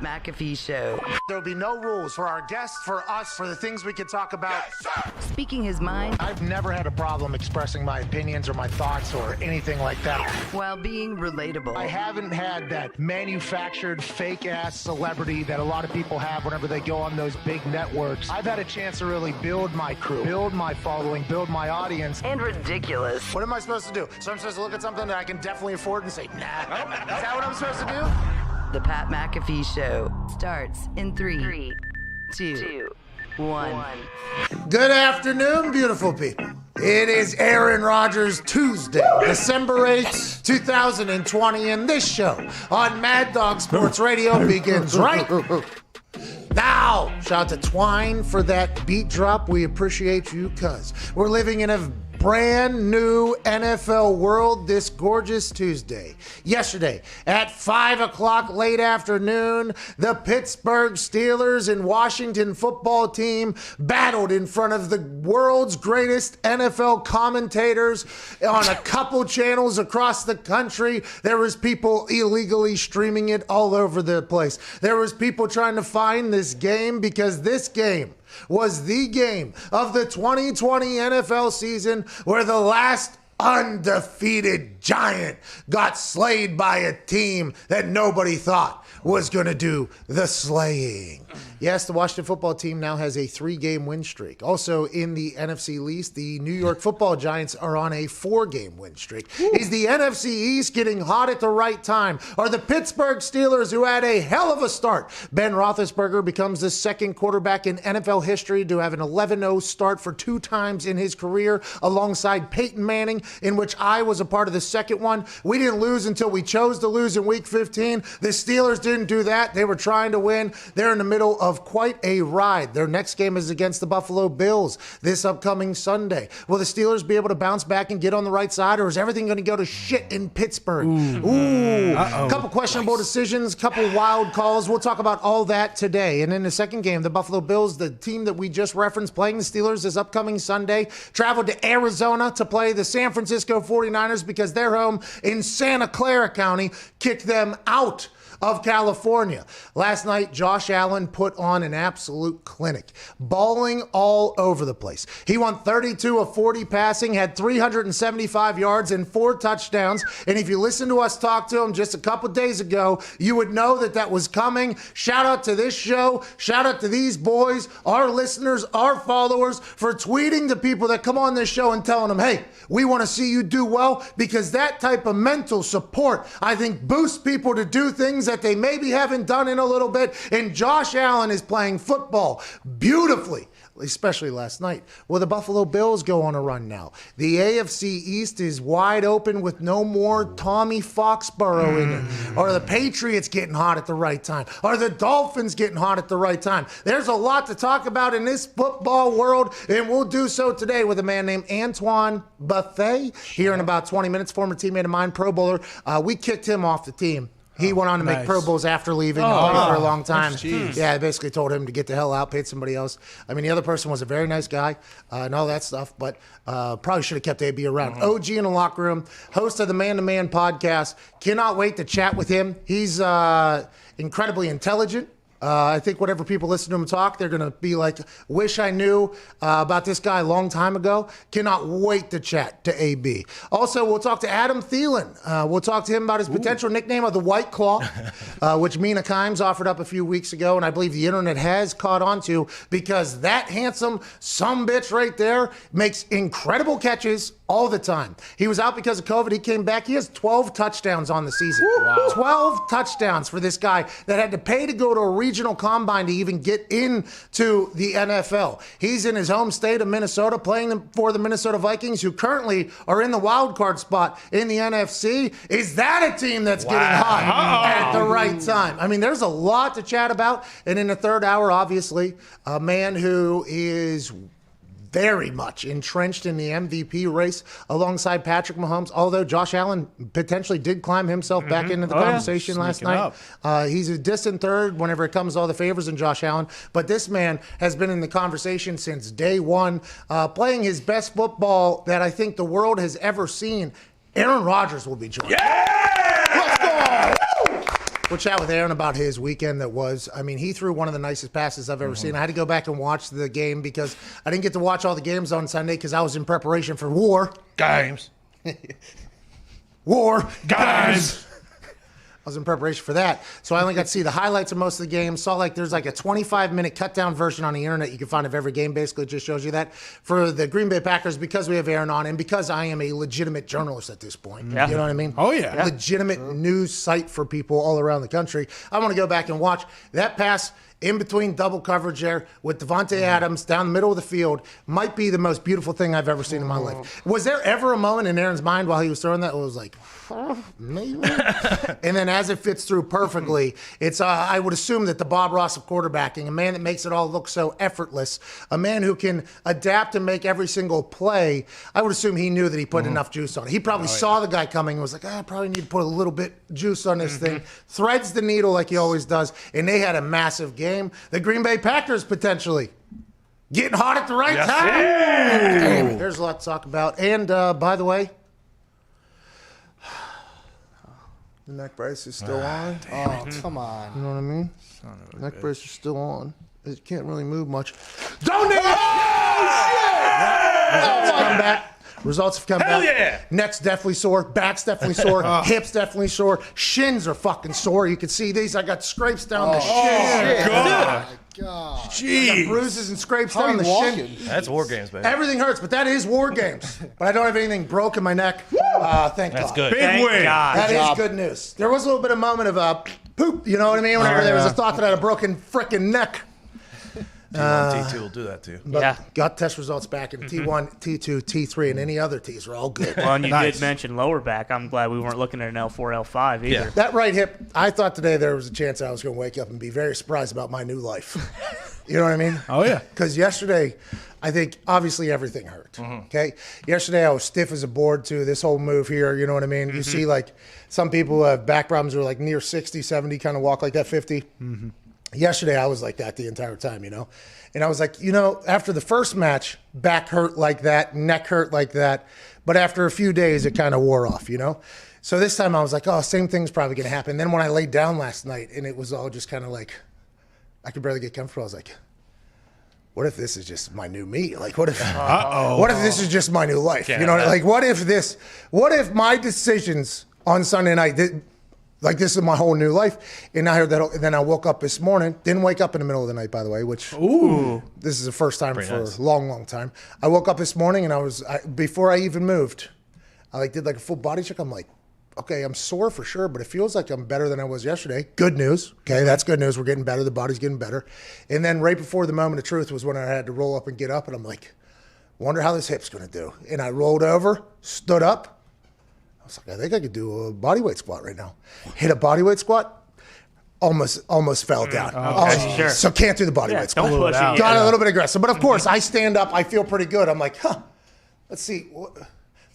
Pat McAfee Show. There'll be no rules for our guests, for us, for the things we can talk about. Yes, sir. Speaking his mind I've never had a problem expressing my opinions or my thoughts or anything like that. while being relatable. I haven't had that manufactured fake-ass celebrity that a lot of people have whenever they go on those big networks. I've had a chance to really build my crew, build my following, build my audience. And ridiculous. What am I supposed to do? So I'm supposed to look at something that I can definitely afford and say, nah. Is that what I'm supposed to do? The Pat McAfee Show starts in 3, 2, 1. Good afternoon, beautiful people. It is Aaron Rodgers Tuesday, December 8th, 2020, and this show on Mad Dog Sports Radio begins right now. Shout out to Twine for that beat drop. We appreciate you, cuz we're living in a brand new NFL world this gorgeous Tuesday. Yesterday at 5 o'clock late afternoon, the Pittsburgh Steelers and Washington football team battled in front of the world's greatest NFL commentators on a couple channels across the country. There was people illegally streaming it all over the place. There was people trying to find this game because this game was the game of the 2020 NFL season where the last undefeated giant got slayed by a team that nobody thought was going to do the slaying. Yes, the Washington football team now has a 3-game win streak. Also in the NFC East, the New York football Giants are on a 4-game win streak. Is the NFC East getting hot at the right time? Are the Pittsburgh Steelers, who had a hell of a start? Ben Roethlisberger becomes the second quarterback in NFL history to have an 11-0 start for 2 times in his career, alongside Peyton Manning, in which I was a part of the second one. We didn't lose until we chose to lose in Week 15. The Steelers didn't do that. They were trying to win. They're in the middle of quite a ride. Their next game is against the Buffalo Bills this upcoming Sunday. Will the Steelers be able to bounce back and get on the right side, or is everything going to go to shit in Pittsburgh? A couple questionable decisions, couple wild calls. We'll talk about all that today. And in the second game, the Buffalo Bills, the team that we just referenced playing the Steelers this upcoming Sunday, traveled to Arizona to play the San Francisco 49ers because their home in Santa Clara County kicked them out of California. Last night, Josh Allen put on an absolute clinic, balling all over the place. He won 32 of 40 passing, had 375 yards and 4 touchdowns. And if you listen to us talk to him just a couple days ago, you would know that that was coming. Shout out to this show. Shout out to these boys, our listeners, our followers, for tweeting to people that come on this show and telling them, hey, we want to see you do well, because that type of mental support, I think, boosts people to do things that they maybe haven't done in a little bit. And Josh Allen is playing football beautifully, especially last night. Will the Buffalo Bills go on a run now? The AFC East is wide open with no more Tommy Foxborough in it. Are the Patriots getting hot at the right time? Are the Dolphins getting hot at the right time? There's a lot to talk about in this football world, and we'll do so today with a man named Antoine Buffet here in about 20 minutes, former teammate of mine, Pro Bowler. We kicked him off the team. He went on to make Pro Bowls after leaving and played for a long time. Yeah, I basically told him to get the hell out, paid somebody else. I mean, the other person was a very nice guy and all that stuff, but probably should have kept AB around. OG in the locker room, host of the Man to Man podcast. Cannot wait to chat with him. He's incredibly intelligent. I think whenever people listen to him talk, they're going to be like, wish I knew about this guy a long time ago. Cannot wait to chat to AB. Also, we'll talk to Adam Thielen. We'll talk to him about his potential nickname of the White Claw, which Mina Kimes offered up a few weeks ago, and I believe the internet has caught on to, because that handsome sumbitch right there makes incredible catches all the time. He was out because of COVID. He came back. He has 12 touchdowns on the season. Wow. 12 touchdowns for this guy that had to pay to go to a regional combine to even get into the NFL. He's in his home state of Minnesota playing for the Minnesota Vikings, who currently are in the wild card spot in the NFC. Is that a team that's getting hot at the right time? I mean, there's a lot to chat about. And in the third hour, obviously, a man who is very much entrenched in the MVP race alongside Patrick Mahomes, although Josh Allen potentially did climb himself back into the conversation last night. He's a distant third whenever it comes to all the favors in Josh Allen, but this man has been in the conversation since day one, playing his best football that I think the world has ever seen. Aaron Rodgers will be joining. Yeah! Let's go! We'll chat with Aaron about his weekend that was. I mean, he threw one of the nicest passes I've ever seen. I had to go back and watch the game because I didn't get to watch all the games on Sunday because I was in preparation for war. Games. War. Games. I was in preparation for that. So I only got to see the highlights of most of the games. Saw there's a 25-minute cut-down version on the internet you can find of every game. Basically, it just shows you that. For the Green Bay Packers, because we have Aaron on and because I am a legitimate journalist at this point. Yeah. You know what I mean? Oh, yeah. Legitimate news site for people all around the country. I want to go back and watch that pass in between double coverage there with Devontae Adams down the middle of the field might be the most beautiful thing I've ever seen in my life. Was there ever a moment in Aaron's mind while he was throwing that it was like, maybe? And then as it fits through perfectly, it's I would assume that the Bob Ross of quarterbacking, a man that makes it all look so effortless, a man who can adapt and make every single play, I would assume he knew that he put enough juice on it. He probably saw the guy coming and was like, I probably need to put a little bit juice on this thing. Threads the needle like he always does, and they had a massive game. The Green Bay Packers potentially getting hot at the right time. There's a lot to talk about. And by the way, the neck brace is still on. Oh, come on. You know what I mean? Neck brace is still on. It can't really move much. Don't need it! Results come back. Results have come back. Yeah. Neck's definitely sore. Back's definitely sore. Hips definitely sore. Shins are fucking sore. You can see these. I got scrapes down the shin. God. God. I Jeez. got bruises and scrapes How are down you the walking? shin. That's war games, baby. Everything hurts, but that is war games. But I don't have anything broke in my neck. Thank That's God. good. Thank Big win. God. That job. is good news. There was a little bit of moment of poop, you know what I mean? Whenever there was a thought that I had a broken frickin' neck. T2 will do that to you. But got test results back in T1, T2, T3, and any other T's are all good. Well, and you Nice. did mention lower back. I'm glad we weren't looking at an L4, L5 either. Yeah. That right hip, I thought today there was a chance I was going to wake up and be very surprised about my new life. You know what I mean? Oh, yeah. Because yesterday, I think obviously everything hurt. Okay? Yesterday I was stiff as a board too. This whole move here, you know what I mean? You see like some people who have back problems who are like near 60, 70, kind of walk like that, 50. Yesterday I was like that the entire time, you know? And I was like, you know, after the first match, back hurt like that, neck hurt like that. But after a few days, it kind of wore off, you know? So this time I was like, oh, same thing's probably going to happen. Then when I laid down last night and it was all just kind of like, I could barely get comfortable. I was like, what if this is just my new me? Like, what if this is just my new life? You know, like, what if my decisions on Sunday night, like this is my whole new life? And I heard that, and then I woke up this morning, didn't wake up in the middle of the night, by the way, which this is the first time for a long, long time. I woke up this morning and before I even moved, I did a full body check. I'm like, okay, I'm sore for sure, but it feels like I'm better than I was yesterday. Good news. Okay, that's good news. We're getting better. The body's getting better. And then right before the moment of truth was when I had to roll up and get up, and I'm like, wonder how this hip's going to do. And I rolled over, stood up. I was like, I think I could do a bodyweight squat right now. Hit a bodyweight squat, almost fell down. Sure. So can't do the bodyweight squat. Don't push it. Got a little bit aggressive. But of course, I stand up. I feel pretty good. I'm like, let's see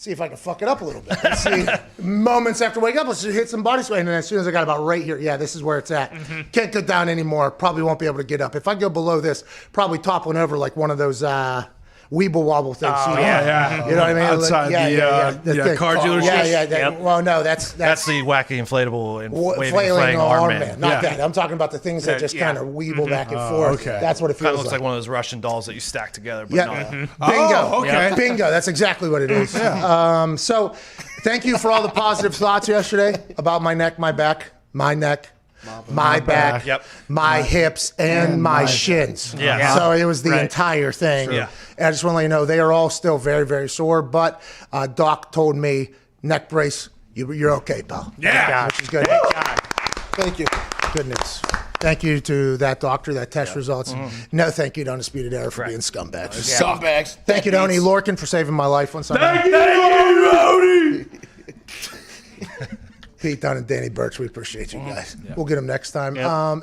if I can fuck it up a little bit. Let's see. Moments after waking up, let's just hit some body sweat. And then as soon as I got about right here, this is where it's at. Can't go down anymore. Probably won't be able to get up. If I go below this, probably toppling over like one of those weeble wobble things. Oh, yeah. You know what I mean? Outside the car dealership. Yeah. Well, no, that's the wacky inflatable and waving flailing arm man. man. Not that. I'm talking about the things that just kind of weeble back and forth. Okay. That's what it feels Kind of looks like one of those Russian dolls that you stack together. But Yeah. no. Bingo. Okay. Bingo. That's exactly what it is. So thank you for all the positive thoughts yesterday about my neck, my back, my neck, my back, my hips, and my shins. Yeah. So it was the entire thing. Yeah. And I just want to let you know they are all still very, very sore. But Doc told me, neck brace, you're okay, pal. Yeah. Which is good. Thank you. Good news. Thank you to that doctor, that test results. No, thank you to Undisputed Era for being scumbags. Scumbags. Thank you to Oni Lorcan for saving my life on Sunday. Thank you, Pete Dunn and Danny Birch, we appreciate you guys. We'll get them next time.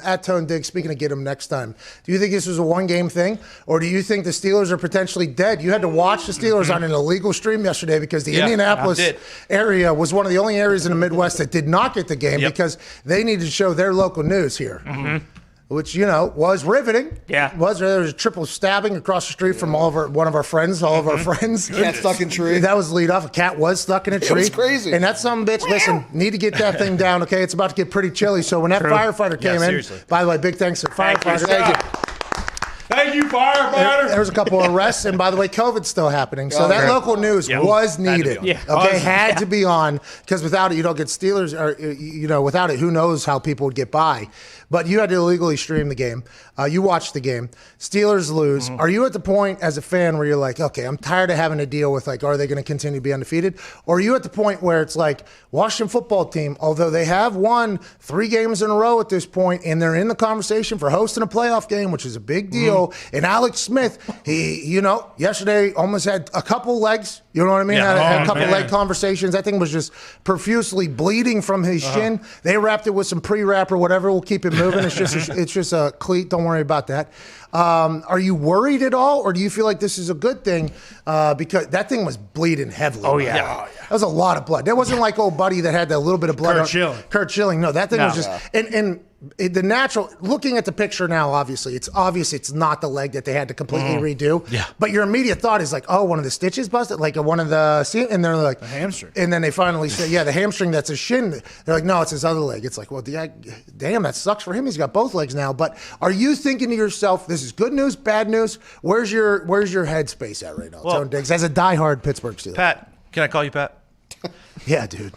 At Tone Dig, speaking of get them next time, do you think this was a one-game thing, or do you think the Steelers are potentially dead? You had to watch the Steelers on an illegal stream yesterday because the Indianapolis area was one of the only areas in the Midwest that did not get the game because they needed to show their local news here. which, was riveting. Yeah. There was a triple stabbing across the street from one of our friends, all of our friends. Cat stuck in tree. That was lead off. A cat was stuck in a tree. It was crazy. And that son of a bitch, listen, need to get that thing down, okay? It's about to get pretty chilly. So when that firefighter came in, seriously. by the way, big thanks to the firefighter. Thank you. Thank you, firefighter. There was a couple of arrests, and by the way, COVID's still happening. So that local news was needed. Had to be on, because without it, you don't get Steelers, or, without it, who knows how people would get by. But you had to illegally stream the game. You watched the game. Steelers lose. Are you at the point as a fan where you're like, okay, I'm tired of having to deal with, are they going to continue to be undefeated? Or are you at the point where it's like, Washington football team, although they have won 3 games in a row at this point, and they're in the conversation for hosting a playoff game, which is a big deal. And Alex Smith, he, yesterday almost had a couple legs. You know what I mean? Had a couple leg conversations. That thing was just profusely bleeding from his shin. They wrapped it with some pre-wrap or whatever. We'll keep it moving. It's just a cleat. Don't worry about that. Are you worried at all, or do you feel like this is a good thing? Because that thing was bleeding heavily. Oh, yeah. That was a lot of blood. That wasn't like old buddy that had that little bit of blood. Kurt Schilling. No, that thing was just and the natural. Looking at the picture now, obviously, it's obvious it's not the leg that they had to completely redo. Yeah. But your immediate thought is like, oh, one of the stitches busted, like one of the, and they're like the hamstring. And then they finally say, yeah, the hamstring. That's his shin. They're like, no, it's his other leg. It's like, well, damn, that sucks for him. He's got both legs now. But are you thinking to yourself, this is good news, bad news? Where's your headspace at right now, Tone Diggs, as a diehard Pittsburgh Steeler? Pat, can I call you Pat? Yeah, dude.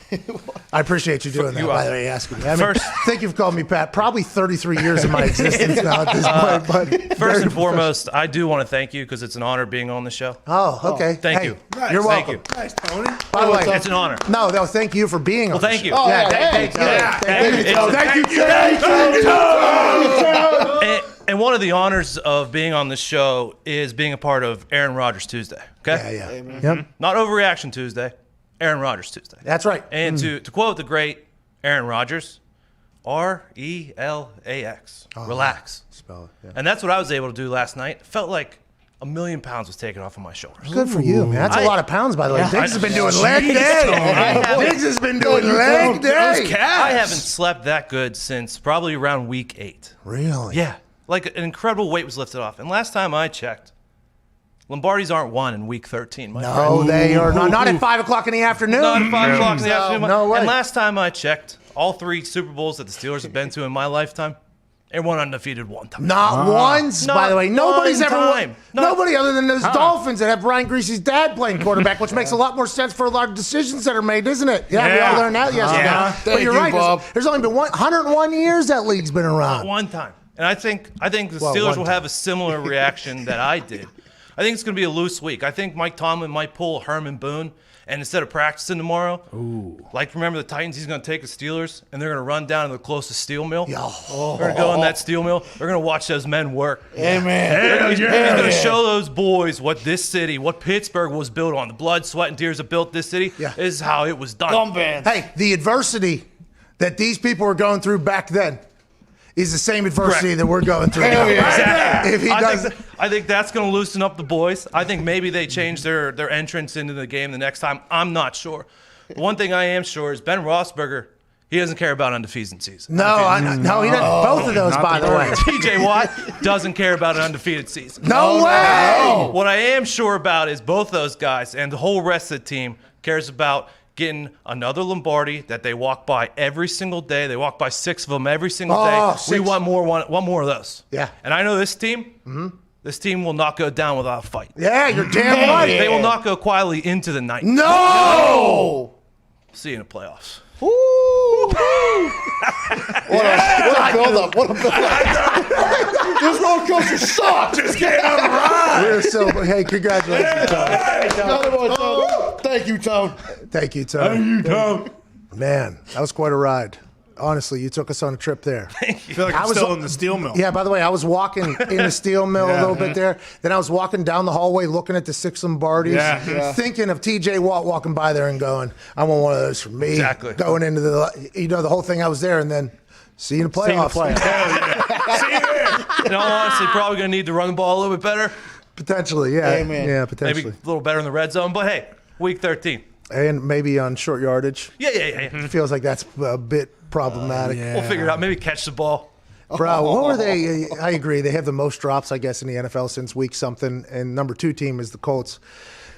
I appreciate you doing that, by the way, asking me. First, thank you for calling me Pat. Probably 33 years of my existence now at this point. But first and foremost, I do want to thank you because it's an honor being on the show. Oh, okay. Thank you. Nice. You're welcome. Thank you. Nice, Tony. By the way, it's an honor. No, thank you for being on the show. Oh, yeah, thank you. And one of the honors of being on the show is being a part of Aaron Rodgers Tuesday. Okay? Yeah. Amen. Yep. Not Overreaction Tuesday, Aaron Rodgers Tuesday. That's right. And to quote the great Aaron Rodgers, RELAX. Relax. Spell it. Yeah. And that's what I was able to do last night. It felt like 1,000,000 pounds was taken off of my shoulders. Good for you, man. That's a lot of pounds, by the way. Diggs has been doing leg day. Diggs has been doing leg day. I haven't slept that good since probably around week 8. Really? Yeah. Like an incredible weight was lifted off. And last time I checked, Lombardis aren't won in week 13. No, they are not. Not at 5 o'clock in the afternoon. Not at 5 o'clock in the afternoon. No way. And last time I checked, all 3 Super Bowls that the Steelers have been to in my lifetime, everyone undefeated one time. Not once, by the way. Nobody's ever won. Nobody other than those Dolphins that have Brian Greasy's dad playing quarterback, which makes a lot more sense for a lot of decisions that are made, doesn't it? Yeah, we all learned that yesterday. But you're right. There's only been 101 years that league's been around. One time. And I think the Steelers will have a similar reaction that I did. I think it's going to be a loose week. I think Mike Tomlin might pull Herman Boone, and instead of practicing tomorrow, remember the Titans, he's going to take the Steelers, and they're going to run down to the closest steel mill. They're going to go in that steel mill. They're going to watch those men work. Amen. He's going to show those boys what this city, what Pittsburgh was built on. The blood, sweat, and tears that built this city. This is how it was done. Hey, the adversity that these people were going through back then is the same adversity that we're going through. Exactly. If he does, I think that's going to loosen up the boys. I think maybe they change their entrance into the game the next time. I'm not sure. The one thing I am sure is Ben Roethlisberger, he doesn't care about undefeated season. No, he doesn't. Both of those, by the way. TJ Watt doesn't care about an undefeated season. No way! What I am sure about is both those guys and the whole rest of the team cares about getting another Lombardi that they walk by every single day. They walk by 6 of them every single day. 6. We want more of those. Yeah. And I know this team, this team will not go down without a fight. Yeah, you're damn right. They will not go quietly into the night. No! See you in the playoffs. What a build-up. This roller coaster sucks. Just get on the ride. We're so, hey, congratulations, Tone. Thank you, Tone. Thank you, Tone. Man, that was quite a ride. Honestly, you took us on a trip there. I feel like I'm still in the steel mill. Yeah, by the way, I was walking in the steel mill a little bit there. Then I was walking down the hallway looking at the 6 Lombardis, thinking of TJ Watt walking by there and going, I want one of those for me. Exactly. Going into the whole thing I was there, and then see you in the playoffs. See you there. In all honesty, probably going to need to run the ball a little bit better. Potentially, yeah. Amen. Yeah, potentially. Maybe a little better in the red zone. But hey, week 13. And maybe on short yardage. Yeah. Feels like that's a bit problematic. We'll figure it out. Maybe catch the ball. Bro, what were they? I agree. They have the most drops, I guess, in the NFL since week something. And number 2 team is the Colts.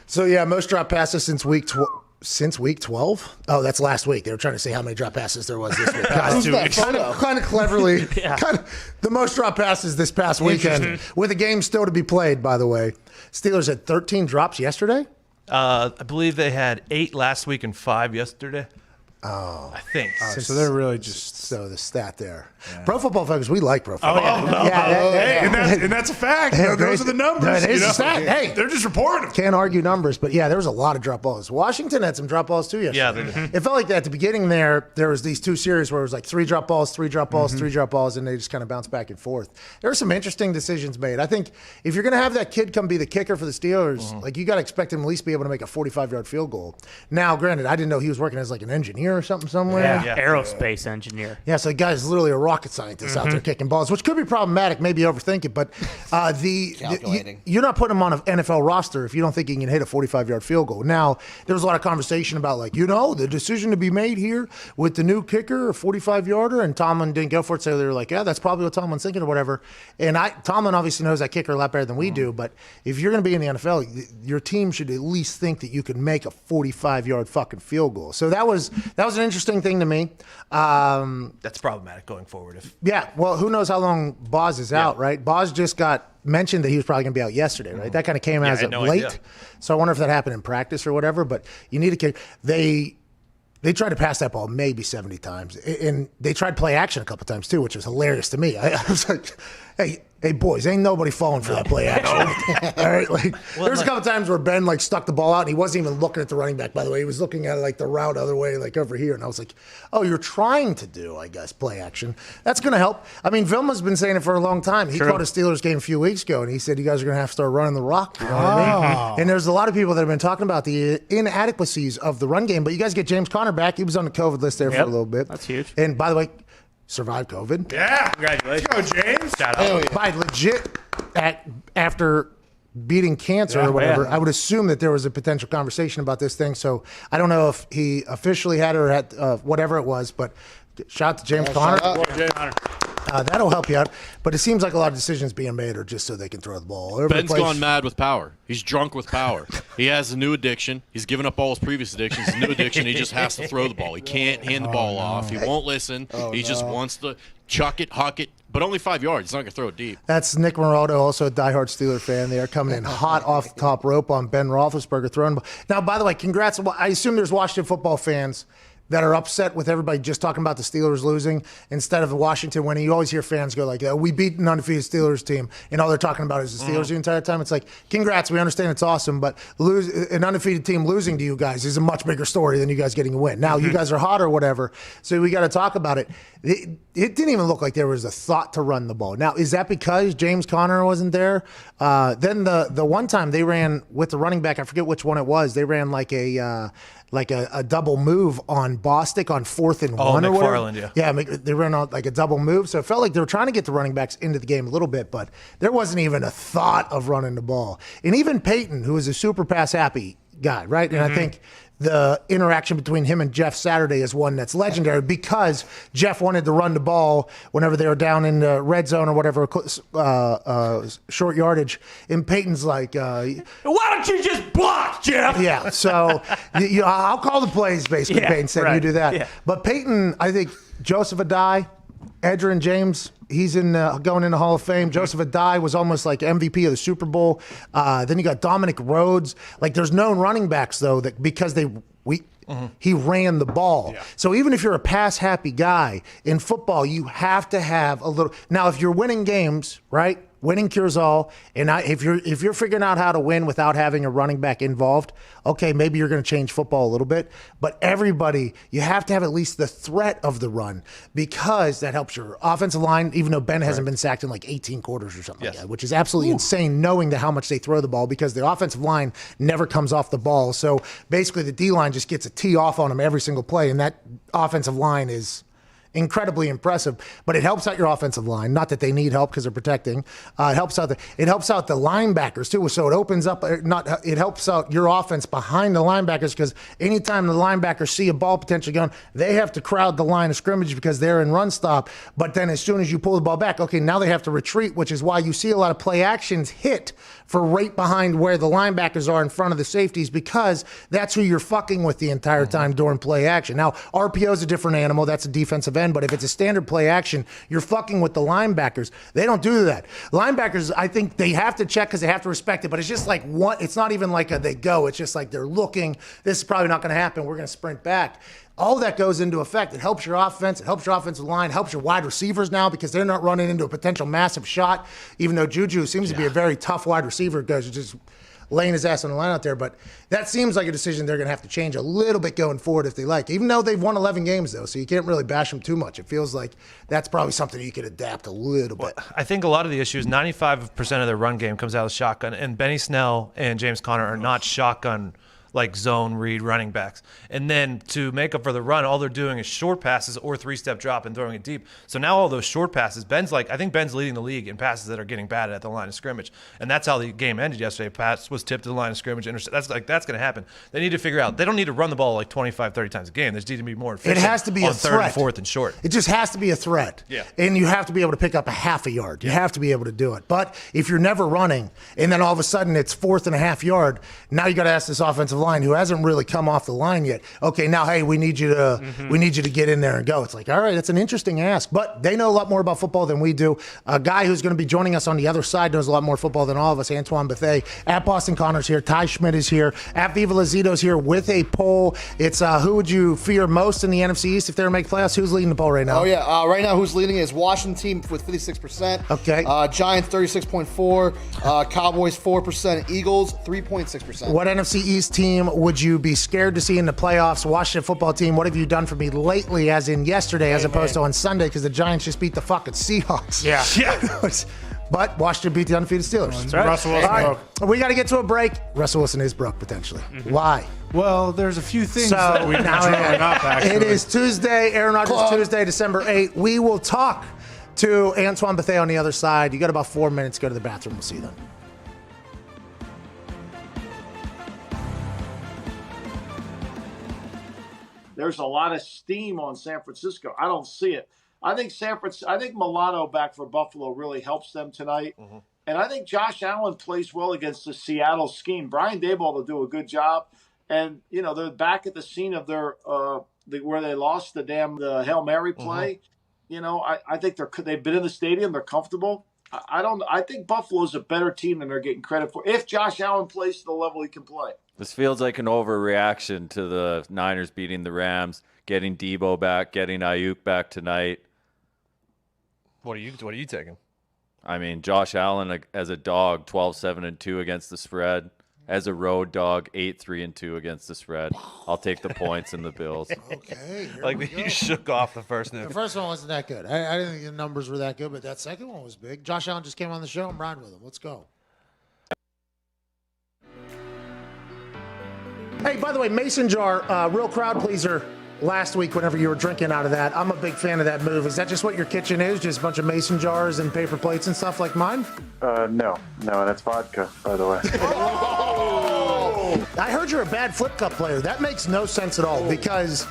So, yeah, most drop passes since week 12? Oh, that's last week. They were trying to say how many drop passes there was this week. Kind of cleverly. The most drop passes this past weekend with a game still to be played, by the way. Steelers had 13 drops yesterday. I believe they had 8 last week and 5 yesterday. Oh, I think. So they're really just so the stat there. Yeah. Pro Football Focus, we like Pro Football. And that's a fact. Those are the numbers. It is a stat. Hey, they're just reporting them. Can't argue numbers, but yeah, there was a lot of drop balls. Washington had some drop balls too yesterday. Yeah, they did. It felt like that at the beginning there was these 2 series where it was like 3 drop balls, 3 drop balls, 3 drop balls, and they just kind of bounced back and forth. There were some interesting decisions made. I think if you're going to have that kid come be the kicker for the Steelers, like you got to expect him at least be able to make a 45-yard field goal. Now, granted, I didn't know he was working as like an engineer or something somewhere. Yeah. Aerospace engineer. Yeah, so the guy's literally a rocket scientist out there kicking balls, which could be problematic, maybe overthink it, but you're not putting him on an NFL roster if you don't think he can hit a 45-yard field goal. Now, there was a lot of conversation about, like, the decision to be made here with the new kicker, a 45-yarder, and Tomlin didn't go for it, so they were like, yeah, that's probably what Tomlin's thinking or whatever. And Tomlin obviously knows that kicker a lot better than we do, but if you're going to be in the NFL, your team should at least think that you can make a 45-yard fucking field goal. So that was an interesting thing to me. That's problematic going forward. Yeah, well, who knows how long Boz is out, right? Boz just got mentioned that he was probably going to be out yesterday, right? That kind of came as of late. Idea. So I wonder if that happened in practice or whatever, but you need a kick. They tried to pass that ball maybe 70 times, and they tried play action a couple times too, which was hilarious to me. I was like, hey, boys, ain't nobody falling for that play action. All right, there's a couple times where Ben stuck the ball out, and he wasn't even looking at the running back. By the way, he was looking at the route other way, over here, and I was like, oh, you're trying to do, I guess, play action. That's going to help. I mean, Vilma's been saying it for a long time. He called a Steelers game a few weeks ago, and he said you guys are going to have to start running the rock. You know what I mean? And there's a lot of people that have been talking about the inadequacies of the run game, but you guys get James Conner back. He was on the COVID list there for a little bit. That's huge. And by the way, survived COVID. Yeah. Congratulations. Let's go, James. Shout out. By legit, after beating cancer or whatever, I would assume that there was a potential conversation about this thing. So I don't know if he officially had it or had whatever it was, but shout out to James Conner. That'll help you out. But it seems like a lot of decisions being made are just so they can throw the ball. Ben's gone mad with power. He's drunk with power. He has a new addiction. He's given up all his previous addictions. His new addiction, he just has to throw the ball. He can't hand the ball off. He won't listen. He just wants to chuck it, huck it, but only 5 yards. He's not going to throw it deep. That's Nick Moraldo, also a diehard Steeler fan. They are coming in hot off the top rope on Ben Roethlisberger throwing the ball. Now, by the way, congrats. I assume there's Washington football fans that are upset with everybody just talking about the Steelers losing instead of Washington winning. You always hear fans go like, we beat an undefeated Steelers team, and all they're talking about is the Steelers the entire time. It's like, congrats, we understand it's awesome, but an undefeated team losing to you guys is a much bigger story than you guys getting a win. Now, you guys are hot or whatever, so we got to talk about it. It didn't even look like there was a thought to run the ball. Now, is that because James Conner wasn't there? Then the one time they ran with the running back, I forget which one it was, they ran like a double move on Bostic on 4th and 1 or whatever. McFarland, Yeah, they ran on like a double move. So it felt like they were trying to get the running backs into the game a little bit, but there wasn't even a thought of running the ball. And even Peyton, who is a super pass happy guy, right? And I think the interaction between him and Jeff Saturday is one that's legendary because Jeff wanted to run the ball whenever they were down in the red zone or whatever, short yardage. And Peyton's like, why don't you just block, Jeff? Yeah, so I'll call the plays, basically, Peyton said. You do that. Yeah. But Peyton, I think Joseph Adai, Edgerrin James, he's going in the Hall of Fame. Joseph Adai was almost like MVP of the Super Bowl. Then you got Dominic Rhodes. Like, there's known running backs, though, that because he ran the ball. Yeah. So even if you're a pass-happy guy, in football, you have to have a little. Now, if you're winning games, right? Winning cures all. And if you're figuring out how to win without having a running back involved, okay, maybe you're going to change football a little bit. But everybody, you have to have at least the threat of the run because that helps your offensive line, even though Ben hasn't been sacked in like 18 quarters or something like that, which is absolutely insane knowing how much they throw the ball because the offensive line never comes off the ball. So basically the D-line just gets a tee off on them every single play, and that offensive line is incredibly impressive. But it helps out your offensive line. Not that they need help because they're protecting. It helps out the linebackers too. So it opens up. It helps out your offense behind the linebackers because anytime the linebackers see a ball potentially going, they have to crowd the line of scrimmage because they're in run stop. But then as soon as you pull the ball back, okay, now they have to retreat, which is why you see a lot of play actions hit for right behind where the linebackers are in front of the safeties because that's who you're fucking with the entire time during play action. Now, RPO is a different animal. That's a defensive end. But if it's a standard play action, you're fucking with the linebackers. They don't do that. Linebackers, I think they have to check because they have to respect it. But it's just like one. It's not even like they go. It's just like they're looking. This is probably not going to happen. We're going to sprint back. All that goes into effect. It helps your offense. It helps your offensive line. It helps your wide receivers now because they're not running into a potential massive shot, even though Juju seems to be a very tough wide receiver because just laying his ass on the line out there. But that seems like a decision they're going to have to change a little bit going forward if they like. Even though they've won 11 games, though, so you can't really bash them too much. It feels like that's probably something you could adapt a little bit. I think a lot of the issues, 95% of their run game comes out of shotgun, and Benny Snell and James Conner are not shotgun like zone read running backs. And then to make up for the run, all they're doing is short passes or three-step drop and throwing it deep. So now all those short passes, I think Ben's leading the league in passes that are getting batted at the line of scrimmage. And that's how the game ended yesterday. Pass was tipped to the line of scrimmage. That's going to happen. They need to figure out, they don't need to run the ball like 25, 30 times a game. They just need to be more efficient. It has to be on a third threat. and fourth and short. It just has to be a threat. Yeah. And you have to be able to pick up a half a yard. You have to be able to do it. But if you're never running and then all of a sudden it's 4th and a half yard, now you got to ask this offensive line who hasn't really come off the line yet. Okay, now hey, we need you to get in there and go. It's like, all right, that's an interesting ask, but they know a lot more about football than we do. A guy who's going to be joining us on the other side knows a lot more football than all of us. Antoine Bethea at Boston Connors here. Ty Schmidt is here. At Viva Lazito's here with a poll. It's who would you fear most in the NFC East if they were to make playoffs? Who's leading the poll right now? Oh yeah, right now who's leading is Washington team with 56%. Okay. Giants 36.4%. Cowboys 4%. Eagles 3.6%. What NFC East team would you be scared to see in the playoffs? Washington football team, what have you done for me lately, as in yesterday, as opposed to on Sunday, because the Giants just beat the fucking Seahawks. Yeah. But Washington beat the undefeated Steelers. That's right. Russell Wilson broke. We got to get to a break. Russell Wilson is broke, potentially. Why? Well, there's a few things So that we've been drawing up, actually. it is Tuesday, Aaron Rodgers Tuesday, December 8th. We will talk to Antoine Bethea on the other side. You got about 4 minutes to go to the bathroom. We'll see you then. There's a lot of steam on San Francisco. I don't see it. I think Milano back for Buffalo really helps them tonight. Mm-hmm. And I think Josh Allen plays well against the Seattle scheme. Brian Daboll will do a good job. And, they're back at the scene of their where they lost the Hail Mary play. Mm-hmm. I think they've been in the stadium. They're comfortable. I think Buffalo's a better team than they're getting credit for if Josh Allen plays to the level he can play. This feels like an overreaction to the Niners beating the Rams, getting Debo back, getting Ayuk back tonight. What are you taking? I mean, Josh Allen as a dog, 12-7-2 against the spread. As a road dog, 8-3-2 against the spread. I'll take the points and the Bills. Okay. You shook off the first The first one wasn't that good. I didn't think the numbers were that good, but that second one was big. Josh Allen just came on the show. I'm riding with him. Let's go. Hey, by the way, Mason jar, real crowd pleaser last week whenever you were drinking out of that. I'm a big fan of that move. Is that just what your kitchen is? Just a bunch of mason jars and paper plates and stuff like mine? No, that's vodka, by the way. I heard you're a bad flip cup player. That makes no sense at all because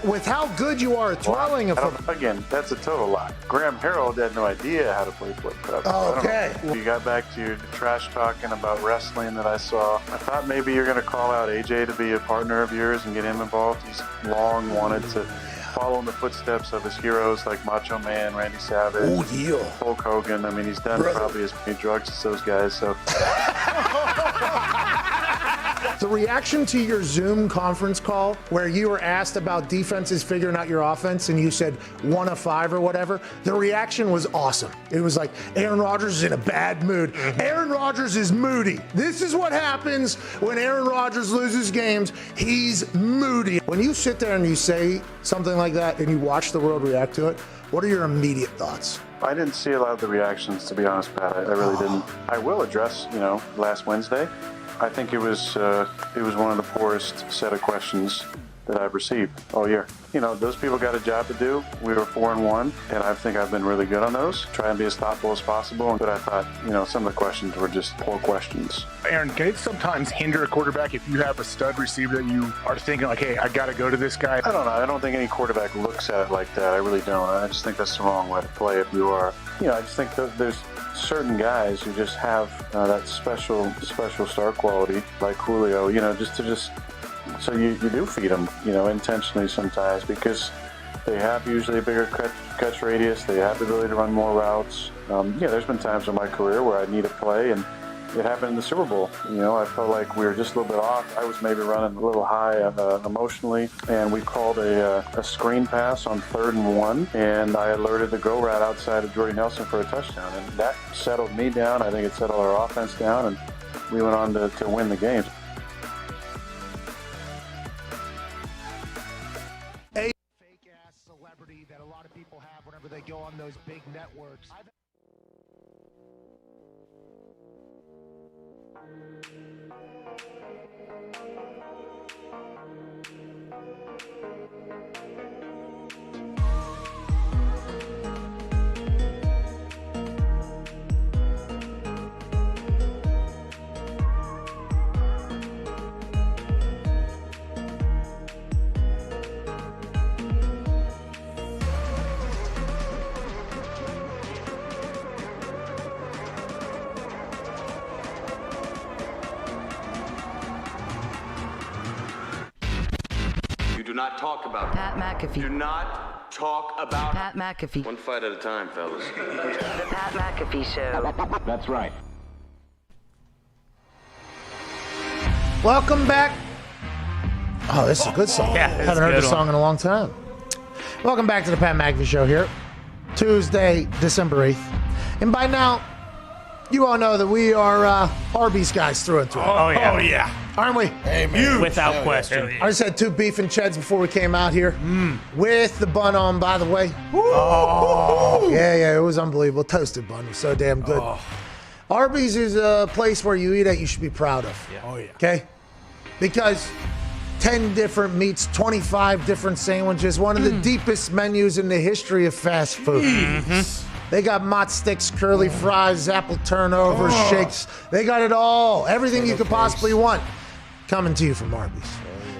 with how good you are at throwing a football. Again, that's a total lie. Graham Harrell had no idea how to play flip cup. Oh, okay. You got back to your trash talking about wrestling that I saw. I thought maybe you're going to call out AJ to be a partner of yours and get him involved. He's long wanted to follow in the footsteps of his heroes like Macho Man, Randy Savage, Hulk Hogan. I mean, he's done probably as many drugs as those guys. So. The reaction to your Zoom conference call where you were asked about defenses figuring out your offense and you said 1 of 5 or whatever, the reaction was awesome. It was like, Aaron Rodgers is in a bad mood. Mm-hmm. Aaron Rodgers is moody. This is what happens when Aaron Rodgers loses games. He's moody. When you sit there and you say something like that and you watch the world react to it, what are your immediate thoughts? I didn't see a lot of the reactions, to be honest, Pat. I really didn't. I will address, last Wednesday. I think it was one of the poorest set of questions that I've received all year. You know, those people got a job to do. We were 4-1, and I think I've been really good on those. Try and be as thoughtful as possible. But I thought, you know, some of the questions were just poor questions. Aaron, can it sometimes hinder a quarterback if you have a stud receiver that you are thinking like, hey, I got to go to this guy? I don't know. I don't think any quarterback looks at it like that. I really don't. I just think that's the wrong way to play if you are. You know, I just think that there's certain guys who just have that special star quality, like Julio, you know, so you do feed them, you know, intentionally sometimes, because they have usually a bigger catch radius. They have the ability to run more routes. There's been times in my career where I need a play, and it happened in the Super Bowl. You know, I felt like we were just a little bit off. I was maybe running a little high emotionally, and we called a screen pass on 3rd and 1, and I alerted the go route outside of Jordy Nelson for a touchdown, and that settled me down. I think it settled our offense down, and we went on to win the game. A fake-ass celebrity that a lot of people have whenever they go on those big networks. Not talk about Pat McAfee. Do not talk about Pat McAfee. One fight at a time, fellas. The Pat McAfee Show. That's right. Welcome back. Oh, this is a good song. Yeah, haven't heard this song in a long time. Welcome back to the Pat McAfee Show here, Tuesday, December 8th. And by now, you all know that we are Arby's guys through and through. Oh, yeah. Oh, yeah. Aren't we? Amen. Without question. I just had 2 beef and cheds before we came out here. With the bun on, by the way. Oh. Yeah, it was unbelievable. Toasted bun was so damn good. Oh. Arby's is a place where you eat at you should be proud of. Yeah. Oh, yeah. Okay? Because 10 different meats, 25 different sandwiches, one of the deepest menus in the history of fast food. They got mott sticks, curly fries, apple turnovers, shakes. They got it all. Everything you could possibly want coming to you from Arby's.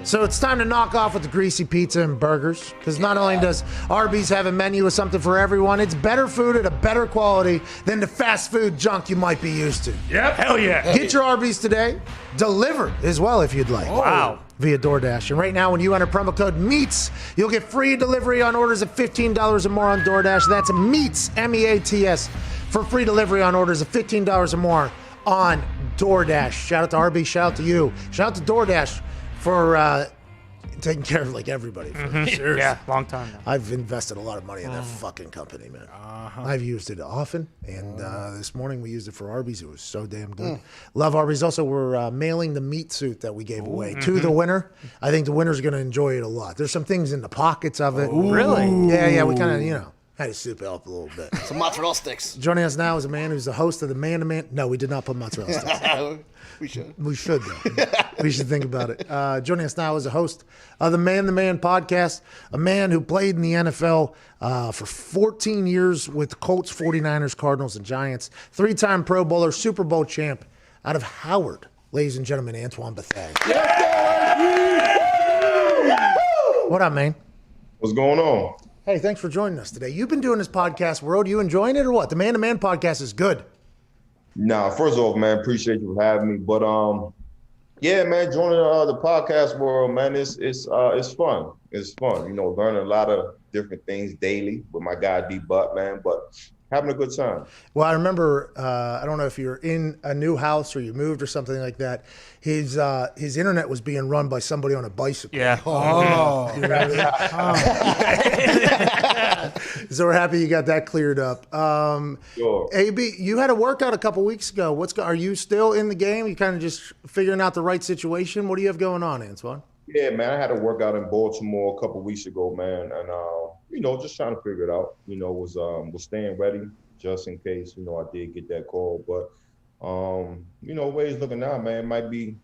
So it's time to knock off with the greasy pizza and burgers, because not only does Arby's have a menu with something for everyone, it's better food at a better quality than the fast food junk you might be used to. Yep. Hell yeah. Get your Arby's today. Delivered as well if you'd like. Wow. Via DoorDash. And right now, when you enter promo code MEATS, you'll get free delivery on orders of $15 or more on DoorDash. That's MEATS, M-E-A-T-S, for free delivery on orders of $15 or more on DoorDash. Shout out to Arby's. Shout out to you. Shout out to DoorDash for taking care of like everybody. Sure. Yeah, long time now. I've invested a lot of money in that fucking company, man. I've used it often, and this morning we used it for Arby's. It was so damn good. Love Arby's. Also, we're mailing the meat suit that we gave away to the winner. I think the winner's going to enjoy it a lot. There's some things in the pockets of it. Really? Yeah, we kind of, had to soup it up a little bit. Some mozzarella sticks. Joining us now is a man who's the host of the Man to Man. No, we did not put mozzarella sticks. We should. We should, though. We should think about it. Joining us now is a host of the Man to Man podcast, a man who played in the NFL for 14 years with the Colts, 49ers, Cardinals, and Giants, 3-time Pro Bowler, Super Bowl champ out of Howard. Ladies and gentlemen, Antoine Bethea. What up, man? What's going on? Hey, thanks for joining us today. You've been doing this podcast world. You enjoying it or what? The Man to Man podcast is good. Nah, first off, man, appreciate you for having me. But yeah, man, joining the podcast world, man, it's fun. It's fun. Learning a lot of different things daily with my guy D Butt, man. But having a good time. Well, I remember, I don't know if you're in a new house or you moved or something like that. His internet was being run by somebody on a bicycle. Yeah. Oh. You remember that? So we're happy you got that cleared up. Sure. AB, you had a workout a couple weeks ago. Are you still in the game? You kind of just figuring out the right situation? What do you have going on, Antoine? Yeah, man, I had a workout in Baltimore a couple weeks ago, man, and just trying to figure it out. Was staying ready just in case I did get that call. But ways looking now, man, might be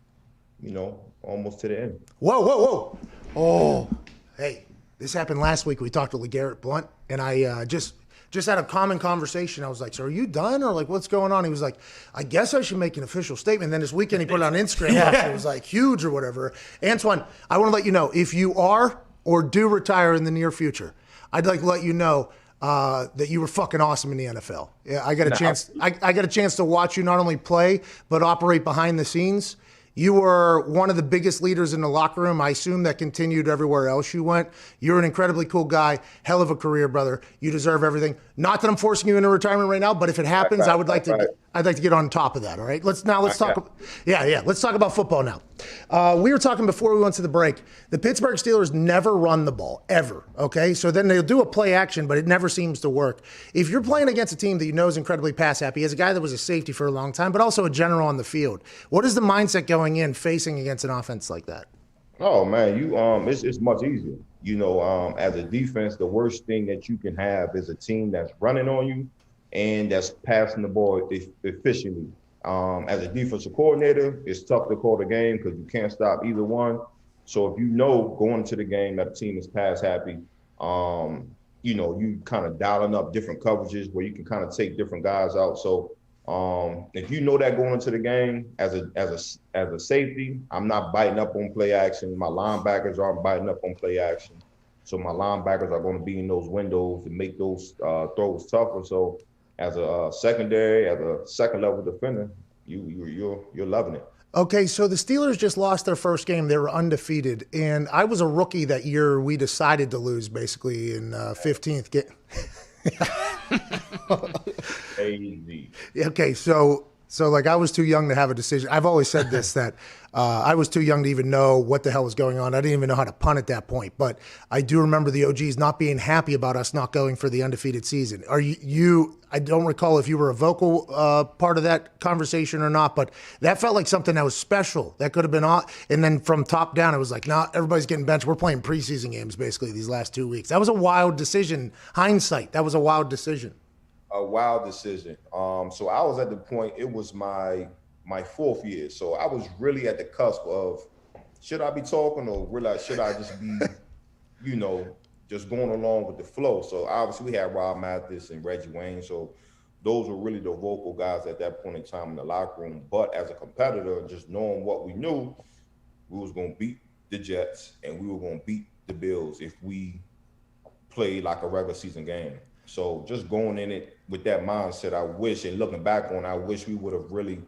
almost to the end. Whoa! Oh, hey, this happened last week. We talked to LeGarrette Blount, and I just had a common conversation. I was like, so are you done, or like what's going on? He was like, I guess I should make an official statement. And then this weekend he put it on Instagram. It was like huge or whatever. Antoine, I want to let you know, if you are or do retire in the near future, I'd like to let you know that you were fucking awesome in the NFL. Yeah, I got a chance. I got a chance to watch you not only play but operate behind the scenes. You were one of the biggest leaders in the locker room. I assume that continued everywhere else you went. You're an incredibly cool guy. Hell of a career, brother. You deserve everything. Not that I'm forcing you into retirement right now, but if it happens, I'd like to get on top of that. All right. Let's talk. Let's talk about football now. We were talking before we went to the break. The Pittsburgh Steelers never run the ball ever. Okay. So then they'll do a play action, but it never seems to work. If you're playing against a team that you know is incredibly pass happy, as a guy that was a safety for a long time, but also a general on the field, what is the mindset going in facing against an offense like that? Oh man, it's much easier. As a defense, the worst thing that you can have is a team that's running on you and that's passing the ball efficiently. As a defensive coordinator, it's tough to call the game because you can't stop either one. So if you know going into the game that the team is pass happy, you kind of dialing up different coverages where you can kind of take different guys out. So if you know that going into the game as a safety, I'm not biting up on play action. My linebackers aren't biting up on play action. So my linebackers are going to be in those windows and make those throws tougher. So as a secondary, as a second level defender, you're loving it. Okay, so the Steelers just lost their first game. They were undefeated, and I was a rookie that year. We decided to lose basically in 15th game. Crazy. Okay, so like I was too young to have a decision. I've always said this, that I was too young to even know what the hell was going on. I didn't even know how to punt at that point. But I do remember the OGs not being happy about us not going for the undefeated season. Are you I don't recall if you were a vocal part of that conversation or not, but that felt like something that was special. That could have been on. And then from top down, it was like, nah, everybody's getting benched. We're playing preseason games basically these last 2 weeks. That was a wild decision. Hindsight, that was a wild decision. A wild decision. So I was at the point, it was my fourth year. So I was really at the cusp of, should I be talking or should I just be, just going along with the flow? So obviously we had Rob Mathis and Reggie Wayne. So those were really the vocal guys at that point in time in the locker room. But as a competitor, just knowing what we knew, we was going to beat the Jets and we were going to beat the Bills if we played like a regular season game. So just going in it with that mindset, I wish we would have really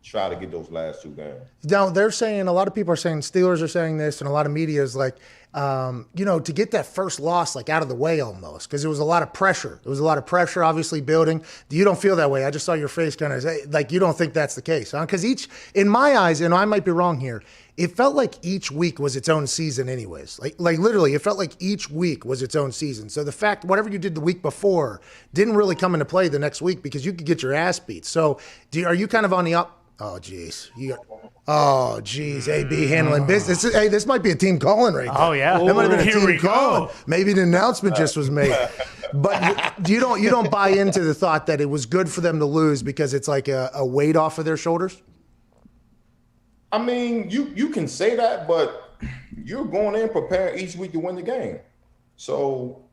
try to get those last two games. Now, they're saying, a lot of people are saying, Steelers are saying this, and a lot of media is like, to get that first loss like out of the way almost, because it was a lot of pressure. It was a lot of pressure, obviously, building. You don't feel that way. I just saw your face kind of say, like, you don't think that's the case, huh? Because in my eyes, and I might be wrong here, it felt like each week was its own season anyways. Like literally, it felt like each week was its own season. So the fact, whatever you did the week before didn't really come into play the next week because you could get your ass beat. So are you kind of on the up? Oh, geez. AB handling business. Hey, this might be a team calling right now. Oh, yeah. That might have been a team calling. Maybe the announcement just was made. But you don't buy into the thought that it was good for them to lose because it's like a weight off of their shoulders? I mean, you can say that, but you're going in prepared each week to win the game. So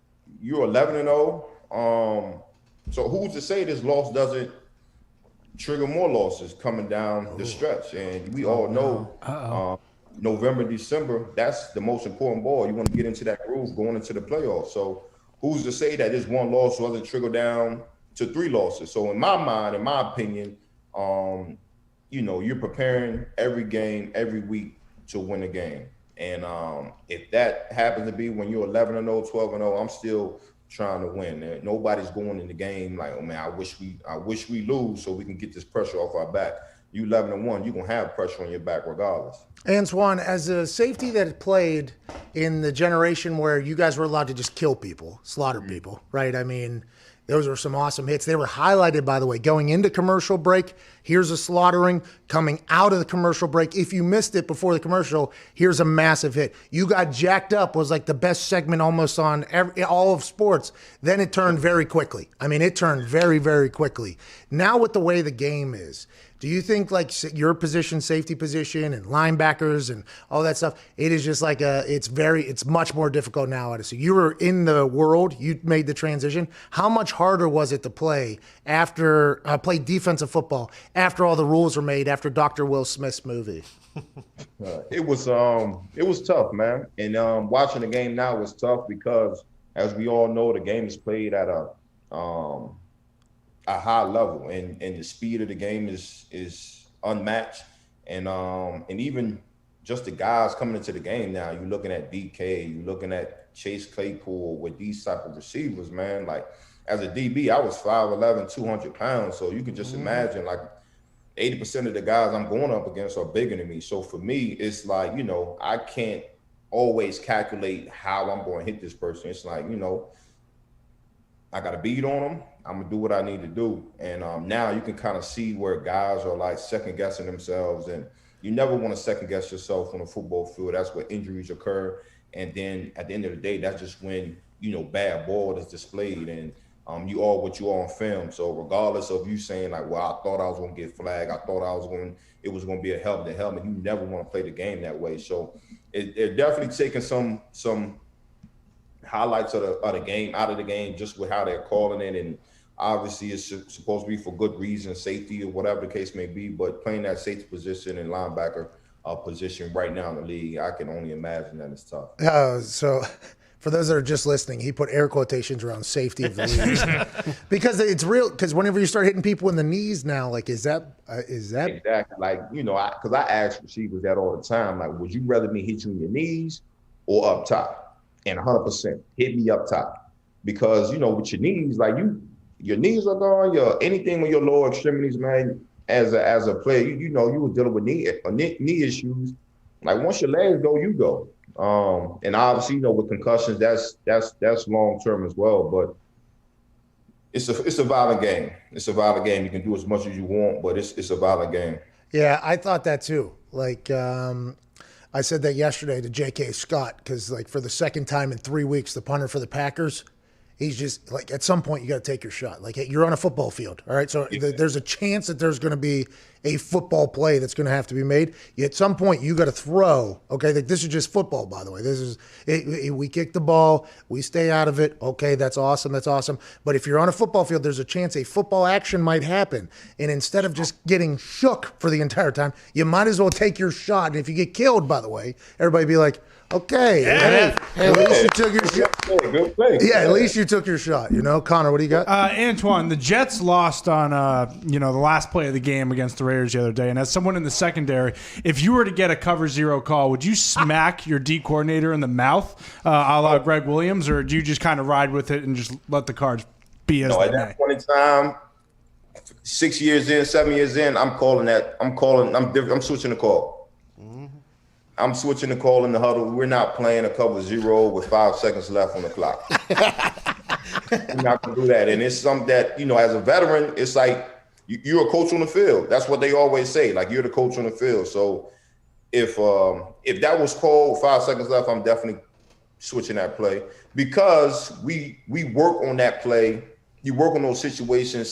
you're 11-0. So who's to say this loss doesn't trigger more losses coming down the stretch? And we all know November, December, that's the most important ball. You want to get into that groove going into the playoffs. So who's to say that this one loss doesn't trigger down to 3 losses? So in my mind, in my opinion, you're preparing every game, every week to win a game. And if that happens to be when you're 11-0, 12-0, I'm still trying to win. Nobody's going in the game like, oh man, I wish we lose so we can get this pressure off our back. You 11-1, you're gonna have pressure on your back regardless. Antoine, as a safety that played in the generation where you guys were allowed to just kill people, slaughter people, right? I mean, those were some awesome hits. They were highlighted, by the way, going into commercial break. Here's a slaughtering. Coming out of the commercial break. If you missed it before the commercial, here's a massive hit. You got jacked up was like the best segment almost on all of sports. Then it turned very quickly. I mean, it turned very, very quickly. Now with the way the game is, Do you think like your position, safety position, and linebackers and all that stuff, it is just like it's much more difficult now. So you were in the world, you made the transition. How much harder was it to play play defensive football after all the rules were made after Dr. Will Smith's movie? It was tough, man. And watching the game now was tough because, as we all know, the game is played at a high level, and the speed of the game is unmatched. And even just the guys coming into the game now, you're looking at DK, you're looking at Chase Claypool with these type of receivers, man. Like, as a DB, I was 5'11", 200 pounds. So you can just imagine, like, 80% of the guys I'm going up against are bigger than me. So for me, it's like, I can't always calculate how I'm going to hit this person. It's like, I got to beat on them. I'm going to do what I need to do. And now you can kind of see where guys are like second guessing themselves. And you never want to second guess yourself on a football field. That's where injuries occur. And then at the end of the day, that's just when, bad ball is displayed. And you are what you are on film. So regardless of you saying like, well, I thought I was going to get flagged, it was going to be a helmet to helmet, you never want to play the game that way. So they're definitely taking some highlights of the game out of the game, just with how they're calling it. And obviously it's supposed to be for good reason, safety or whatever the case may be, but playing that safety position and linebacker position right now in the league, I can only imagine that it's tough. So for those that are just listening, he put air quotations around safety of the league because it's real. Because whenever you start hitting people in the knees now, like, is that exactly like, because I ask receivers that all the time, like, would you rather me hit you in your knees or up top? And 100% hit me up top, because with your knees, like your knees are gone, anything with your lower extremities, man. As a player, you were dealing with knee issues. Like, once your legs go, you go. And obviously, with concussions, that's long term as well. But it's a violent game. It's a violent game. You can do as much as you want, but it's a violent game. Yeah, I thought that too. Like, I said that yesterday to J.K. Scott, because like for the second time in 3 weeks, the punter for the Packers, he's just like, at some point you got to take your shot. Like, you're on a football field, all right? So there's a chance that there's going to be a football play that's going to have to be made. At some point you got to throw. Okay, like, this is just football, by the way. This is we kick the ball, we stay out of it. Okay, that's awesome. That's awesome. But if you're on a football field, there's a chance a football action might happen, and instead of just getting shook for the entire time, you might as well take your shot. And if you get killed, by the way, everybody be like, okay, hey, at least you took your shot. Good play. Yeah, at least you took your shot. Connor, what do you got? Antoine, the Jets lost on the last play of the game against the Raiders the other day. And as someone in the secondary, if you were to get a cover zero call, would you smack your D coordinator in the mouth, a la Greg Williams, or do you just kind of ride with it and just let the cards be as they at may? that point in time, 7 years in, I'm switching the call. I'm switching the call in the huddle. We're not playing a cover zero with 5 seconds left on the clock. We're not going to do that. And it's something that, as a veteran, it's like you're a coach on the field. That's what they always say. Like, you're the coach on the field. So if that was called 5 seconds left, I'm definitely switching that play, because we work on that play. You work on those situations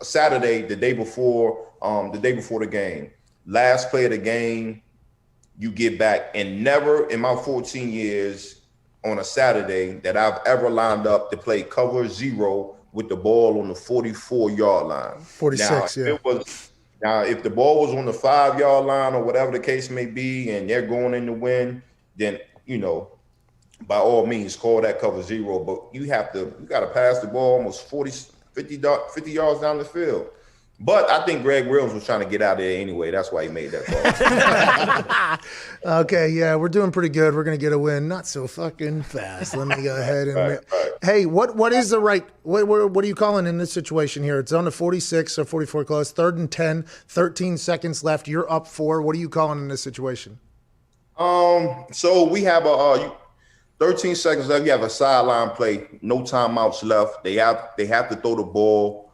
Saturday, the day before the game. Last play of the game, you get back. And never in my 14 years on a Saturday that I've ever lined up to play cover zero with the ball on the 44-yard line. 46, Now, if the ball was on the 5-yard line or whatever the case may be, and they're going in to win, then, by all means, call that cover zero. But you got to pass the ball almost 50 yards down the field. But I think Greg Williams was trying to get out of there anyway. That's why he made that call. Okay, yeah, we're doing pretty good. We're going to get a win. Not so fucking fast. Let me go ahead and Right. Hey, what is the right – what are you calling in this situation here? It's on the 46 or 44 close, 3rd and 10, 13 seconds left. You're up 4. What are you calling in this situation? So we have 13 seconds left. You have a sideline play, no timeouts left. They have to throw the ball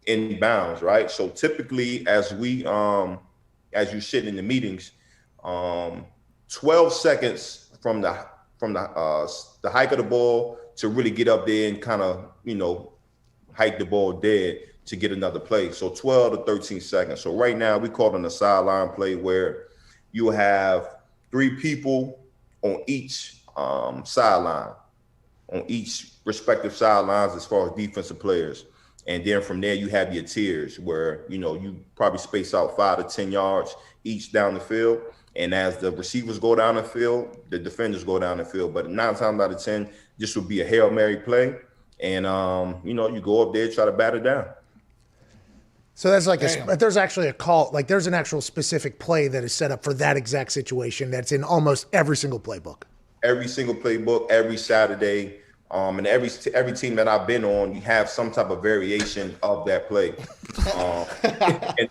in bounds, right? So typically, as you sit in the meetings, 12 seconds from the hike of the ball to really get up there and kind of hike the ball dead to get another play. So 12 to 13 seconds. So right now we call it a sideline play where you have 3 people on each sideline, on each respective sidelines as far as defensive players. And then from there you have your tiers where, you probably space out 5 to 10 yards each down the field. And as the receivers go down the field, the defenders go down the field. But 9 times out of 10, this would be a Hail Mary play. And, you go up there, try to bat it down. So that's like there's actually a call, like there's an actual specific play that is set up for that exact situation that's in almost every single playbook. Every single playbook, every Saturday, and every team that I've been on, you have some type of variation of that play.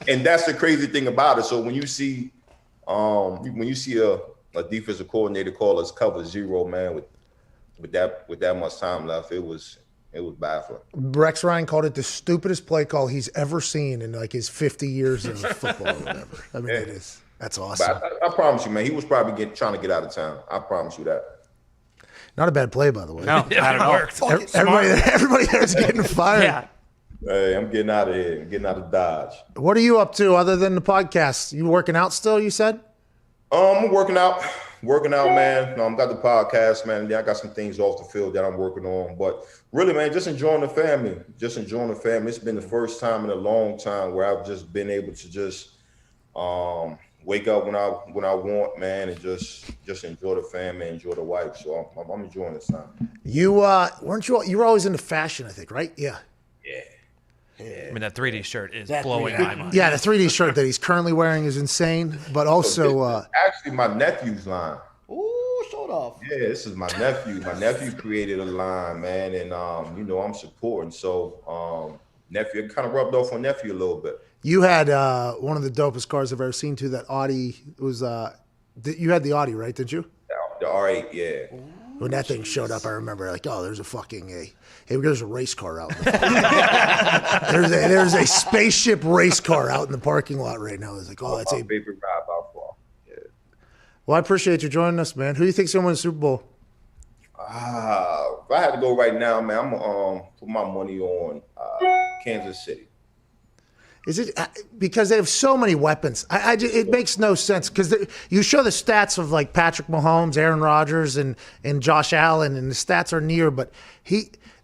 And that's the crazy thing about it. So when you see a defensive coordinator call us cover 0, man, with that much time left, it was baffling. Rex Ryan called it the stupidest play call he's ever seen in like his 50 years of football or whatever. I mean, it is. That's awesome. But I promise you, man, he was probably trying to get out of town. I promise you that. Not a bad play, by the way. No, not at all. Everybody there's getting fired. Yeah. Hey, I'm getting out of here. I'm getting out of Dodge. What are you up to other than the podcast? You working out still, you said? I'm working out, man. I've got the podcast, man. Yeah, I got some things off the field that I'm working on. But really, man, just enjoying the family. It's been the first time in a long time where I've just been able to just wake up when I want, man, and just enjoy the family, enjoy the wife. So I'm enjoying this time. You were always into fashion, I think, right? Yeah. I mean, that 3D shirt is blowing my mind. Yeah, the 3D shirt that he's currently wearing is insane, but also actually my nephew's line. Ooh, show it off. Yeah, this is my nephew. My nephew created a line, man, and I'm supporting. So nephew, it kind of rubbed off on nephew a little bit. you had one of the dopest cars I've ever seen too. That Audi was. You had the Audi, right? Did you? The R8, yeah. When that thing showed up, I remember like, oh, there's a fucking hey, there's a race car out. There's a spaceship race car out in the parking lot right now. It's like, oh, that's my favorite ride by far. Yeah. Well, I appreciate you joining us, man. Who do you think's gonna win the Super Bowl? If I had to go right now, man, I'm gonna put my money on Kansas City. Is it because they have so many weapons? It makes no sense because you show the stats of like Patrick Mahomes, Aaron Rodgers, and Josh Allen, and the stats are near. But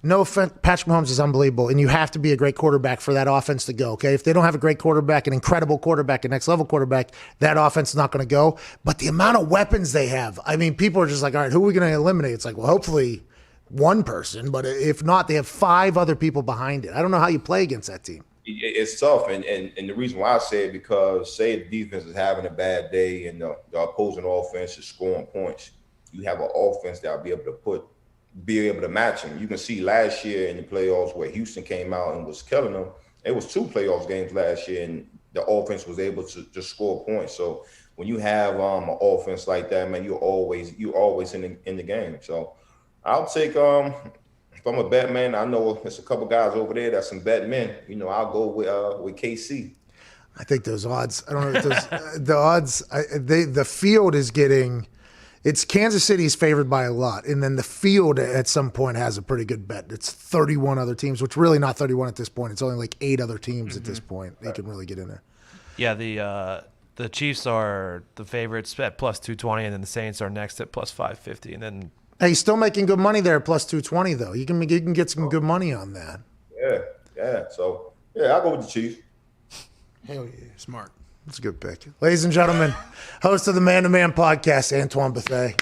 no offense, Patrick Mahomes is unbelievable, and you have to be a great quarterback for that offense to go. Okay, if they don't have a great quarterback, an incredible quarterback, a next level quarterback, that offense is not going to go. But the amount of weapons they have, I mean, people are just like, all right, who are we going to eliminate? It's like, well, hopefully one person, but if not, they have 5 other people behind it. I don't know how you play against that team. It's tough, and the reason why I say it, because say the defense is having a bad day and the opposing offense is scoring points, you have an offense that will be able to match them. You can see last year in the playoffs where Houston came out and was killing them. It was 2 playoffs games last year, and the offense was able to just score points. So when you have an offense like that, man, you're always in the game. So I'll take if I'm a bet man, I know there's a couple guys over there that's some bet men. You know, I'll go with KC. I think those odds. I don't know if the odds. The field is getting. It's Kansas City is favored by a lot, and then the field at some point has a pretty good bet. It's 31 other teams, which really not 31 at this point. It's only like 8 other teams at this point. They can really get in there. Yeah, the Chiefs are the favorites at plus 220, and then the Saints are next at plus 550, and then. Hey, he's still making good money there at plus 220 though. You can get some good money on that. Yeah. So I'll go with the Chiefs. Hell yeah, smart. That's a good pick. Ladies and gentlemen, host of the Man to Man podcast, Antoine Bethea.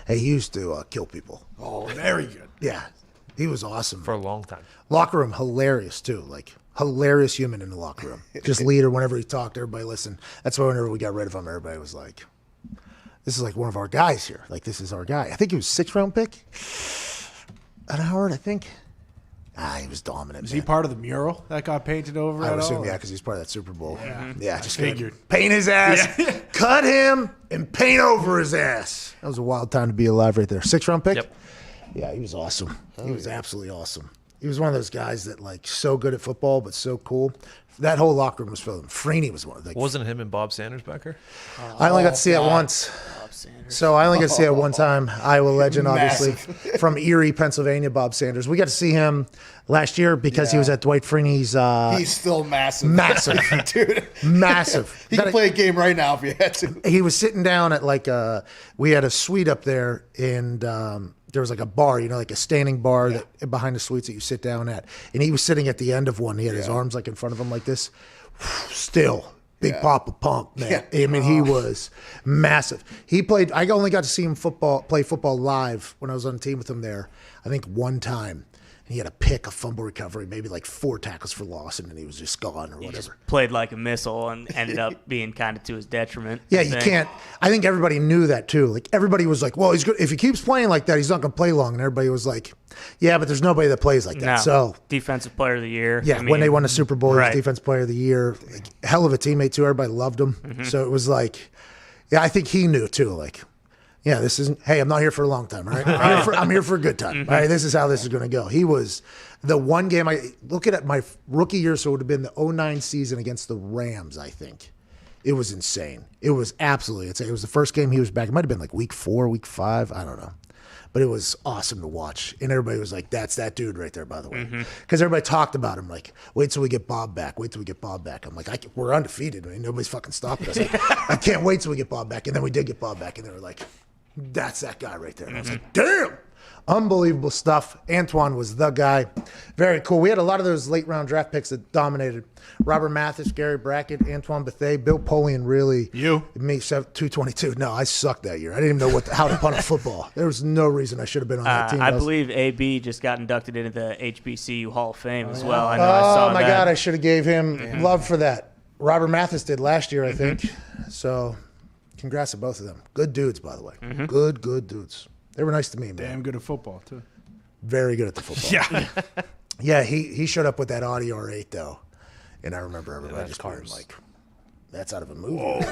Hey, he used to kill people. Oh, very good. Yeah, he was awesome. For a long time. Locker room, hilarious too. Like, hilarious human in the locker room. Just leader. Whenever he talked, everybody listened. That's why whenever we got rid of him, everybody was like, this is like one of our guys here. Like, this is our guy. I think he was 6th round pick at Howard, I think. He was dominant. Is he part of the mural that got painted over? I would assume, all? yeah, because he's part of that Super Bowl. Yeah, just figured. Paint his ass, cut him, and paint over his ass. That was a wild time to be alive right there. 6th round pick? Yep. Yeah, he was awesome. He was absolutely awesome. He was one of those guys that, like, so good at football, but so cool. That whole locker room was filled with him. Freeney was one. Like, wasn't him and Bob Sanders back here? I only got to see it once. Sanders. So I only got to see it one time. Iowa legend, obviously, from Erie, Pennsylvania, Bob Sanders. We got to see him last year because he was at Dwight Freeney's. He's still massive. Massive. Dude. Massive. He can play a game right now if he had to. He was sitting down at we had a suite up there, and there was like a bar, like a standing bar that behind the suites that you sit down at. And he was sitting at the end of one. He had his arms like in front of him like this. Still. Big Papa Pump, man. I mean, he was massive. He played. I only got to see him play football live when I was on the team with him there. I think one time. He had a pick, a fumble recovery, maybe like 4 tackles for loss, and then he was just gone or whatever. Just played like a missile and ended up being kind of to his detriment. Yeah, you can't. I think everybody knew that too. Like everybody was like, "Well, he's good. If he keeps playing like that, he's not going to play long." And everybody was like, "Yeah, but there's nobody that plays like that." No, so defensive player of the year. Yeah, when they won the Super Bowl, he was defensive player of the year. Like, hell of a teammate too. Everybody loved him. Mm-hmm. So it was like, yeah, I think he knew too. Like, yeah, this isn't. Hey, I'm not here for a long time. All right, I'm here for a good time. Mm-hmm. All right, this is how this is going to go. He was the one game I look at my rookie year, so it would have been the 2009 season against the Rams. I think it was insane. It was absolutely insane. It was the first game he was back. It might have been like week 4, week 5. I don't know. But it was awesome to watch. And everybody was like, that's that dude right there, by the way. Because everybody talked about him like, wait till we get Bob back. Wait till we get Bob back. I'm like, we're undefeated. I mean, nobody's fucking stopping us. Like, I can't wait till we get Bob back. And then we did get Bob back. And they were like, that's that guy right there. And I was like, damn. Unbelievable stuff. Antoine was the guy. Very cool. We had a lot of those late round draft picks that dominated. Robert Mathis, Gary Brackett, Antoine Bethea, Bill Polian, really. Me, 222. No, I sucked that year. I didn't even know how to punt a football. There was no reason I should have been on that team. I believe AB just got inducted into the HBCU Hall of Fame as well. I know I saw my that. God, I should have gave him love for that. Robert Mathis did last year, I think. So congrats to both of them. Good dudes, by the way. Good dudes. They were nice to me, man. Damn good at football, too. Very good at the football. Yeah. Yeah, he showed up with that Audi R8, though. And I remember everybody just being like, that's out of a movie.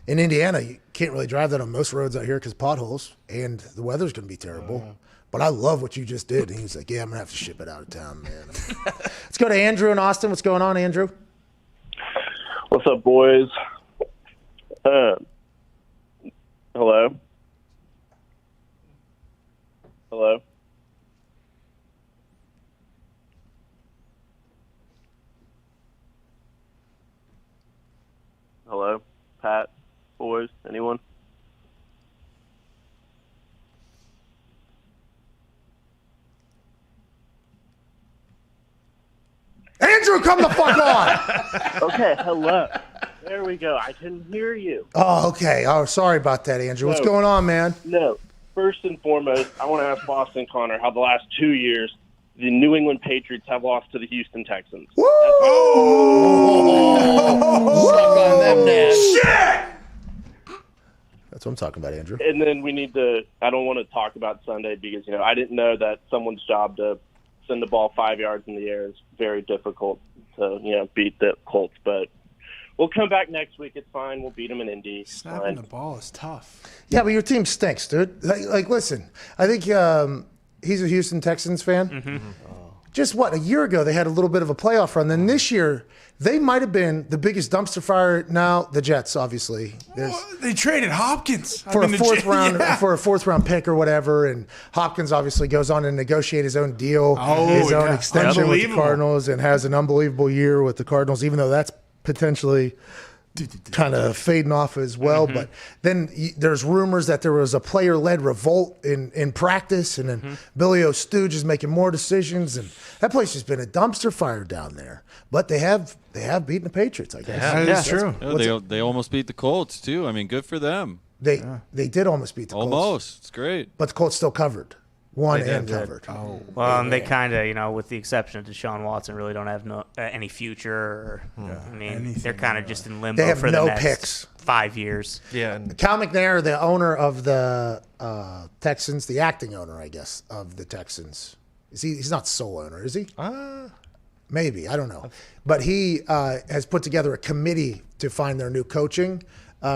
In Indiana, you can't really drive that on most roads out here because potholes, and the weather's going to be terrible. But I love what you just did. And he was like, yeah, I'm going to have to ship it out of town, man. Let's go to Andrew in Austin. What's going on, Andrew? What's up, boys? Hello? Hello? Hello? Pat? Boys? Anyone? Andrew, come the fuck on! Okay, hello. There we go. I can hear you. Oh, okay. Oh, sorry about that, Andrew. What's going on, man? No. First and foremost, I want to ask Boston Connor how the last 2 years the New England Patriots have lost to the Houston Texans. Woo! Suck on them, Dad. Shit! That's what I'm talking about, Andrew. And then we need to – I don't want to talk about Sunday because, I didn't know that someone's job to send the ball 5 yards in the air is very difficult to, beat the Colts. But we'll come back next week. It's fine. We'll beat them in Indy. Snapping the ball is tough. Yeah, but your team stinks, dude. Like listen, I think he's a Houston Texans fan. Just a year ago, they had a little bit of a playoff run. Then this year, they might have been the biggest dumpster fire. Now the Jets, obviously, they traded Hopkins for a fourth round pick or whatever, and Hopkins obviously goes on to negotiate his own deal, his own extension with the Cardinals, and has an unbelievable year with the Cardinals, even though that's potentially kind of fading off as well. But then there's rumors that there was a player-led revolt in practice, and then Billy O'Stooge is making more decisions, and that place has been a dumpster fire down there. But they have beaten the Patriots, I guess. That's true. They almost beat the Colts, too. I mean, good for them. They did almost beat the Colts. Almost. It's great. But the Colts still covered. Won and covered. Oh, well, and they kind of, with the exception of Deshaun Watson, really don't have any future. They're kind of just in limbo they have for no the next picks. 5 years. Yeah. And Cal McNair, the owner of the Texans, the acting owner, I guess, of the Texans. He's not sole owner, is he? Maybe. I don't know. But he has put together a committee to find their new coaching.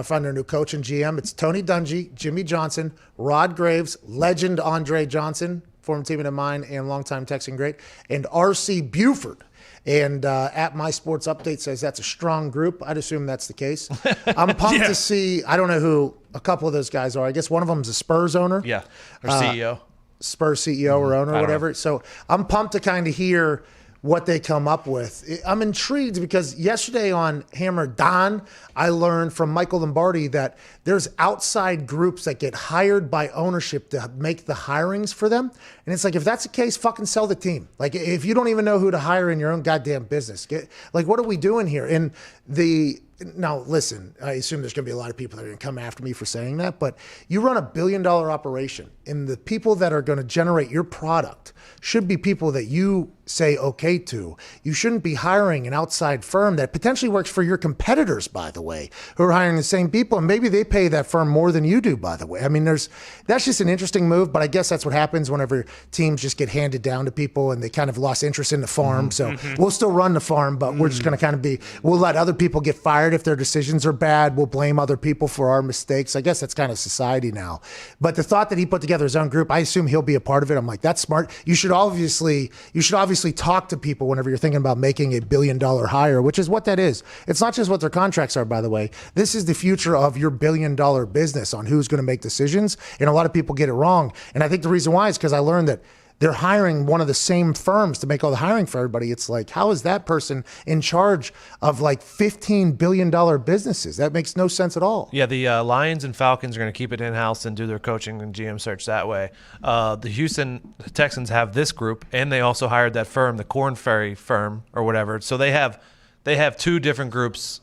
Find their new coach and GM. It's Tony Dungy, Jimmy Johnson, Rod Graves, legend Andre Johnson, former teammate of mine and longtime Texan great, and R.C. Buford. And at My Sports Update says that's a strong group. I'd assume that's the case. I'm pumped to see, I don't know who a couple of those guys are. I guess one of them is a Spurs owner. Yeah, or CEO. Spurs CEO or owner or whatever. So I'm pumped to kind of hear what they come up with. I'm intrigued because yesterday on Hammer Don, I learned from Michael Lombardi that there's outside groups that get hired by ownership to make the hirings for them. And it's like, if that's the case, fucking sell the team. Like, if you don't even know who to hire in your own goddamn business, what are we doing here? And now, listen, I assume there's going to be a lot of people that are going to come after me for saying that, but you run a $1 billion operation, and the people that are going to generate your product should be people that you say okay to. You shouldn't be hiring an outside firm that potentially works for your competitors, by the way, who are hiring the same people, and maybe they pay that firm more than you do, by the way. I mean, that's just an interesting move, but I guess that's what happens whenever teams just get handed down to people and they kind of lost interest in the farm. So we'll still run the farm, but we're just going to kind of we'll let other people get fired if their decisions are bad. We'll blame other people for our mistakes. I guess that's kind of society now. But the thought that he put together his own group, I assume he'll be a part of it. I'm like, that's smart. You should obviously talk to people whenever you're thinking about making a $1 billion hire, which is what that is. It's not just what their contracts are, by the way. This is the future of your $1 billion business on who's going to make decisions. And a lot of people get it wrong. And I think the reason why is because I learned that they're hiring one of the same firms to make all the hiring for everybody. It's like, how is that person in charge of like $15 billion businesses? That makes no sense at all. Yeah, the Lions and Falcons are going to keep it in-house and do their coaching and GM search that way. The Houston Texans have this group, and they also hired that firm, the Korn Ferry firm or whatever. So they have two different groups.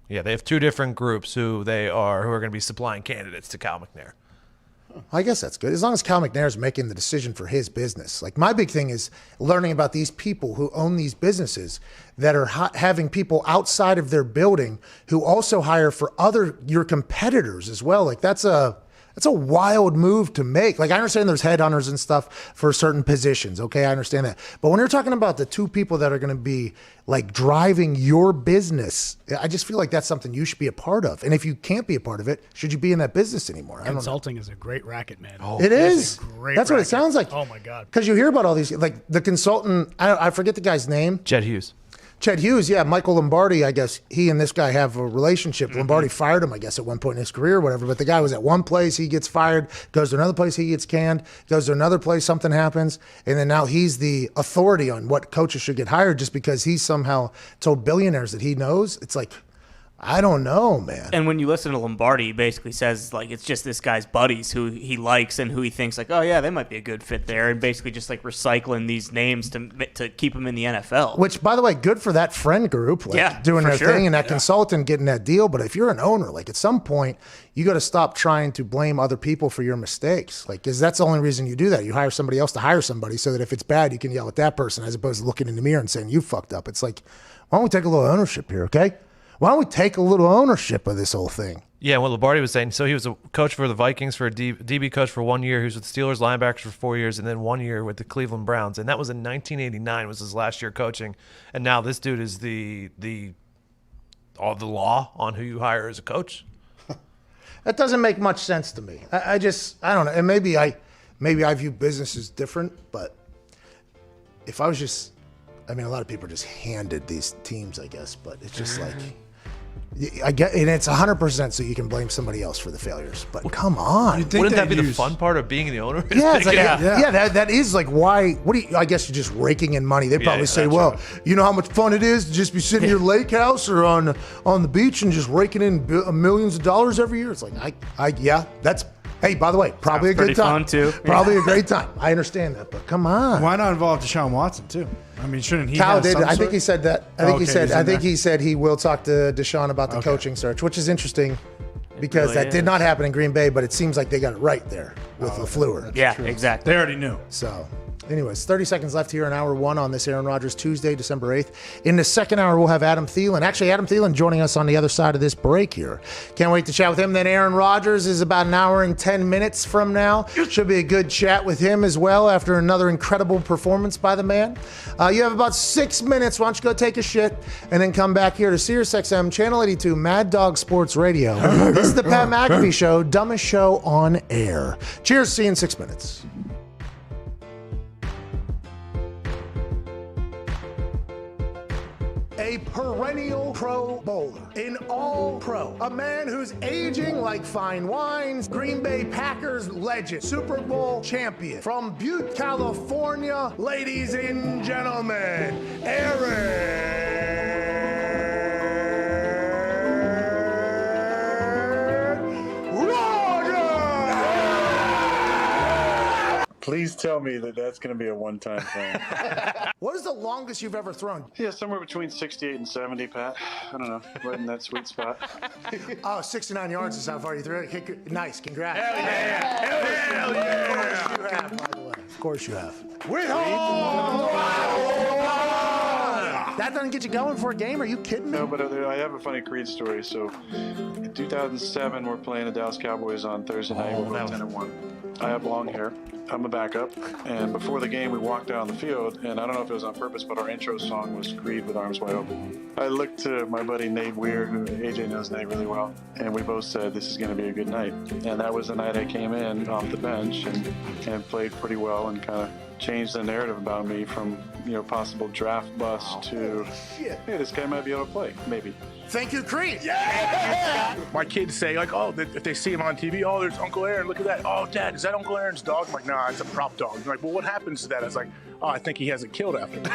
Yeah, they have two different groups who are going to be supplying candidates to Cal McNair. I guess that's good. As long as Cal McNair is making the decision for his business. Like, my big thing is learning about these people who own these businesses that are having people outside of their building who also hire for your competitors as well. Like, that's a wild move to make. Like, I understand there's headhunters and stuff for certain positions. Okay, I understand that. But when you're talking about the two people that are going to be like driving your business, I just feel like that's something you should be a part of. And if you can't be a part of it, should you be in that business anymore? Consulting is a great racket, man. It is. That's what it sounds like. Oh my God. Because you hear about all these, like the consultant, I forget the guy's name. Jed Hughes, yeah. Michael Lombardi, I guess he and this guy have a relationship. Lombardi fired him, I guess, at one point in his career or whatever. But the guy was at one place, he gets fired, goes to another place, he gets canned, goes to another place, something happens. And then now he's the authority on what coaches should get hired just because he somehow told billionaires that he knows. It's like, I don't know, man. And when you listen to Lombardi, he basically says, like, it's just this guy's buddies who he likes and who he thinks, like, oh, yeah, they might be a good fit there, and basically just, like, recycling these names to keep them in the NFL. Which, by the way, good for that friend group, doing their thing, and that consultant getting that deal. But if you're an owner, like, at some point, you got to stop trying to blame other people for your mistakes. Like, because that's the only reason you do that. You hire somebody else to hire somebody so that if it's bad, you can yell at that person as opposed to looking in the mirror and saying, you fucked up. It's like, why don't we take a little ownership here, okay? Why don't we take a little ownership of this whole thing? Yeah, what Lombardi was saying. So he was a coach for the Vikings, for a DB coach for 1 year. He was with the Steelers linebackers for 4 years, and then 1 year with the Cleveland Browns. And that was in 1989 was his last year coaching. And now this dude is the law on who you hire as a coach. That doesn't make much sense to me. I don't know. And maybe I view businesses different, but if I was just, I mean, a lot of people are just handed these teams, I guess, but it's just like, I get, and it's 100% so you can blame somebody else for the failures. But come on, wouldn't that be the fun part of being the owner? Yeah, it's like, that is like, why? What do you? I guess you're just raking in money. They probably say, well, you know how much fun it is to just be sitting in your lake house or on the beach and just raking in millions of dollars every year. It's like, that's. Hey, by the way, probably Sounds a good time. fun too. Probably a great time. I understand that, but come on. Why not involve Deshaun Watson too? I mean, shouldn't he? Cal did. I think he said that. I think he said he will talk to Deshaun about the coaching search, which is interesting because that did not happen in Green Bay, but it seems like they got it right there with LaFleur. Yeah, exactly. They already knew. So, anyways, 30 seconds left here in hour one on this Aaron Rodgers Tuesday, December 8th. In the second hour, we'll have Adam Thielen. Actually, Adam Thielen joining us on the other side of this break here. Can't wait to chat with him. Then Aaron Rodgers is about an hour and 10 minutes from now. Should be a good chat with him as well after another incredible performance by the man. You have about 6 minutes. Why don't you go take a shit and then come back here to SiriusXM Channel 82 Mad Dog Sports Radio. This is the Pat McAfee Show, dumbest show on air. Cheers. See you in 6 minutes. perennial Pro Bowler, an all-pro, a man who's aging like fine wines, Green Bay Packers legend, Super Bowl champion, from Butte, California, ladies and gentlemen, Aaron Rodgers! Please tell me that that's going to be a one-time thing. What is the longest you've ever thrown? Yeah, somewhere between 68 and 70, Pat. I don't know, right in that sweet spot. Oh, 69 yards is how far you threw it. Nice, congrats. Hell yeah! Hell yeah! Of course you have, by the way. Of course you have. That doesn't get you going for a game? Are you kidding me? No, but I have a funny Creed story. So, in 2007, we're playing the Dallas Cowboys on Thursday night. We're 10-1. I have long hair. I'm a backup, and before the game, we walked down the field, and I don't know if it was on purpose, but our intro song was Creed with Arms Wide Open. I looked to my buddy Nate Weir, who AJ knows Nate really well, and we both said this is going to be a good night. And that was the night I came in off the bench and played pretty well and kind of changed the narrative about me from, possible draft bust to, hey, this guy might be able to play, maybe. Thank you, Creed. Yeah! My kids say, like, oh, if they see him on TV, oh, there's Uncle Aaron, look at that. Oh, Dad, is that Uncle Aaron's dog? I'm like, nah, it's a prop dog. They're like, well, what happens to that? I was like, oh, I think he has it killed after What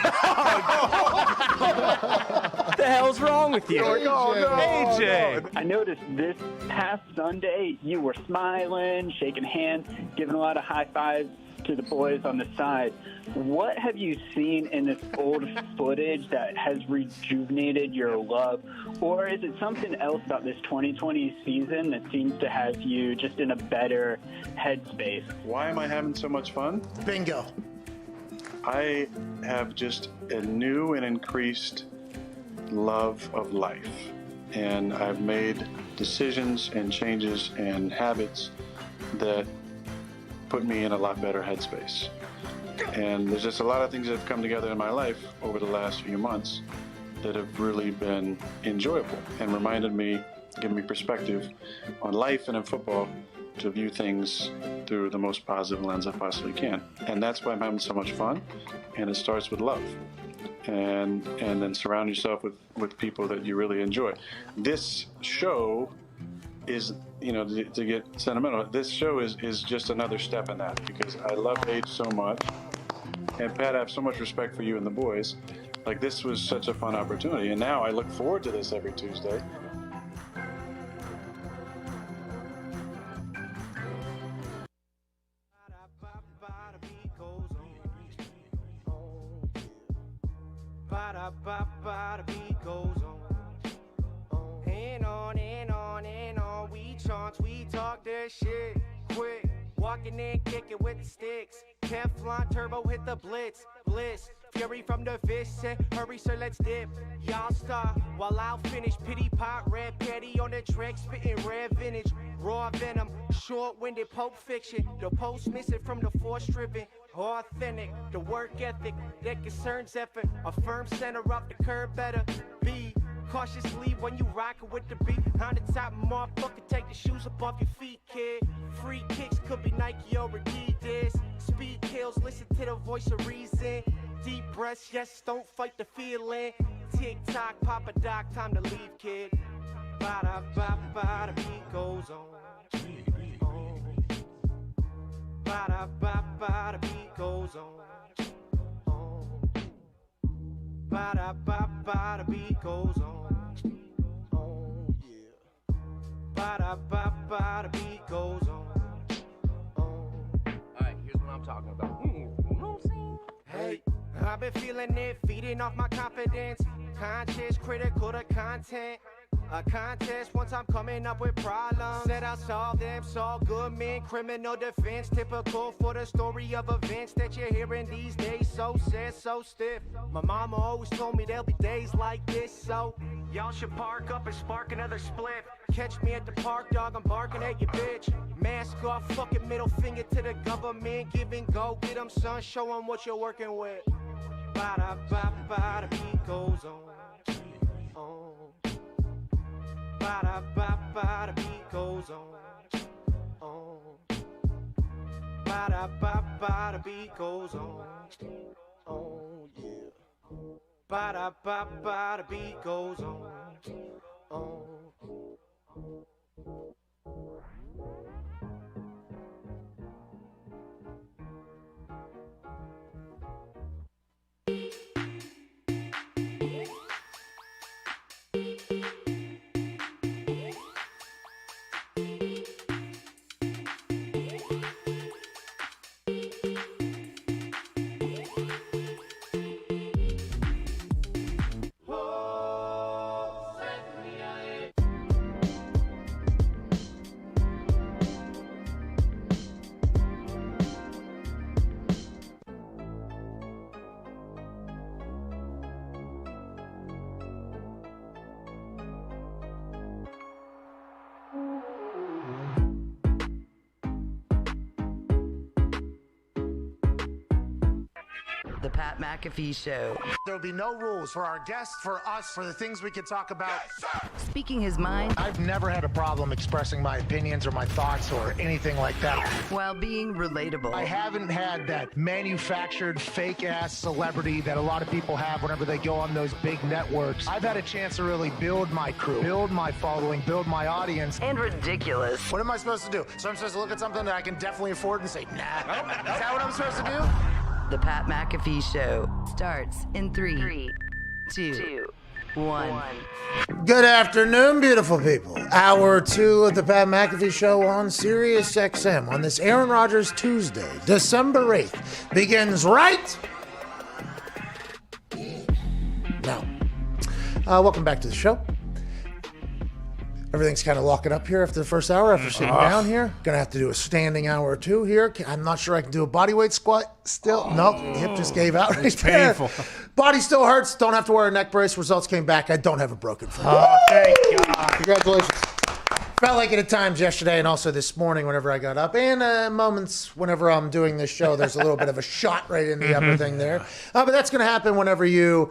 the hell's wrong with you? Like, oh, no, AJ! no. I noticed this past Sunday, you were smiling, shaking hands, giving a lot of high fives to the boys on the side. What have you seen in this old footage that has rejuvenated your love? Or is it something else about this 2020 season that seems to have you just in a better headspace? Why am I having so much fun? Bingo. I have just a new and increased love of life. And I've made decisions and changes and habits that put me in a lot better headspace. And there's just a lot of things that have come together in my life over the last few months that have really been enjoyable and reminded me, given me perspective on life and in football to view things through the most positive lens I possibly can. And that's why I'm having so much fun. And it starts with love. And then surround yourself with people that you really enjoy. This show is, to get sentimental, this show is just another step in that, because I love Age so much. And Pat, I have so much respect for you and the boys. Like, this was such a fun opportunity. And now I look forward to this every Tuesday. We chant, we talk that shit quick. Walking in, kicking with the sticks. Teflon turbo hit the blitz. Bliss, fury from the fist. Hurry, sir, let's dip. Y'all stop while I'll finish. Pity pot, red patty on the track, spitting red vintage. Raw venom, short-winded Pulp Fiction. The post missing from the force driven. Authentic, the work ethic that concerns effort. A firm center off the curb better be. Cautiously when you rockin' with the beat. On the top, motherfucker, take the shoes up off your feet, kid. Free kicks could be Nike or Adidas. Speed kills, listen to the voice of reason. Deep breaths, yes, don't fight the feeling. Tick-tock, Papa Doc, time to leave, kid. Ba-da-ba-ba, the beat goes on. Ba-da-ba-ba, the beat goes on. Ba-da-ba-ba, the beat goes on. Ba-da-ba-ba, the beat goes on. Alright, here's what I'm talking about. You know what I'm saying? Hey, I've been feeling it, feeding off my confidence. Conscious, critical to content. A contest once I'm coming up with problems. Said I'll solve them, solve good men, criminal defense. Typical for the story of events that you're hearing these days. So sad, so stiff. My mama always told me there'll be days like this. So y'all should park up and spark another split. Catch me at the park, dog, I'm barking at your bitch. Mask off, fucking middle finger to the government. Give and go, get them son, show them what you're working with. Ba-da-ba-ba, the beat goes on. Ba-da-ba-ba, the beat goes on. Ba-da-ba-ba, the beat goes on. Ba-da-ba-ba, the beat goes on. The Pat McAfee Show. There will be no rules for our guests, for us, for the things we can talk about. Speaking his mind. I've never had a problem expressing my opinions or my thoughts or anything like that. While being relatable. I haven't had that manufactured fake-ass celebrity that a lot of people have whenever they go on those big networks. I've had a chance to really build my crew, build my following, build my audience. And ridiculous. What am I supposed to do? So I'm supposed to look at something that I can definitely afford and say, nah. Is that what I'm supposed to do? The Pat McAfee Show starts in 3, 2, 1. Good afternoon, beautiful people. Hour 2 of the Pat McAfee Show on Sirius XM on this Aaron Rodgers Tuesday, December 8th, begins right now. Welcome back to the show. Everything's kind of locking up here after the first hour, after sitting down here. Gonna have to do a standing hour or two here. I'm not sure I can do a bodyweight squat still. Nope, hip just gave out right there. Painful. Body still hurts. Don't have to wear a neck brace. Results came back. I don't have a broken foot. Oh, thank God. Congratulations. Felt like it at times yesterday and also this morning whenever I got up. And moments whenever I'm doing this show, there's a little bit of a shot right in the upper thing there. But that's going to happen whenever you,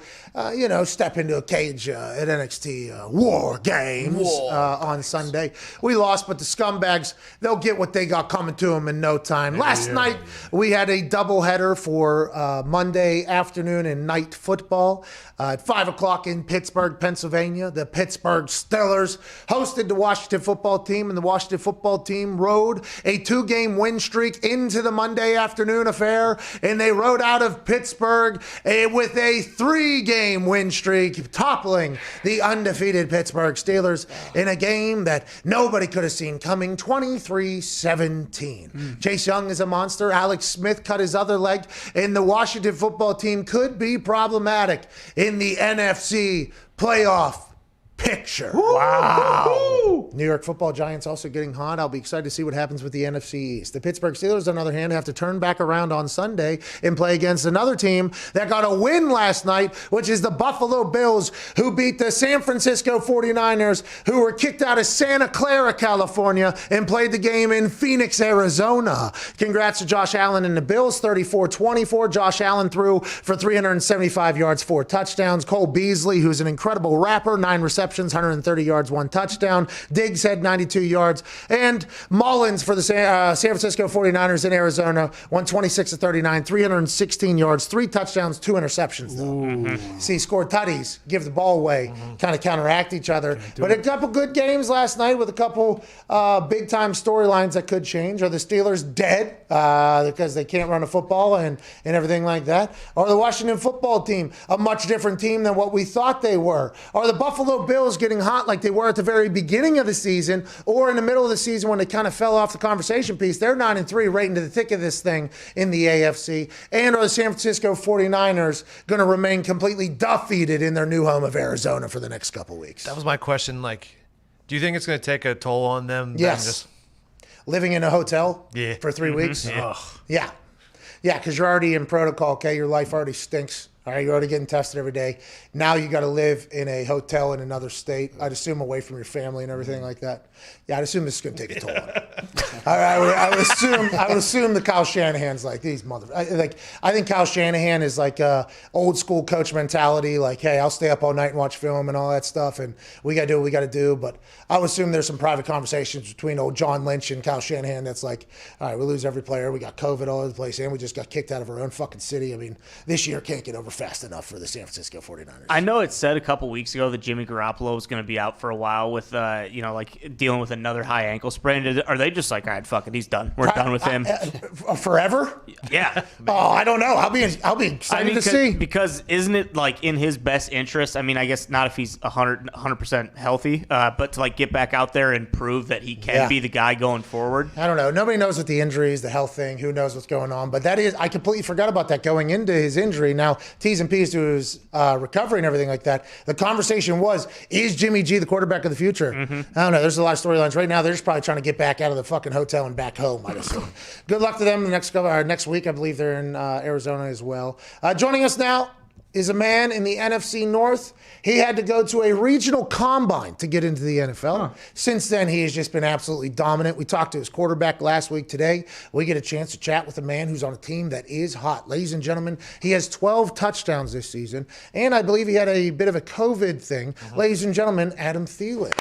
step into a cage at NXT War Games on Sunday. We lost, but the scumbags, they'll get what they got coming to them in no time. Last night, we had a doubleheader for Monday afternoon and night football. At 5 o'clock in Pittsburgh, Pennsylvania, the Pittsburgh Steelers hosted the Washington football team, and the Washington football team rode a 2-game win streak into the Monday afternoon affair, and they rode out of Pittsburgh with a 3-game win streak, toppling the undefeated Pittsburgh Steelers in a game that nobody could have seen coming, 23-17. Chase Young is a monster. Alex Smith cut his other leg, and the Washington football team could be problematic in the NFC playoff picture. Wow. New York football Giants also getting hot. I'll be excited to see what happens with the NFC East. The Pittsburgh Steelers, on the other hand, have to turn back around on Sunday and play against another team that got a win last night, which is the Buffalo Bills, who beat the San Francisco 49ers, who were kicked out of Santa Clara, California, and played the game in Phoenix, Arizona. Congrats to Josh Allen and the Bills, 34-24. Josh Allen threw for 375 yards, 4 touchdowns. Cole Beasley, who's an incredible rapper, 9 receptions, 130 yards, 1 touchdown. Diggs had 92 yards. And Mullins for the San Francisco 49ers in Arizona won 26-39, 316 yards, 3 touchdowns, 2 interceptions, though. See, scored tutties, give the ball away, kind of counteract each other. But a couple good games last night with a couple big-time storylines that could change. Are the Steelers dead because they can't run a football and everything like that? Or the Washington football team a much different team than what we thought they were? Are the Buffalo Bills getting hot like they were at the very beginning of the season, or in the middle of the season when they kind of fell off the conversation piece? They're 9-3, right into the thick of this thing in the AFC. And are the San Francisco 49ers going to remain completely defeated in their new home of Arizona for the next couple weeks? That was my question. Do you think it's going to take a toll on them? Yes. Living in a hotel for 3 weeks? Yeah. Yeah, because you're already in protocol, okay? Your life already stinks. All right, you're already getting tested every day. Now you got to live in a hotel in another state. I'd assume away from your family and everything like that. Yeah, I'd assume this is going to take a toll on it. I would assume the Kyle Shanahan's like these I think Kyle Shanahan is like old school coach mentality. Like, hey, I'll stay up all night and watch film and all that stuff, and we got to do what we got to do. But I would assume there's some private conversations between old John Lynch and Kyle Shanahan that's like, all right, we lose every player. We got COVID all over the place, and we just got kicked out of our own fucking city. I mean, this year can't get over fast enough for the San Francisco 49ers. I know it said a couple weeks ago that Jimmy Garoppolo was going to be out for a while with, like dealing with another high ankle sprain. Are they just like, all right, fuck it, he's done. We're done with him. Forever? Yeah. Oh, I don't know. I'll be excited to see. Because isn't it like in his best interest? I mean, I guess not if he's 100% healthy, but to like get back out there and prove that he can be the guy going forward. I don't know. Nobody knows what the injury is, the health thing. Who knows what's going on? But I completely forgot about that going into his injury. Now, T's and P's to his recovery and everything like that. The conversation was, is Jimmy G the quarterback of the future? I don't know. There's a lot of storylines right now. They're just probably trying to get back out of the fucking hotel and back home, I'd assume. Good luck to them next week. I believe they're in Arizona as well. Joining us now is a man in the NFC North. He had to go to a regional combine to get into the NFL. Since then, he has just been absolutely dominant. We talked to his quarterback last week. Today, we get a chance to chat with a man who's on a team that is hot. Ladies and gentlemen, he has 12 touchdowns this season, and I believe he had a bit of a COVID thing. Ladies and gentlemen, Adam Thielen.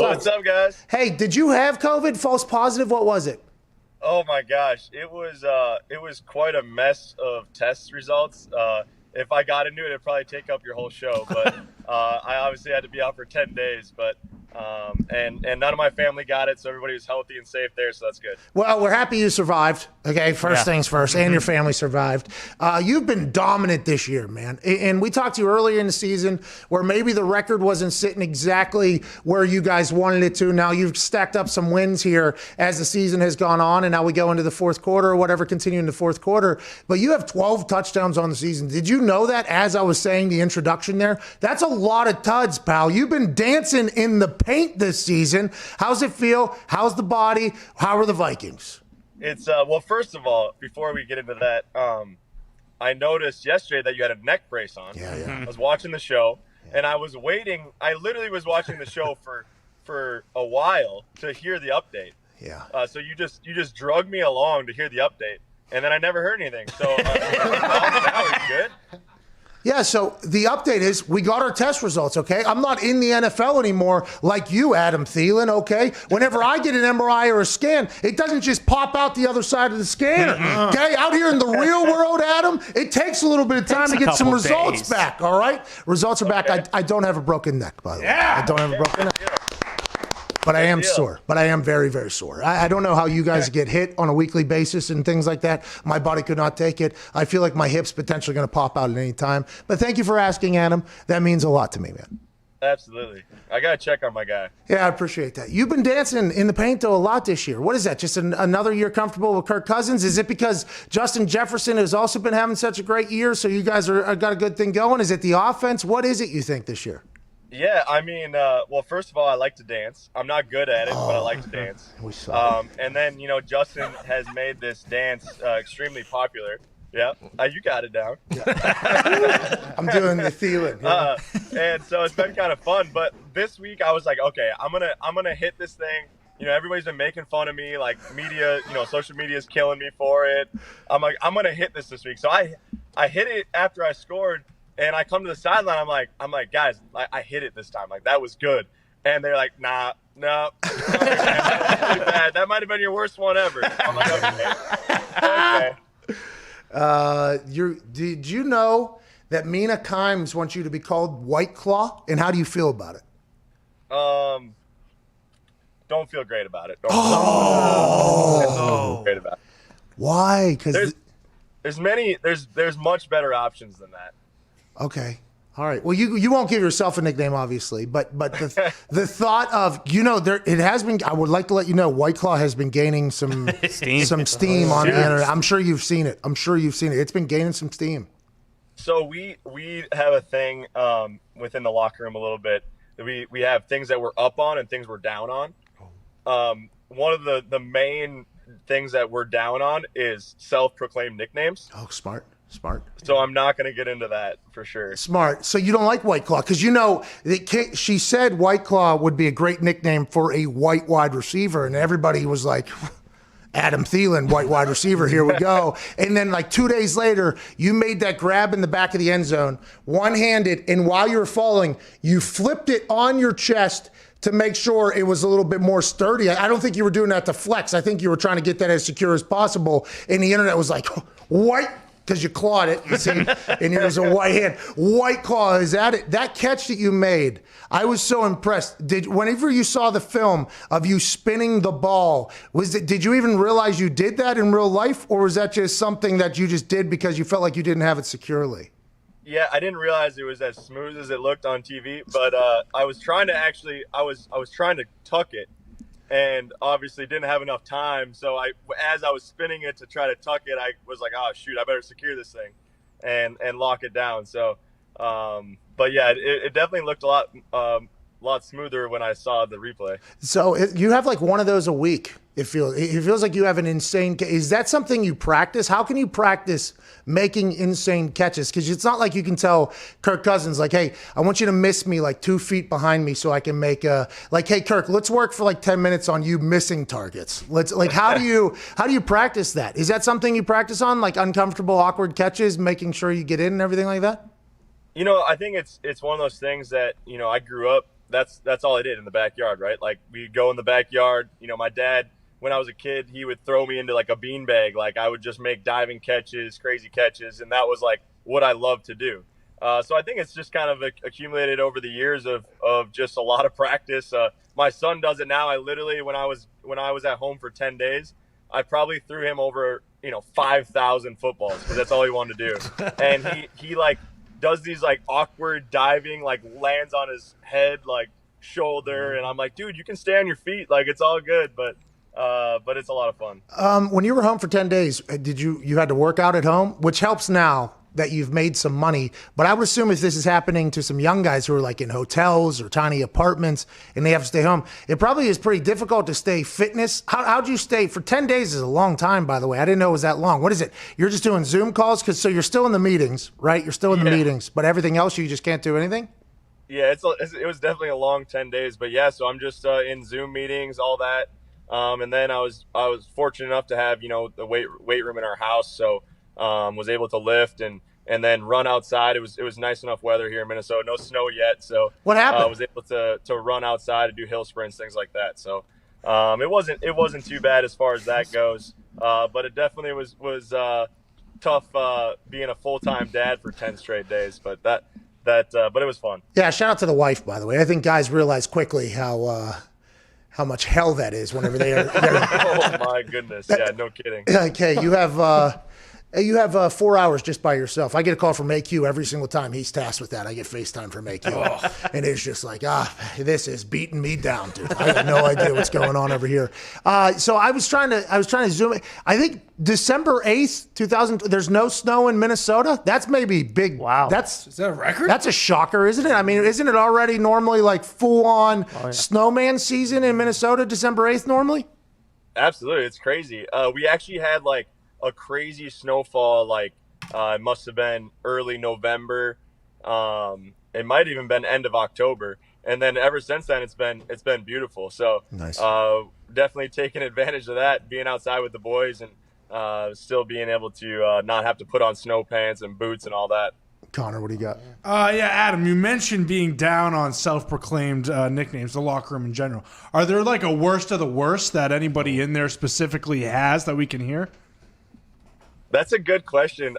What's up, guys? Hey, did you have COVID? False positive? What was it? Oh my gosh, it was quite a mess of test results. If I got into it, it'd probably take up your whole show. But I obviously had to be out for 10 days. But and none of my family got it, so everybody was healthy and safe there, so that's good. Well, we're happy you survived. Okay, first things first, and your family survived. You've been dominant this year, man. And we talked to you earlier in the season where maybe the record wasn't sitting exactly where you guys wanted it to. Now you've stacked up some wins here as the season has gone on, and now we go into the fourth quarter or whatever, continuing the fourth quarter. But you have 12 touchdowns on the season. Did you know that as I was saying the introduction there? That's a lot of tuds, pal. You've been dancing in the paint this season. How's it feel? How's the body? How are the Vikings? It's well, first of all, before we get into that, I noticed yesterday that you had a neck brace on. I was watching the show, and I was waiting. I literally was watching the show for a while to hear the update. So you just drug me along to hear the update, and then I never heard anything. So now it's good. Yeah, so the update is we got our test results, okay? I'm not in the NFL anymore like you, Adam Thielen, okay? Whenever I get an MRI or a scan, it doesn't just pop out the other side of the scanner, okay? Out here in the real world, Adam, it takes a little bit of time to get some results back, all right? Results are back. I don't have a broken neck, by the way. I don't have a broken neck. But I am sore. But I am very, very sore. I don't know how you guys get hit on a weekly basis and things like that. My body could not take it. I feel like my hip's potentially going to pop out at any time. But thank you for asking, Adam. That means a lot to me, man. Absolutely. I got to check on my guy. Yeah, I appreciate that. You've been dancing in the paint, though, a lot this year. What is that, just another year comfortable with Kirk Cousins? Is it because Justin Jefferson has also been having such a great year, so you guys are got a good thing going? Is it the offense? What is it you think this year? Yeah, I mean, well, first of all, I like to dance. I'm not good at it, but I like to dance. And then, Justin has made this dance extremely popular. Yeah, you got it down. I'm doing the Thielen. And so it's been kind of fun. But this week I was like, okay, I'm gonna hit this thing. Everybody's been making fun of me, like media, social media is killing me for it. I'm like, I'm gonna hit this week. So I hit it after I scored. And I come to the sideline. I'm like, guys, I hit it this time. Like, that was good. And they're like, no. That was really bad. That might have been your worst one ever. I'm like, okay. Did you know that Mina Kimes wants you to be called White Claw? And how do you feel about it? Don't feel great about it. Don't feel great about it. Why? Because there's much better options than that. Okay. All right. Well, you won't give yourself a nickname, obviously, but the thought of, it has been, I would like to let you know, White Claw has been gaining some steam on the internet. I'm sure you've seen it. It's been gaining some steam. So we have a thing within the locker room a little bit. We have things that we're up on and things we're down on. One of the main things that we're down on is self-proclaimed nicknames. Oh, smart. So I'm not going to get into that for sure. Smart. So you don't like White Claw because she said White Claw would be a great nickname for a white wide receiver, and everybody was like, Adam Thielen, white wide receiver, here we go. And then like 2 days later, you made that grab in the back of the end zone, one-handed, and while you were falling, you flipped it on your chest to make sure it was a little bit more sturdy. I don't think you were doing that to flex. I think you were trying to get that as secure as possible, and the internet was like, White because you clawed it, you see, and it was a white hand. White Claw is at it. That catch that you made, I was so impressed. Whenever you saw the film of you spinning the ball, did you even realize you did that in real life, or was that just something that you just did because you felt like you didn't have it securely? Yeah, I didn't realize it was as smooth as it looked on TV, but I was trying to I was trying to tuck it, and obviously didn't have enough time. So as I was spinning it to try to tuck it, I was like, oh shoot, I better secure this thing and lock it down. So, but yeah, it definitely looked a lot smoother when I saw the replay. So you have like one of those a week. It feels like you have an insane. Is that something you practice? How can you practice making insane catches? Because it's not like you can tell Kirk Cousins like, hey, I want you to miss me like 2 feet behind me so I can make hey Kirk, let's work for like 10 minutes on you missing targets. How do you practice that? Is that something you practice on, like uncomfortable, awkward catches, making sure you get in and everything like that? I think it's one of those things that I grew up. That's all I did in the backyard, right? Like we'd go in the backyard. My dad, when I was a kid, he would throw me into like a beanbag. Like I would just make diving catches, crazy catches, and that was like what I loved to do. So I think it's just kind of accumulated over the years of just a lot of practice. My son does it now. I literally, when I was at home for 10 days, I probably threw him over 5,000 footballs because that's all he wanted to do. And he like does these like awkward diving, like lands on his head, like shoulder, and I'm like, dude, you can stay on your feet, like it's all good, but it's a lot of fun. When you were home for 10 days, you had to work out at home, which helps now that you've made some money. But I would assume if this is happening to some young guys who are like in hotels or tiny apartments and they have to stay home, it probably is pretty difficult to stay fitness. How'd you stay for 10 days? Is a long time, by the way. I didn't know it was that long. What is it? You're just doing Zoom calls? So you're still in the meetings, right? You're still in the meetings, but everything else you just can't do anything? Yeah, it was definitely a long 10 days, but yeah, so I'm just in Zoom meetings, all that. And then I was fortunate enough to have, the weight room in our house. So was able to lift and then run outside. It was nice enough weather here in Minnesota, no snow yet. So what happened? I was able to run outside and do hill sprints, things like that. So it wasn't too bad as far as that goes. But it definitely was tough being a full-time dad for 10 straight days. But but it was fun. Yeah, shout out to the wife, by the way. I think guys realize quickly how much hell that is whenever they are. Oh my goodness! Yeah, no kidding. Okay, you have 4 hours just by yourself. I get a call from AQ every single time he's tasked with that. I get FaceTime from AQ, and it's just like, this is beating me down, dude. I have no idea what's going on over here. So I was trying to zoom in. I think December 8th, 2000. There's no snow in Minnesota. That's maybe big. Wow. Is that a record? That's a shocker, isn't it? I mean, isn't it already normally like full on snowman season in Minnesota, December 8th normally? Absolutely, it's crazy. We actually had like a crazy snowfall, like it must have been early November. It might have even been end of October, and then ever since then it's been beautiful. So nice. Definitely taking advantage of that, being outside with the boys and still being able to not have to put on snow pants and boots and all that. Connor, what do you got? Adam, you mentioned being down on self-proclaimed nicknames, the locker room in general. Are there like a worst of the worst that anybody in there specifically has that we can hear? That's a good question.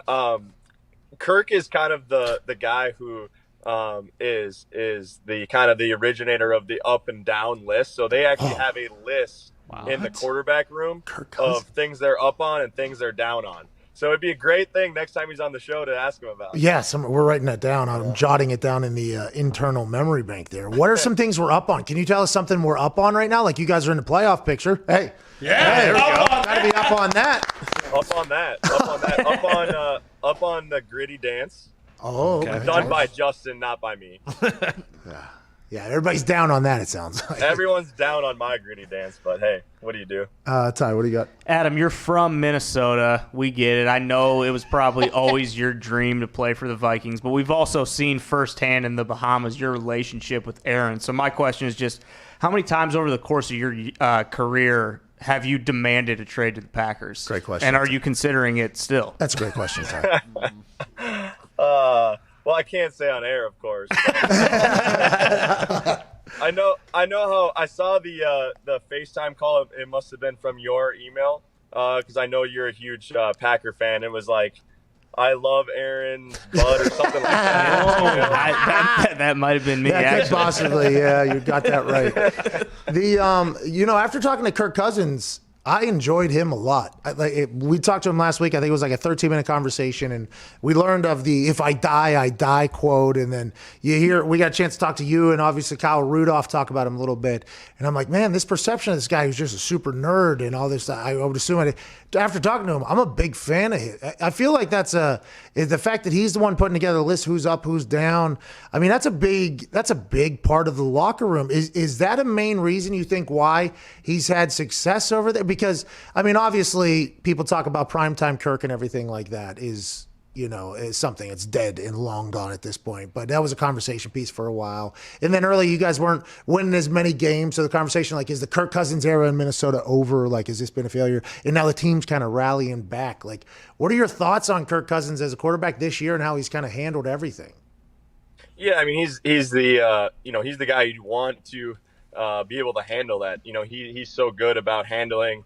Kirk is kind of the guy who is the kind of the originator of the up and down list. So they actually have a list in the quarterback room of things they're up on and things they're down on. So it'd be a great thing next time he's on the show to ask him about. Yes, we're writing that down. I'm jotting it down in the internal memory bank there. What are some things we're up on? Can you tell us something we're up on right now? Like you guys are in the playoff picture. Hey. Yeah, there we go. Got to be up on that. Up on the gritty dance. Oh, okay. Done by Justin, not by me. Yeah, everybody's down on that, it sounds like. Everyone's down on my gritty dance, but hey, what do you do? Ty, what do you got? Adam, you're from Minnesota. We get it. I know it was probably always your dream to play for the Vikings, but we've also seen firsthand in the Bahamas your relationship with Aaron. So my question is just, how many times over the course of your career have you demanded a trade to the Packers? Great question. And are you considering it still? That's a great question, Ty. Well, I can't say on air, of course. I know how I saw the FaceTime call. It must have been from your email because I know you're a huge Packer fan. It was like I love Aaron Bud or something like that. That might have been me. That could Actually. possibly, yeah, you got that right. After talking to Kirk Cousins, I enjoyed him a lot. We talked to him last week. I think it was like a 13-minute conversation, and we learned of the "if I die, I die" quote. And then we got a chance to talk to you and obviously Kyle Rudolph talk about him a little bit. And I'm like, man, this perception of this guy who's just a super nerd and all this, I would assume after talking to him, I'm a big fan of his. I feel like that's the fact that he's the one putting together the list, who's up, who's down. I mean, that's a big part of the locker room. Is that a main reason you think why he's had success over there? Because, I mean, obviously people talk about primetime Kirk and everything like that is something that's dead and long gone at this point. But that was a conversation piece for a while. And then early, you guys weren't winning as many games. So the conversation, like, is the Kirk Cousins era in Minnesota over? Like, has this been a failure? And now the team's kind of rallying back. Like, what are your thoughts on Kirk Cousins as a quarterback this year and how he's kind of handled everything? Yeah, I mean, he's the he's the guy you'd want to be able to handle that. He's so good about handling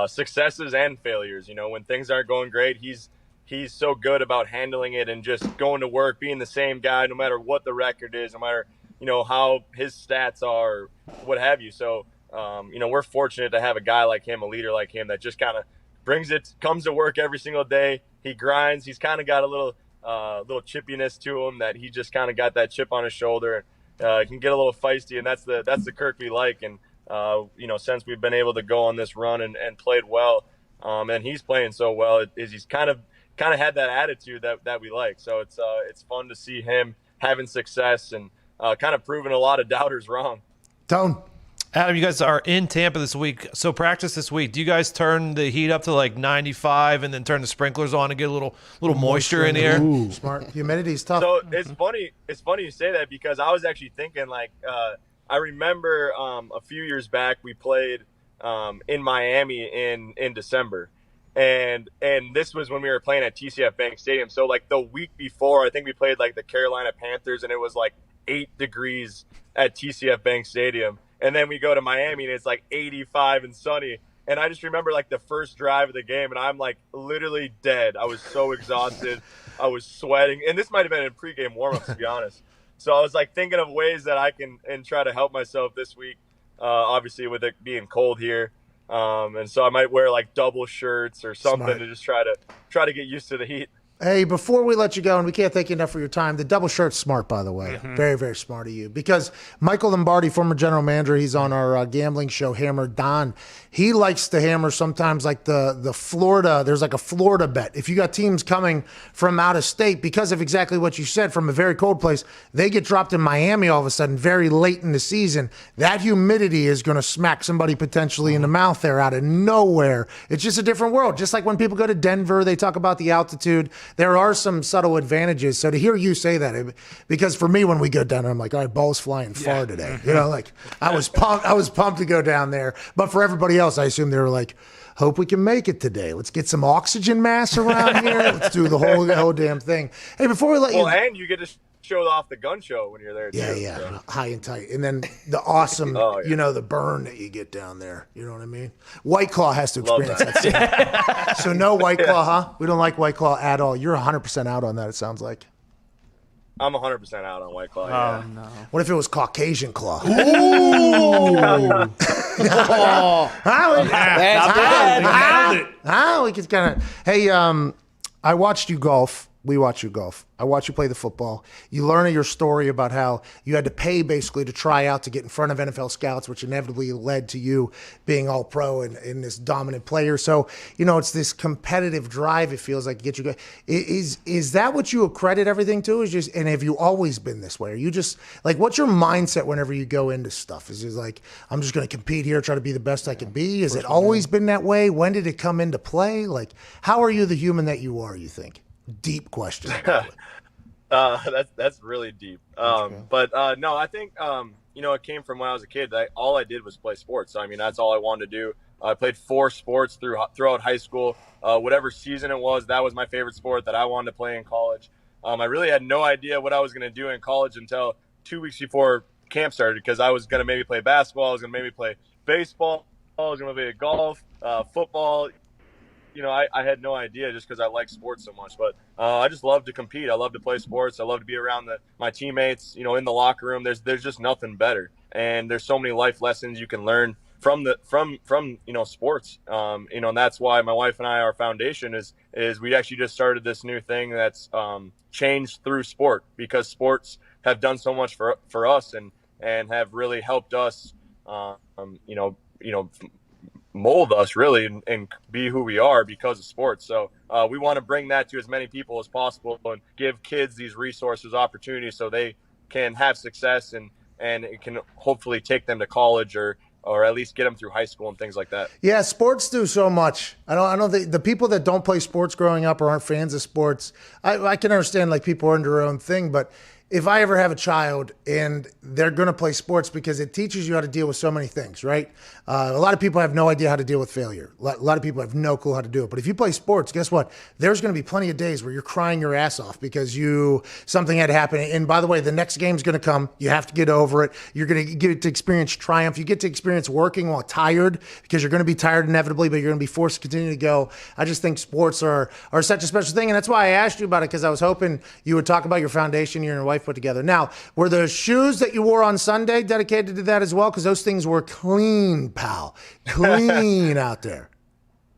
successes and failures. When things aren't going great, he's so good about handling it and just going to work, being the same guy, no matter what the record is, no matter, how his stats are, what have you. So, we're fortunate to have a guy like him, a leader like him, that just kind of comes to work every single day. He grinds. He's kind of got a little chippiness to him, that he just kind of got that chip on his shoulder. Can get a little feisty, and that's the Kirk we like. And, since we've been able to go on this run and played well, and he's playing so well, he's kind of had that attitude that we like. So it's fun to see him having success and kind of proving a lot of doubters wrong. Tone. Adam, you guys are in Tampa this week. So practice this week. Do you guys turn the heat up to like 95 and then turn the sprinklers on and get a little moisture in the air? Ooh, smart. Humidity's tough. So it's funny you say that, because I was actually thinking, like, I remember a few years back we played in Miami in December. And this was when we were playing at TCF Bank Stadium. So like the week before, I think we played like the Carolina Panthers, and it was like 8 degrees at TCF Bank Stadium. And then we go to Miami and it's like 85 and sunny. And I just remember like the first drive of the game, and I'm like literally dead. I was so exhausted. I was sweating. And this might have been in pregame warmups, to be honest. So I was like thinking of ways that I can and try to help myself this week, obviously with it being cold here. And so I might wear like double shirts or something. Smart. To just try to get used to the heat. Hey, before we let you go, and we can't thank you enough for your time, the double shirt's smart, by the way. Mm-hmm. Very, very smart of you. Because Michael Lombardi, former general manager, he's on our gambling show, Hammer Don. He likes to hammer sometimes like the Florida, there's like a Florida bet. If you got teams coming from out of state, because of exactly what you said, from a very cold place, they get dropped in Miami all of a sudden very late in the season. That humidity is going to smack somebody potentially in the mouth there out of nowhere. It's just a different world. Just like when people go to Denver, they talk about the altitude. There are some subtle advantages. So to hear you say that, because for me, when we go down there, I'm like, all right, ball's flying far today. Like I was pumped to go down there. But for everybody else, I assume they were like, hope we can make it today. Let's get some oxygen mask around here. Let's do the whole damn thing. Hey, before we let you... Well, and you get to show off the gun show when you're there, too. Yeah, so. High and tight. And then the awesome, the burn that you get down there. You know what I mean? White Claw has to experience that. So no White Claw, huh? We don't like White Claw at all. You're 100% out on that, it sounds like. I'm 100% out on White Claw, yeah. Oh, no. What if it was Caucasian Claw? Ooh! We could kind of... Hey, I watched you golf. We watch you golf. I watch you play the football. You learn your story about how you had to pay basically to try out to get in front of NFL scouts, which inevitably led to you being all pro and this dominant player. So, it's this competitive drive, it feels like, to get you going. Is that what you accredit everything to? And have you always been this way? Are you just like, what's your mindset whenever you go into stuff? Is it like, I'm just going to compete here, try to be the best I can be? Has it always been that way? When did it come into play? Like, how are you the human that you are, you think? Deep question. That's really deep. But no, I think it came from when I was a kid. All I did was play sports. So, I mean, that's all I wanted to do. I played 4 sports throughout high school. Whatever season it was, that was my favorite sport that I wanted to play in college. I really had no idea what I was going to do in college until 2 weeks before camp started, because I was going to maybe play basketball, I was going to maybe play baseball, I was going to play golf, football. I had no idea just because I like sports so much. But I just love to compete. I love to play sports. I love to be around my teammates. In the locker room. There's just nothing better. And there's so many life lessons you can learn from sports. And that's why my wife and I, our foundation is we actually just started this new thing that's changed through sport, because sports have done so much for us and have really helped us, mold us really and be who we are because of sports. So we want to bring that to as many people as possible and give kids these resources, opportunities, so they can have success and it can hopefully take them to college or at least get them through high school and things like that. Yeah, sports do so much. I don't think the people that don't play sports growing up or aren't fans of sports, I can understand like people are into their own thing, but if I ever have a child and they're going to play sports, because it teaches you how to deal with so many things, right? A lot of people have no idea how to deal with failure. A lot of people have no clue how to do it. But if you play sports, guess what? There's going to be plenty of days where you're crying your ass off because something had happened. And by the way, the next game's going to come. You have to get over it. You're going to get to experience triumph. You get to experience working while tired, because you're going to be tired inevitably, but you're going to be forced to continue to go. I just think sports are such a special thing. And that's why I asked you about it, because I was hoping you would talk about your foundation you and your wife put together. Now, were the shoes that you wore on Sunday dedicated to that as well? Because those things were clean, pal. Clean out there.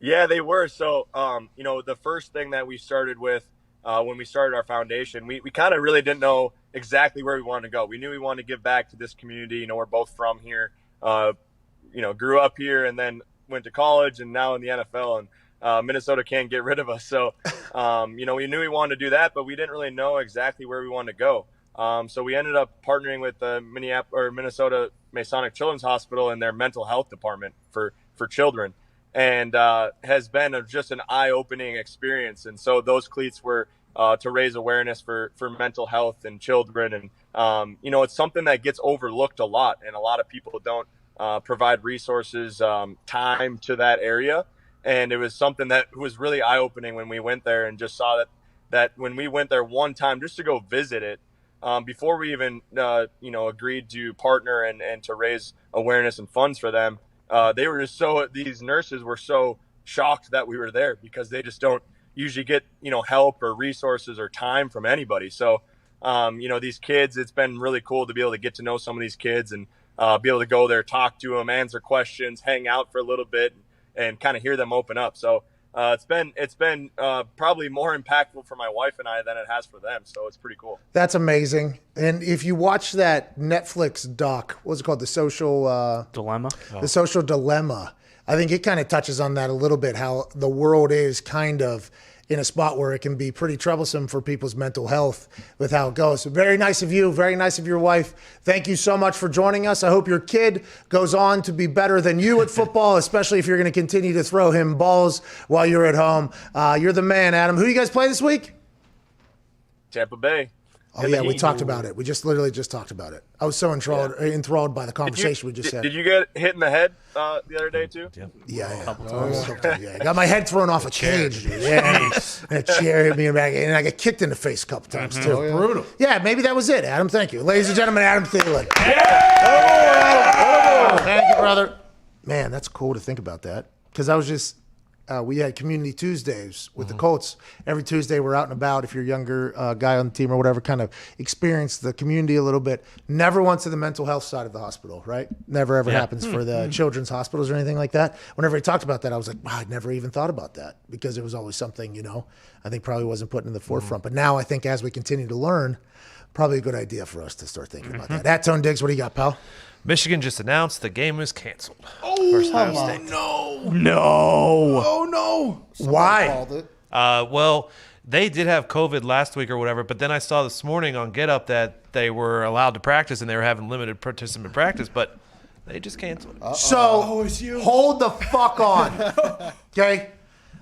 Yeah, they were. So, the first thing that we started with when we started our foundation, we kind of really didn't know exactly where we wanted to go. We knew we wanted to give back to this community. We're both from here, grew up here and went to college and now in the NFL. And Minnesota can't get rid of us. So, we knew we wanted to do that, but we didn't really know exactly where we wanted to go. So we ended up partnering with the Minnesota Masonic Children's Hospital and their mental health department for children, and has been just an eye-opening experience. And so those cleats were to raise awareness for mental health in children. And, it's something that gets overlooked a lot, and a lot of people don't provide resources, time to that area. And it was something that was really eye-opening when we went there and just saw that when we went there one time just to go visit it, before we even, agreed to partner and to raise awareness and funds for them, they were just these nurses were so shocked that we were there, because they just don't usually get, help or resources or time from anybody. So, these kids, it's been really cool to be able to get to know some of these kids and be able to go there, talk to them, answer questions, hang out for a little bit and kind of hear them open up. So, it's been probably more impactful for my wife and I than it has for them. So it's pretty cool. That's amazing. And if you watch that Netflix doc, what's it called? The Social Dilemma. The Social Dilemma. I think it kind of touches on that a little bit, how the world is kind of in a spot where it can be pretty troublesome for people's mental health with how it goes. So very nice of you. Very nice of your wife. Thank you so much for joining us. I hope your kid goes on to be better than you at football, especially if you're going to continue to throw him balls while you're at home. You're the man, Adam. Who do you guys play this week? Tampa Bay. Oh, yeah, we talked about it. We literally just talked about it. I was so enthralled by the conversation we just had. Did you get hit in the head the other day, too? Yeah. A couple times. Yeah. I got my head thrown off a cage, dude. Yeah. And a chair hit me in the back. And I got kicked in the face a couple times, too. Brutal. Yeah, maybe that was it, Adam. Thank you. Ladies and gentlemen, Adam Thielen. Thank you, brother. Man, that's cool to think about that. Because I was just... we had Community Tuesdays with the Colts. Every Tuesday we're out and about. If you're a younger guy on the team or whatever, kind of experience the community a little bit. Never once to the mental health side of the hospital, right? Never ever happens for the children's hospitals or anything like that. Whenever he talked about that, I was like, wow, I'd never even thought about that, because it was always something, I think probably wasn't put in the forefront. But now I think as we continue to learn, probably a good idea for us to start thinking about that. At Tone Diggs, what do you got, pal? Michigan just announced the game is canceled. No. Oh, no. Why? Well, they did have COVID last week or whatever, but then I saw this morning on Get Up that they were allowed to practice and they were having limited participant practice, but they just canceled it. So hold the fuck on, okay?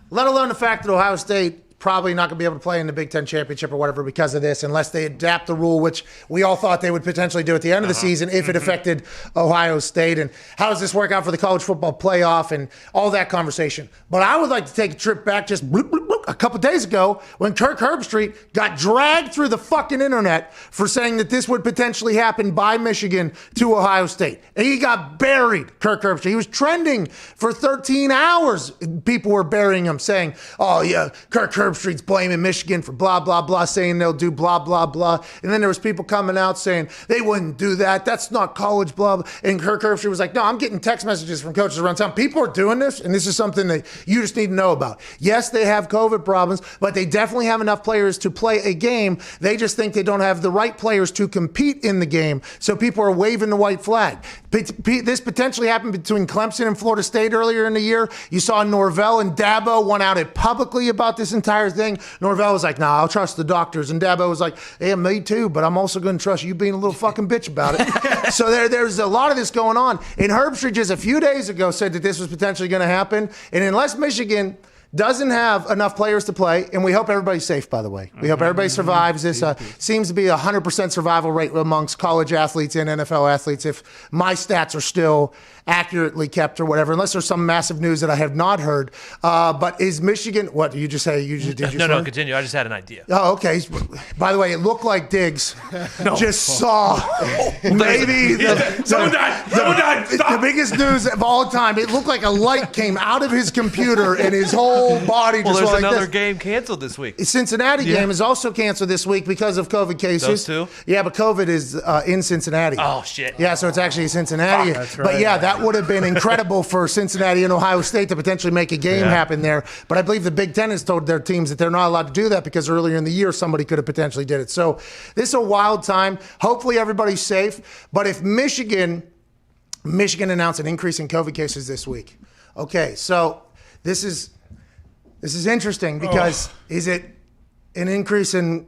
Let alone the fact that Ohio State probably not going to be able to play in the Big Ten championship or whatever because of this, unless they adapt the rule, which we all thought they would potentially do at the end of the season if it affected Ohio State. And how does this work out for the college football playoff and all that conversation? But I would like to take a trip back, just bloop, bloop, bloop, a couple days ago when Kirk Herbstreit got dragged through the fucking internet for saying that this would potentially happen by Michigan to Ohio State. And he got buried, Kirk Herbstreit. He was trending for 13 hours. People were burying him, saying, oh, yeah, Kirk Herbstreit's blaming Michigan for blah, blah, blah, saying they'll do blah, blah, blah. And then there was people coming out saying they wouldn't do that. That's not college, blah, blah. And Kirk Herbstreit was like, no, I'm getting text messages from coaches around town. People are doing this, and this is something that you just need to know about. Yes, they have COVID problems, but they definitely have enough players to play a game. They just think they don't have the right players to compete in the game, so people are waving the white flag. This potentially happened between Clemson and Florida State earlier in the year. You saw Norvell and Dabo went out it publicly about this entire thing. Norvell was like, nah, I'll trust the doctors. And Dabo was like, yeah, me too, but I'm also going to trust you being a little fucking bitch about it. So there's a lot of this going on. And Herbstreit just a few days ago said that this was potentially going to happen. And unless Michigan doesn't have enough players to play, and we hope everybody's safe, by the way. We hope everybody survives. This seems to be a 100% survival rate amongst college athletes and NFL athletes if my stats are still accurately kept or whatever, unless there's some massive news that I have not heard. But is Michigan, what did you just say? No, continue. I just had an idea. Oh, okay. By the way, it looked like Diggs just saw maybe Someone died. the biggest news of all time. It looked like a light came out of his computer and his whole body just Well, there's went like another this. game canceled this week. Cincinnati game is also canceled this week because of COVID cases. Those two? Yeah, but COVID is in Cincinnati. Oh, shit. Yeah, so it's actually Cincinnati. That's But right. yeah, that would have been incredible for Cincinnati and Ohio State to potentially make a game happen there. But I believe the Big Ten has told their teams that they're not allowed to do that because earlier in the year somebody could have potentially did it. So this is a wild time. Hopefully everybody's safe. But if Michigan announced an increase in COVID cases this week. Okay, so this is interesting because is it an increase in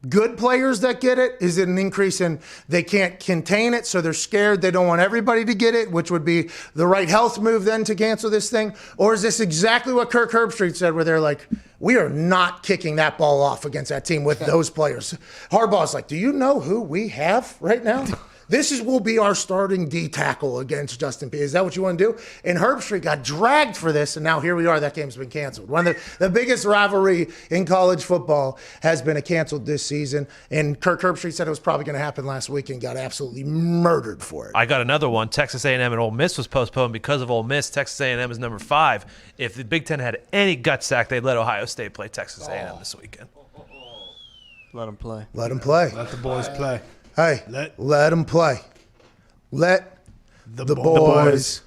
good players that get it? Is it an increase in they can't contain it, so they're scared, they don't want everybody to get it, which would be the right health move then to cancel this thing? Or is this exactly what Kirk Herbstreit said, where they're like, we are not kicking that ball off against that team with those players? Harbaugh's like, do you know who we have right now? Will be our starting D tackle against Justin P. Is that what you want to do? And Herbstreit got dragged for this, and now here we are. That game's been canceled. One of the biggest rivalry in college football has been canceled this season, and Kirk Herbstreit said it was probably going to happen last week and got absolutely murdered for it. I got another one. Texas A&M and Ole Miss was postponed because of Ole Miss. Texas A&M is number 5. If the Big Ten had any gut sack, they'd let Ohio State play Texas A&M this weekend. Let them play. Let them play. Let the boys play. Hey, let them play. Let the boys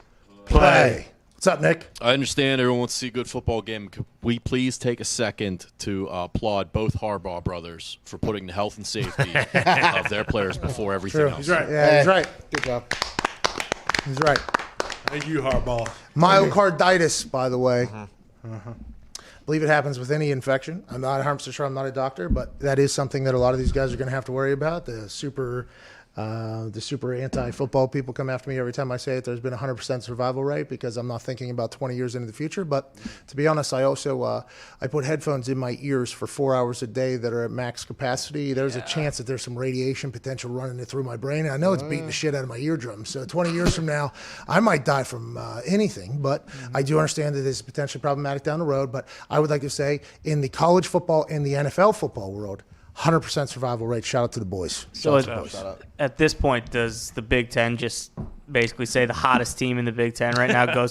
play. What's up, Nick? I understand everyone wants to see a good football game. Could we please take a second to applaud both Harbaugh brothers for putting the health and safety of their players before everything else? He's right. Yeah, he's right. Good job. He's right. Thank you, Harbaugh. Myocarditis, by the way. I believe it happens with any infection. I'm not 100% sure. I'm not a doctor, but that is something that a lot of these guys are going to have to worry about. The super anti-football people come after me every time I say it. There's been a 100% survival rate because I'm not thinking about 20 years into the future. But to be honest, I also I put headphones in my ears for 4 hours a day that are at max capacity. There's a chance that there's some radiation potential running it through my brain. I know it's beating the shit out of my eardrums. So 20 years from now, I might die from anything. But I do understand that this is potentially problematic down the road. But I would like to say in the college football and the NFL football world, 100% survival rate. Shout out to the boys. So at this point, does the Big Ten just basically say the hottest team in the Big Ten right now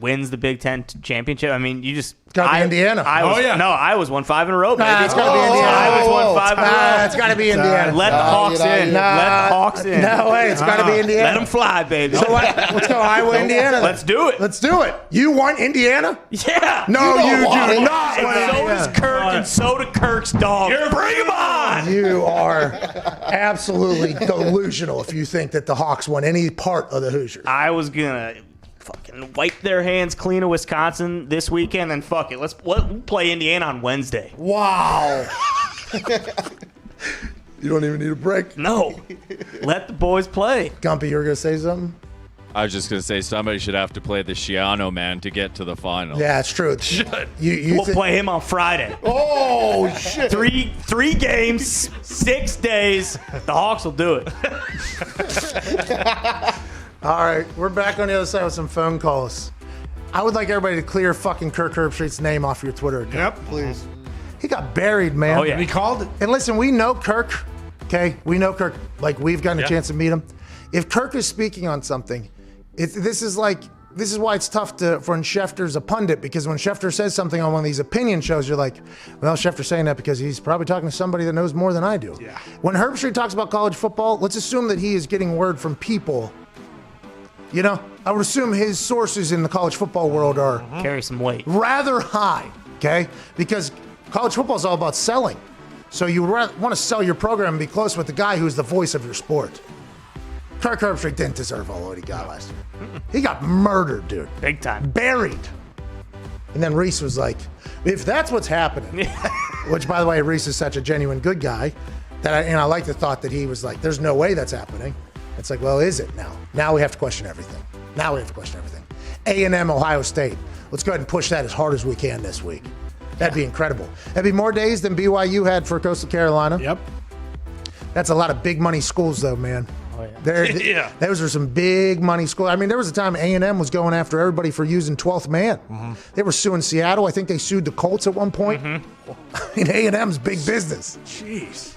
wins the Big Ten championship? I mean, you just gotta be Indiana. I was won 5 in a row, baby. It's gotta be Indiana. I was won 5 in a row. It's gotta be Indiana. Let the Hawks in. Let the Hawks in. No way. It's gotta be Indiana. Let them fly, baby. So what? Let's go Iowa, Indiana. Let's do it. Let's do it. You want Indiana? Yeah. No, you do not. And so does Kirk, and so do Kirk's dog. Bring him on. You are absolutely delusional if you think that the Hawks won any part of the Hoosiers. I was gonna fucking wipe their hands clean of Wisconsin this weekend, and fuck it, let's play Indiana on Wednesday. Wow. You don't even need a break. No. Let the boys play. Gumpy, you were gonna say something? I was just going to say somebody should have to play the Shiano man to get to the final. Yeah, it's true. We'll play him on Friday. Oh, shit. Three games, 6 days. The Hawks will do it. All right, we're back on the other side with some phone calls. I would like everybody to clear fucking Kirk Herbstreit's name off your Twitter account. Yep. Please. He got buried, man. Oh, yeah. And he called it. And listen, we know Kirk, okay? We know Kirk. Like, we've gotten a chance to meet him. If Kirk is speaking on something, this is why it's tough for when Schefter's a pundit, because when Schefter says something on one of these opinion shows, you're like, well, Schefter's saying that because he's probably talking to somebody that knows more than I do. Yeah. When Herbstreit talks about college football, let's assume that he is getting word from people. You know, I would assume his sources in the college football world are carry some weight, rather high, okay? Because college football is all about selling. So you want to sell your program and be close with the guy who's the voice of your sport. Kirk Herbstreit didn't deserve all what he got last year. He got murdered, dude. Big time. Buried. And then Reese was like, if that's what's happening, which, by the way, Reese is such a genuine good guy, I like the thought that he was like, there's no way that's happening. It's like, well, is it now? Now we have to question everything. A&M, Ohio State. Let's go ahead and push that as hard as we can this week. That'd be incredible. That'd be more days than BYU had for Coastal Carolina. Yep. That's a lot of big money schools, though, man. Oh, yeah. Those are some big money schools. I mean, there was a time A&M was going after everybody for using 12th man. Mm-hmm. They were suing Seattle. I think they sued the Colts at one point. Mm-hmm. I mean, A&M's big business. Jeez.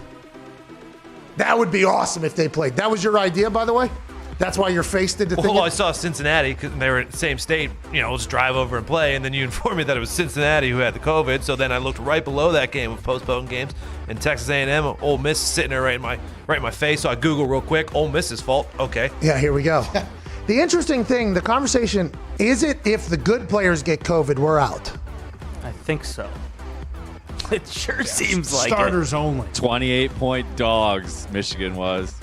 That would be awesome if they played. That was your idea, by the way? That's why your face did the thing? Well, I saw Cincinnati because they were in the same state. You know, let's drive over and play. And then you informed me that it was Cincinnati who had the COVID. So then I looked right below that game of postponed games, and Texas A&M, Ole Miss sitting there right in my face. So I Google real quick. Ole Miss's fault. Okay. Yeah, here we go. The interesting thing, the conversation, is it if the good players get COVID, we're out? I think so. It sure seems like starters only. 28-point dogs, Michigan was.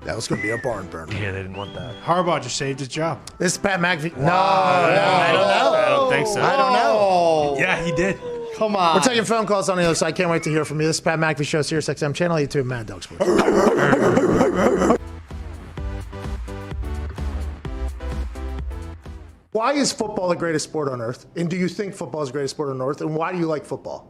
That was going to be a barn burner. Yeah, they didn't want that. Harbaugh just saved his job. This is Pat McAfee. No, I don't know. I don't think so. I don't know. Yeah, he did. Come on. We're taking phone calls on the other side. Can't wait to hear from you. This is Pat McAfee Show, Sirius XM Channel 82, Mad Dog Sports. Why is football the greatest sport on earth? And do you think football is the greatest sport on earth? And why do you like football?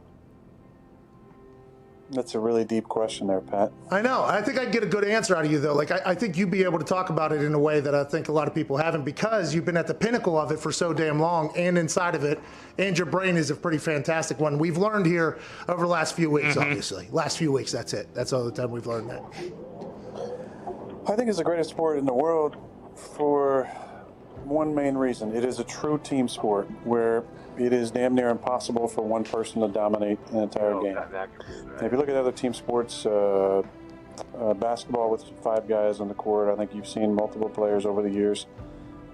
That's a really deep question there, Pat. I know. I think I'd get a good answer out of you, though. Like, I think you'd be able to talk about it in a way that I think a lot of people haven't, because you've been at the pinnacle of it for so damn long and inside of it, and your brain is a pretty fantastic one. We've learned here over the last few weeks, obviously. Last few weeks, that's it. That's all the time we've learned that. I think it's the greatest sport in the world for one main reason. It is a true team sport where it is damn near impossible for one person to dominate an entire game. And if you look at other team sports, basketball with 5 guys on the court, I think you've seen multiple players over the years.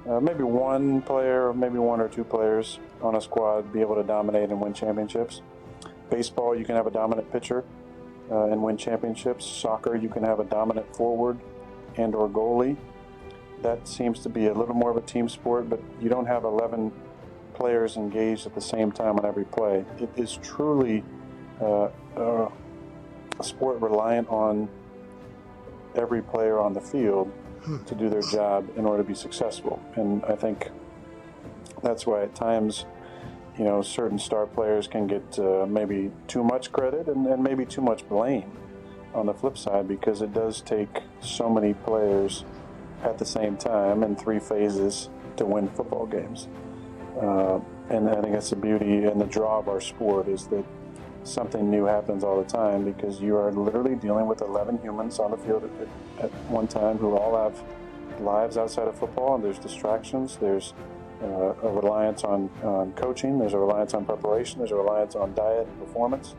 Maybe one player, or maybe 1 or 2 players on a squad be able to dominate and win championships. Baseball, you can have a dominant pitcher and win championships. Soccer, you can have a dominant forward and or goalie. That seems to be a little more of a team sport, but you don't have 11 players engaged at the same time on every play. It is truly a sport reliant on every player on the field to do their job in order to be successful. And I think that's why at times, you know, certain star players can get maybe too much credit and maybe too much blame on the flip side, because it does take so many players at the same time in 3 phases to win football games. And I think that's the beauty and the draw of our sport, is that something new happens all the time, because you are literally dealing with 11 humans on the field at one time who all have lives outside of football, and there's distractions, there's a reliance on coaching, there's a reliance on preparation, there's a reliance on diet and performance.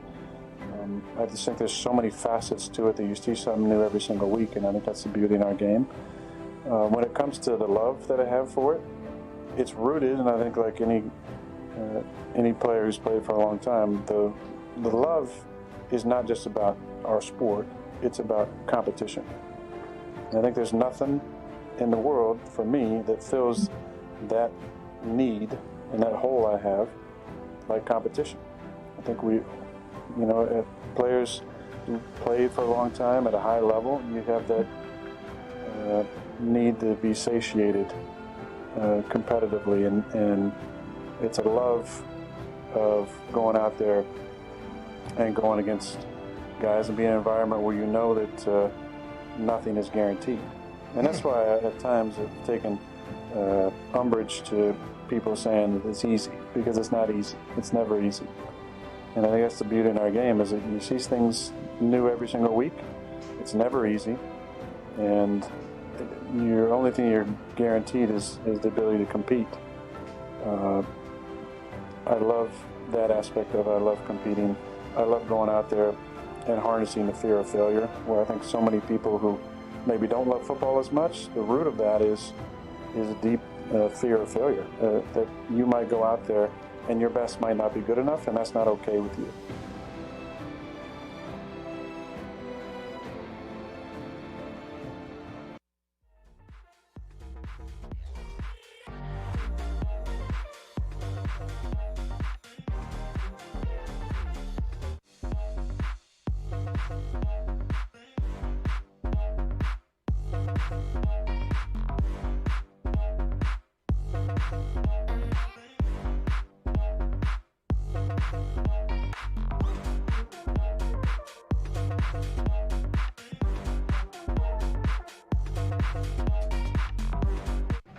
I just think there's so many facets to it that you see something new every single week, and I think that's the beauty in our game. When it comes to the love that I have for it, it's rooted, and I think like any player who's played for a long time, the love is not just about our sport, it's about competition. And I think there's nothing in the world for me that fills that need and that hole I have like competition. I think players who play for a long time at a high level, you have that need to be satiated competitively, and it's a love of going out there and going against guys and being in an environment where you know that nothing is guaranteed. And that's why at times I've taken umbrage to people saying that it's easy, because it's not easy. It's never easy. And I think that's the beauty in our game, is that you see things new every single week. It's never easy. And your only thing you're guaranteed is the ability to compete. I love that aspect of it. I love competing. I love going out there and harnessing the fear of failure, where I think so many people who maybe don't love football as much, the root of that is a deep fear of failure, that you might go out there and your best might not be good enough, and that's not okay with you.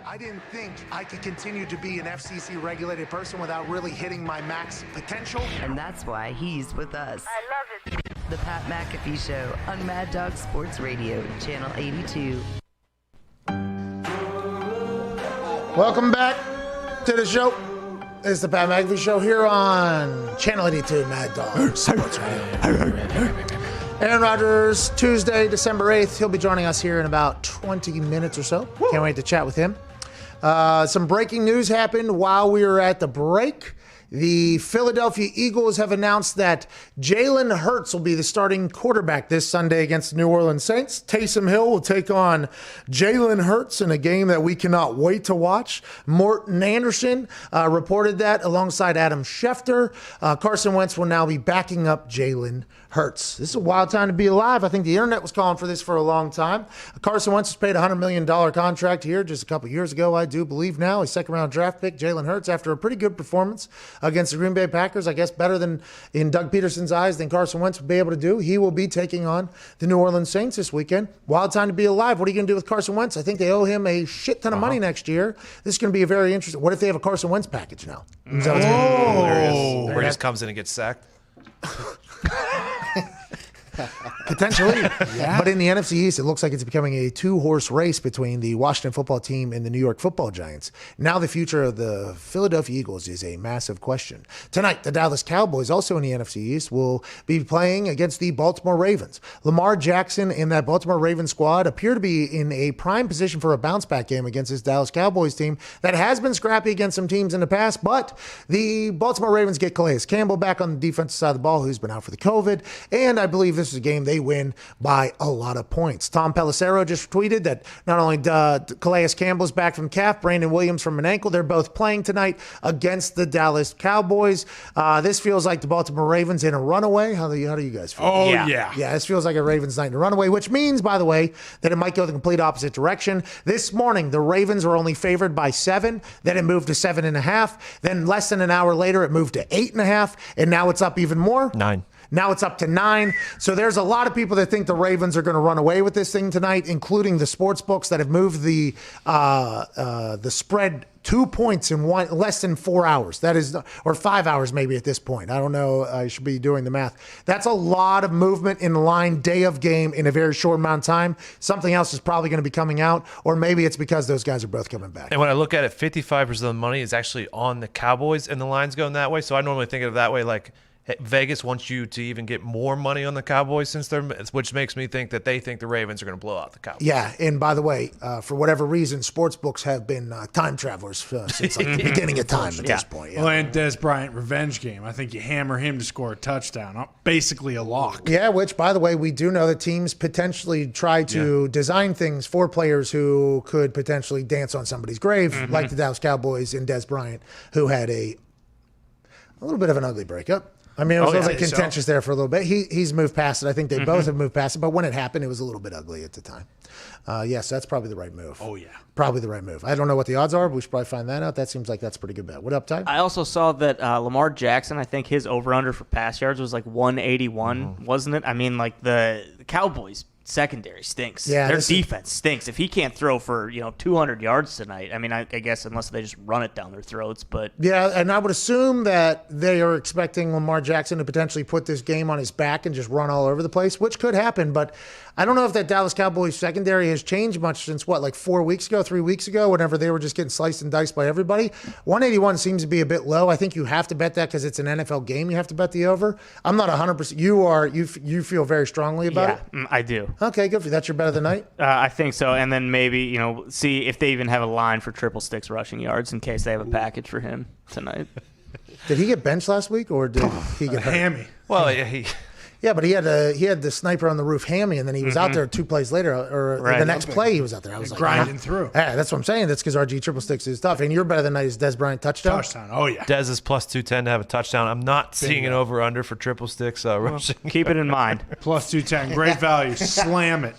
I didn't think I could continue to be an FCC regulated person without really hitting my max potential. And that's why he's with us. I love it. The Pat McAfee Show on Mad Dog Sports Radio, Channel 82. Welcome back to the show. It's the Pat McAfee Show here on Channel 82, Mad Dog Sports Radio. Aaron Rodgers, Tuesday, December 8th. He'll be joining us here in about 20 minutes or so. Can't wait to chat with him. Some breaking news happened while we were at the break. The Philadelphia Eagles have announced that Jalen Hurts will be the starting quarterback this Sunday against the New Orleans Saints. Taysom Hill will take on Jalen Hurts in a game that we cannot wait to watch. Morton Anderson reported that alongside Adam Schefter. Carson Wentz will now be backing up Jalen Hurts. This is a wild time to be alive. I think the internet was calling for this for a long time. Carson Wentz was paid a $100 million contract here just a couple years ago, I do believe now. A second-round draft pick, Jalen Hurts, after a pretty good performance against the Green Bay Packers, I guess better than in Doug Peterson's eyes than Carson Wentz would be able to do. He will be taking on the New Orleans Saints this weekend. Wild time to be alive. What are you going to do with Carson Wentz? I think they owe him a shit ton of money next year. This is going to be a very interesting. What if they have a Carson Wentz package now? Is that what's gonna be? Where he just comes in and gets sacked. Potentially. But in the NFC East, it looks like it's becoming a two-horse race between the Washington football team and the New York football Giants. Now the future of the Philadelphia Eagles is a massive question. Tonight, the Dallas Cowboys, also in the NFC East, will be playing against the Baltimore Ravens. Lamar Jackson and that Baltimore Ravens squad appear to be in a prime position for a bounce-back game against this Dallas Cowboys team that has been scrappy against some teams in the past, but the Baltimore Ravens get Calais Campbell back on the defensive side of the ball, who's been out for the COVID, and I believe this is a game they win by a lot of points. Tom Pelissero just tweeted that not only Calais Campbell's back from calf, Brandon Williams from an ankle, they're both playing tonight against the Dallas Cowboys. This feels like the Baltimore Ravens in a runaway. How do you guys feel? Oh, yeah. Yeah, this feels like a Ravens night in a runaway, which means, by the way, that it might go the complete opposite direction. This morning, the Ravens were only favored by 7. Then it moved to 7.5. Then less than an hour later, it moved to 8.5. And now it's up even more. 9. Now it's up to 9. So there's a lot of people that think the Ravens are going to run away with this thing tonight, including the sports books that have moved the spread 2 points in less than 4 hours. That is, or 5 hours maybe at this point. I don't know. I should be doing the math. That's a lot of movement in the line, day of game in a very short amount of time. Something else is probably going to be coming out, or maybe it's because those guys are both coming back. And when I look at it, 55% of the money is actually on the Cowboys, and the line's going that way. So I normally think of it that way, like Vegas wants you to even get more money on the Cowboys which makes me think that they think the Ravens are going to blow out the Cowboys. Yeah, and by the way, for whatever reason, sports books have been time travelers since like the beginning of time at this point. Yeah. Well, and Des Bryant revenge game. I think you hammer him to score a touchdown. Basically a lock. Yeah, which, by the way, we do know that teams potentially try to design things for players who could potentially dance on somebody's grave, like the Dallas Cowboys and Des Bryant, who had a little bit of an ugly breakup. I mean, it was like contentious there for a little bit. He's moved past it. I think they both have moved past it. But when it happened, it was a little bit ugly at the time. Yes, that's probably the right move. Oh, yeah. Probably the right move. I don't know what the odds are, but we should probably find that out. That seems like that's a pretty good bet. What up, Ty? I also saw that Lamar Jackson, I think his over-under for pass yards was like 181, wasn't it? I mean, like the Cowboys secondary stinks. Yeah, their defense stinks. If he can't throw for 200 yards tonight, I mean, I guess unless they just run it down their throats. But yeah, and I would assume that they are expecting Lamar Jackson to potentially put this game on his back and just run all over the place, which could happen. But I don't know if that Dallas Cowboys secondary has changed much since like 3 weeks ago, whenever they were just getting sliced and diced by everybody. 181 seems to be a bit low. I think you have to bet that because it's an NFL game. You have to bet the over. I'm not 100%. You feel very strongly about it? I do. Okay, good for you. That's your bet of the night? I think so. And then maybe, see if they even have a line for triple sticks rushing yards in case they have a package for him tonight. Did he get benched last week or did he get hurt? Hammy. Well, yeah, Yeah, but he had the sniper on the roof hammy, and then he was out there 2 plays later, or the next play he was out there. I was like, grinding through. Yeah, that's what I'm saying. That's because RG triple sticks is tough. And your bet of the night is Des Bryant touchdown. Touchdown. Oh yeah. Dez is plus 210 to have a touchdown. I'm not seeing an over under for triple sticks rushing. Keep it in mind. Plus 210. Great value. Slam it.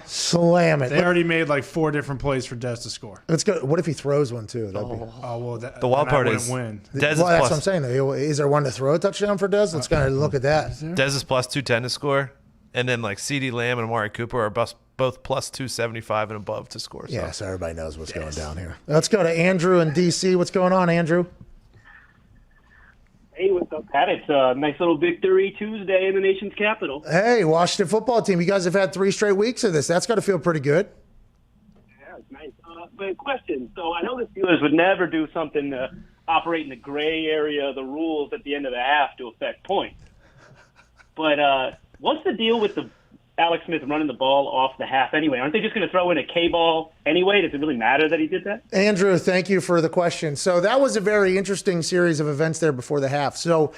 Slam it. They already made like 4 different plays for Des to score. Let's go. What if he throws one too? The wild part is win. Dez that's what I'm saying. Though. Is there one to throw a touchdown for Des? Let's kind of look at that. Dez is plus 210 to score. And then like CeeDee Lamb and Amari Cooper are both plus 275 and above to score. Yeah, so everybody knows what's going down here. Let's go to Andrew in D.C. What's going on, Andrew? Hey, what's up, Pat? It's a nice little victory Tuesday in the nation's capital. Hey, Washington football team. You guys have had 3 straight weeks of this. That's got to feel pretty good. Yeah, it's nice. But question, so I know the Steelers would never do something to operate in the gray area of the rules at the end of the half to affect points. But what's the deal with the Alex Smith running the ball off the half anyway? Aren't they just going to throw in a K-ball anyway? Does it really matter that he did that? Andrew, thank you for the question. So that was a very interesting series of events there before the half. So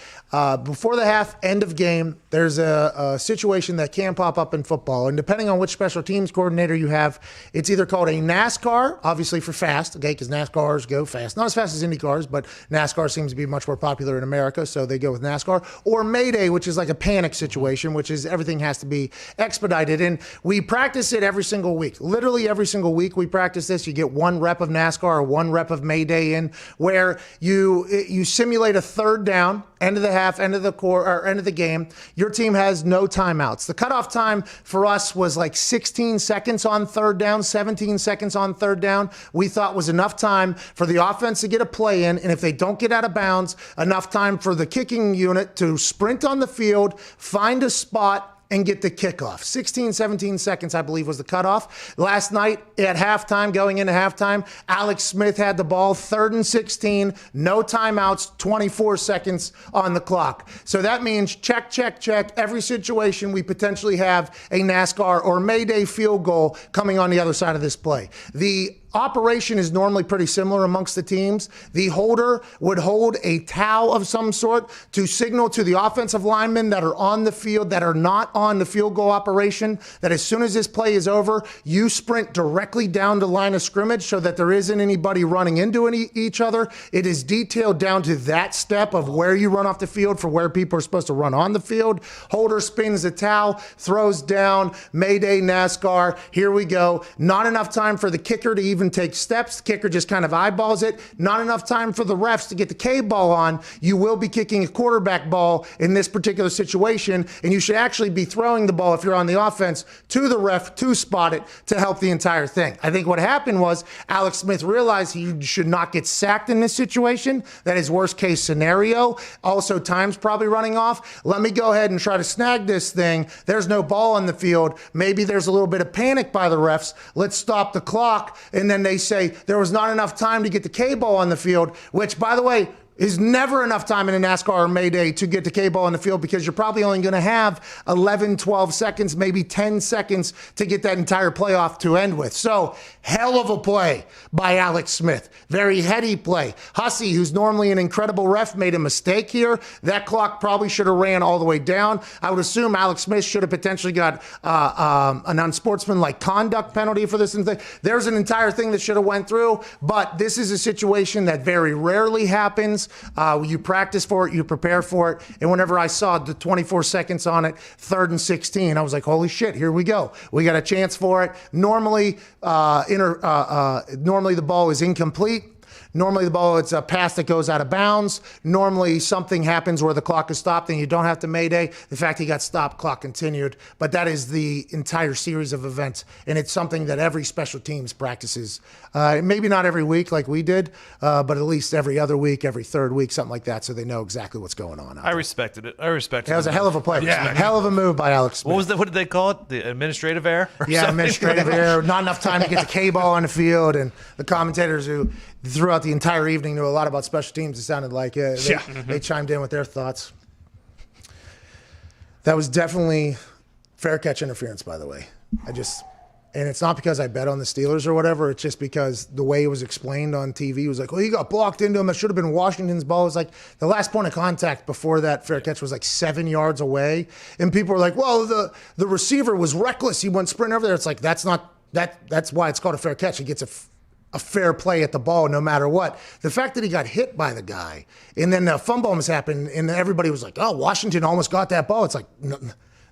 before the half, end of game, there's a situation that can pop up in football. And depending on which special teams coordinator you have, it's either called a NASCAR, obviously for fast, okay, because NASCARs go fast. Not as fast as Indy cars, but NASCAR seems to be much more popular in America, so they go with NASCAR. Or Mayday, which is like a panic situation, which is everything has to be expedited. And we practice it every single week. Literally every single week we practice this. You get 1 rep of NASCAR or 1 rep of Mayday in, where you simulate a third down, end of the half, end of the game. Your team has no timeouts. The cutoff time for us was like 16 seconds on third down, 17 seconds on third down. We thought was enough time for the offense to get a play in, and if they don't get out of bounds, enough time for the kicking unit to sprint on the field, find a spot, and get the kickoff. 16, 17 seconds, I believe, was the cutoff. Last night at halftime, going into halftime, Alex Smith had the ball, 3rd and 16, no timeouts, 24 seconds on the clock. So that means check. Every situation we potentially have a NASCAR or Mayday field goal coming on the other side of this play. The operation is normally pretty similar amongst the teams. The holder would hold a towel of some sort to signal to the offensive linemen that are on the field, that are not on the field goal operation, that as soon as this play is over, you sprint directly down the line of scrimmage so that there isn't anybody running into each other. It is detailed down to that step of where you run off the field for where people are supposed to run on the field. Holder spins the towel, throws down, Mayday, NASCAR, here we go. Not enough time for the kicker to even take steps. The kicker just kind of eyeballs it. Not enough time for the refs to get the K-ball on. You will be kicking a quarterback ball in this particular situation, and you should actually be throwing the ball, if you're on the offense, to the ref to spot it to help the entire thing. I think what happened was Alex Smith realized he should not get sacked in this situation. That is worst case scenario. Also, time's probably running off. Let me go ahead and try to snag this thing. There's no ball on the field. Maybe there's a little bit of panic by the refs. Let's stop the clock. And then they say there was not enough time to get the K-ball on the field, which, by the way, is never enough time in a NASCAR or Mayday to get the K-ball on the field, because you're probably only going to have 11, 12 seconds, maybe 10 seconds to get that entire playoff to end with. So, hell of a play by Alex Smith. Very heady play. Hussey, who's normally an incredible ref, made a mistake here. That clock probably should have ran all the way down. I would assume Alex Smith should have potentially got an unsportsmanlike conduct penalty for this. There's an entire thing that should have went through, but this is a situation that very rarely happens. You practice for it, you prepare for it, and whenever I saw the 24 seconds on it, 3rd and 16, I was like, holy shit, here we go. We got a chance for it. Normally the ball is incomplete. Normally the ball, it's a pass that goes out of bounds. Normally something happens where the clock is stopped and you don't have to mayday. The fact he got stopped, clock continued. But that is the entire series of events. And it's something that every special teams practices. Maybe not every week like we did, but at least every other week, every third week, something like that, so they know exactly what's going on. I respected it. I respected it. That was a hell of a play. Yeah. Hell of a move by Alex Smith. What did they call it? The administrative error? or Yeah, something? administrative error. Not enough time to get the K-ball on the field, and the commentators who throughout the entire evening knew a lot about special teams. It sounded like they chimed in with their thoughts. That was definitely fair catch interference, by the way. And it's not because I bet on the Steelers or whatever. It's just because the way it was explained on TV was like, well, he got blocked into him. It should have been Washington's ball. It was like the last point of contact before that fair catch was like 7 yards away. And people were like, well, the receiver was reckless. He went sprint over there. It's like, that's why it's called a fair catch. He gets a fair play at the ball no matter what. The fact that he got hit by the guy and then the fumble almost happened and everybody was like, oh, Washington almost got that ball. It's like,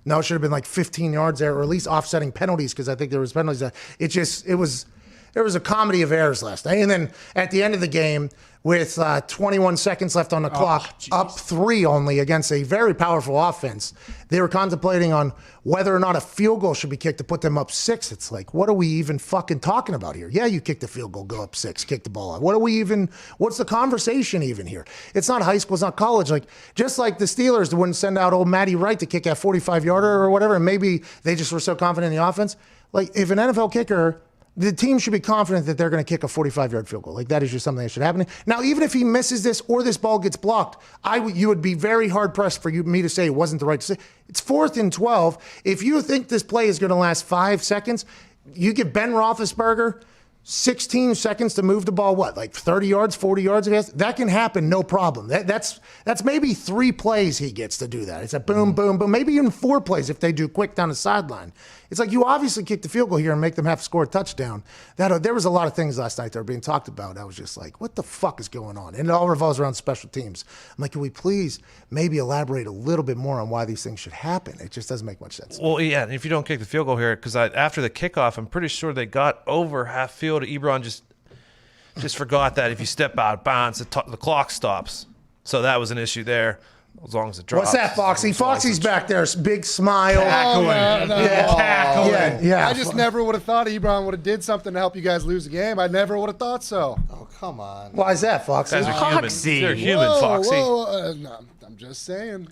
no, it should have been like 15 yards there, or at least offsetting penalties, because I think there was penalties. There was a comedy of errors last night. And then at the end of the game, with 21 seconds left on the clock, up 3 only against a very powerful offense, they were contemplating on whether or not a field goal should be kicked to put them up 6. It's like, what are we even fucking talking about here? Yeah, you kick the field goal, go up 6, kick the ball out. What's the conversation even here? It's not high school, it's not college. Like, just like the Steelers wouldn't send out old Matty Wright to kick that 45-yarder or whatever, and maybe they just were so confident in the offense. Like, if an NFL kicker, the team should be confident that they're going to kick a 45-yard field goal. Like, that is just something that should happen. Now, even if he misses this or this ball gets blocked, you would be very hard-pressed for me to say it wasn't the right decision. It's 4th and 12. If you think this play is going to last 5 seconds, you give Ben Roethlisberger 16 seconds to move the ball, like 30 yards, 40 yards? That can happen, no problem. That's maybe 3 plays he gets to do that. It's a boom, boom, boom, maybe even 4 plays if they do quick down the sideline. It's like, you obviously kick the field goal here and make them have to score a touchdown. There was a lot of things last night that were being talked about. I was just like, what the fuck is going on? And it all revolves around special teams. I'm like, can we please maybe elaborate a little bit more on why these things should happen? It just doesn't make much sense. Well, yeah, and if you don't kick the field goal here, because after the kickoff, I'm pretty sure they got over half field. Ebron just forgot that if you step out of bounds, the clock stops. So that was an issue there. As long as it drops. What's that, Foxy? Foxy's back there. Big smile. Cackling. Yeah. I just never would have thought Ebron would have did something to help you guys lose the game. I never would have thought so. Oh, come on. Why is that, Foxy? They're human, Foxy. No, I'm just saying.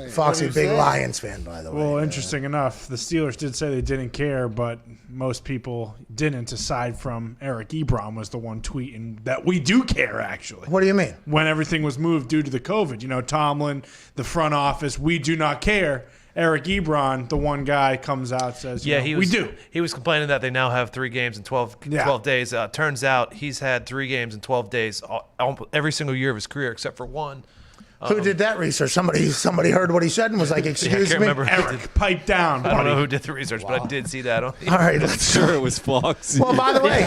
Foxy, big Lions fan, by the way. Well, interesting enough, the Steelers did say they didn't care, but most people didn't, aside from Eric Ebron was the one tweeting that we do care, actually. What do you mean? When everything was moved due to the COVID. Tomlin, the front office, we do not care. Eric Ebron, the one guy, comes out and says, we do. He was complaining that they now have 3 games in 12 days. Turns out he's had 3 games in 12 days every single year of his career except for 1. Who did that research? Somebody heard what he said and was like, excuse I can't me. remember. Eric, pipe down. I don't know who did the research, but I did see that. All right, sure it was Fox. Well, by the way,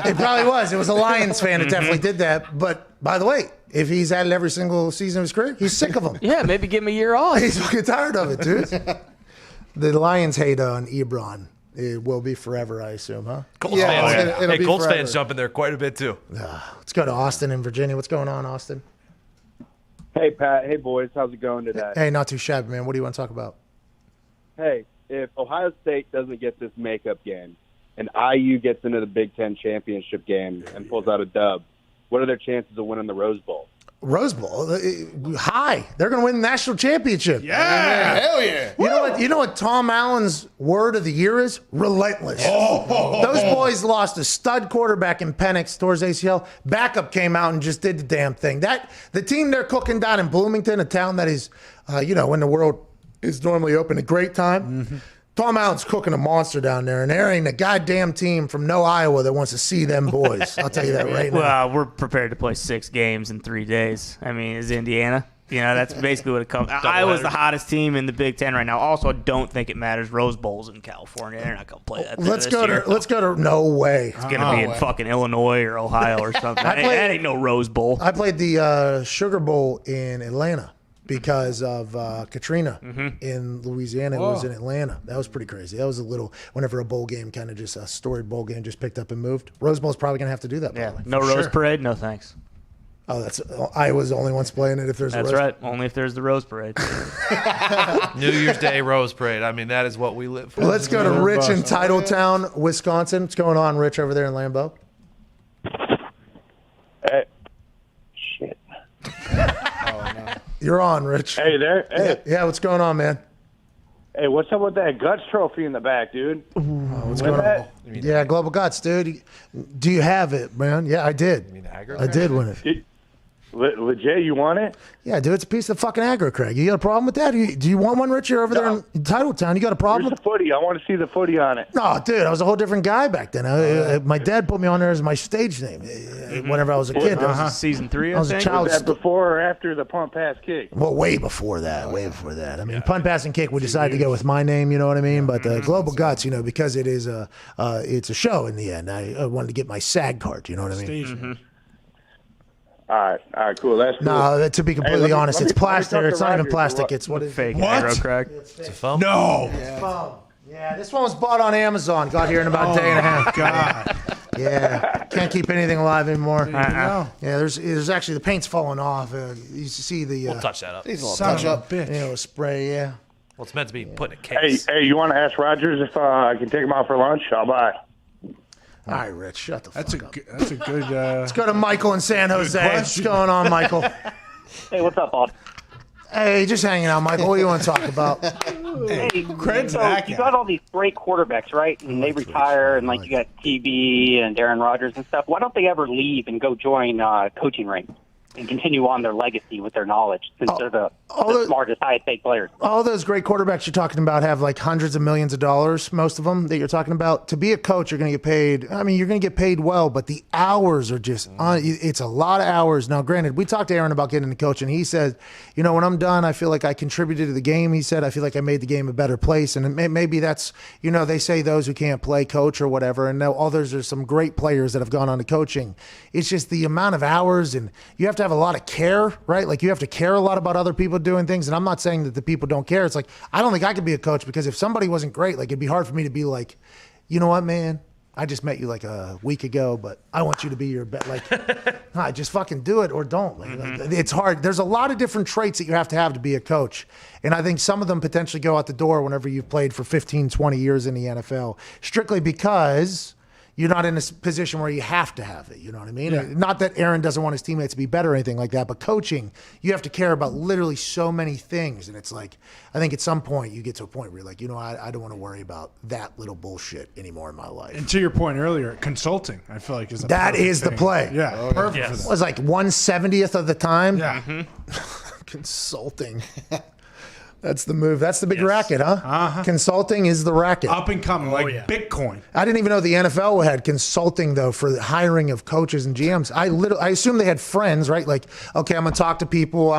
it probably was. It was a Lions fan that definitely did that. But by the way, if he's had it every single season of his career, he's sick of them. Yeah, maybe give him a year off. He's fucking tired of it, dude. The Lions hate on Ebron. It will be forever, I assume, huh? Colts fans jump in there quite a bit, too. Let's go to Austin in Virginia. What's going on, Austin? Hey, Pat. Hey, boys. How's it going today? Hey, not too shabby, man. What do you want to talk about? Hey, if Ohio State doesn't get this makeup game and IU gets into the Big Ten championship game and pulls out a dub, what are their chances of winning the Rose Bowl? Rose Bowl? High. They're going to win the national championship. Yeah. Hell yeah. You know what Tom Allen's word of the year is? Relentless. Those boys lost a stud quarterback in Penix towards ACL. Backup came out and just did the damn thing. The team they're cooking down in Bloomington, a town that is, when the world is normally open, a great time. Mm-hmm. Tom Allen's cooking a monster down there, and there ain't a goddamn team from Iowa that wants to see them boys. I'll tell you that right now. Well, we're prepared to play 6 games in 3 days. I mean, is Indiana? That's basically what it comes. Iowa's the hottest team in the Big Ten right now. Also, I don't think it matters. Rose Bowl's in California. They're not going to play that. Let's go to. No way. It's going to be in fucking Illinois or Ohio or something. That ain't no Rose Bowl. I played the Sugar Bowl in Atlanta. because of Katrina in Louisiana. It was Whoa. in Atlanta. That was pretty crazy. That was a little, whenever a bowl game kind of just, a storied bowl game just picked up and moved. Rose Bowl's probably going to have to do that. Yeah, probably. no For Rose sure. Parade, no thanks. Oh, that's Iowa's the only ones playing it if there's a That's Rose. right. Only if there's the Rose Parade. New Year's Day Rose Parade. I mean, that is what we live for. Well, let's go to Rich in Titletown, Wisconsin. What's going on, Rich, over there in Lambeau? Hey. Shit. You're on, Rich. Hey there. Hey. Yeah, what's going on, man? Hey, what's up with that guts trophy in the back, dude? What's going on? Yeah, Global Guts, dude. Do you have it, man? Yeah, I did. I did win it. Legit, you want it? Yeah, dude, it's a piece of fucking aggro, Craig. You got a problem with that? Do you want one, Rich? You're over there in Titletown. You got a problem? Where's the footy? I want to see the footy on it. No, dude, I was a whole different guy back then. My dad put me on there as my stage name whenever I was a kid. Season 3, I was a child. Was that before or after the pump pass kick? Well, way before that. Way before that. I mean, punt, pass, and kick. We decided to go with my name. You know what I mean? But Global Guts, because it is it's a show in the end. I wanted to get my SAG card. You know what I mean? All right, cool. That's cool. No, to be completely honest, it's plastic. talk to It's not even Rodgers. plastic. It's what is Fake what? aggro, Craig. It's a foam? No. Yeah, this one was bought on Amazon. Got here in about a day and a half. God. Yeah, can't keep anything alive anymore. go. Yeah, there's actually the paint's falling off. You see the. We'll touch that up. These little Son touch of a up. bitch. Spray. Yeah. Well, it's meant to be put in a Hey, case. you want to ask Rodgers if I can take him out for lunch? I'll buy. All right, Rich, shut the That's fuck up. That's a good. Let's go to Michael in San Jose. What's going on, Michael? Hey, what's up, boss? Hey, just hanging out, Michael. What do you want to talk about? Hey, Craig's so back you at got all these great quarterbacks, right? And they retire, and like you got TB and Darren Rodgers and stuff. Why don't they ever leave and go join coaching ranks and continue on their legacy with their knowledge, since they're the smartest, highest paid players? All those great quarterbacks you're talking about have like hundreds of millions of dollars, most of them that you're talking about. To be a coach, you're going to get paid. I mean, you're going to get paid well, but the hours are just, it's a lot of hours. Now, granted, we talked to Aaron about getting into coaching. He said, when I'm done, I feel like I contributed to the game. He said, I feel like I made the game a better place. And maybe that's, they say those who can't play coach or whatever. And now there's some great players that have gone on to coaching. It's just the amount of hours, and you have to have a lot of care, right? Like you have to care a lot about other people doing things. And I'm not saying that the people don't care. It's like, I don't think I could be a coach, because if somebody wasn't great, like it'd be hard for me to be like, you know what, man? I just met you like a week ago, but I want you to be your best. Like, nah, just fucking do it or don't. Like, it's hard. There's a lot of different traits that you have to be a coach. And I think some of them potentially go out the door whenever you've played for 15, 20 years in the NFL, strictly because you're not in a position where you have to have it. You know what I mean? Yeah. Not that Aaron doesn't want his teammates to be better or anything like that, but coaching, you have to care about literally so many things. And it's like, I think at some point you get to a point where you're like, I don't want to worry about that little bullshit anymore in my life. And to your point earlier, consulting, I feel like is That is the play. Yeah, perfect for It that. was like 1/70th of the time. Yeah. Consulting. That's the move. That's the big racket, huh? Consulting is the racket. Up and coming, like Bitcoin. I didn't even know the NFL had consulting, though, for the hiring of coaches and GMs. I assume they had friends, right? Like, okay, I'm going to talk to people.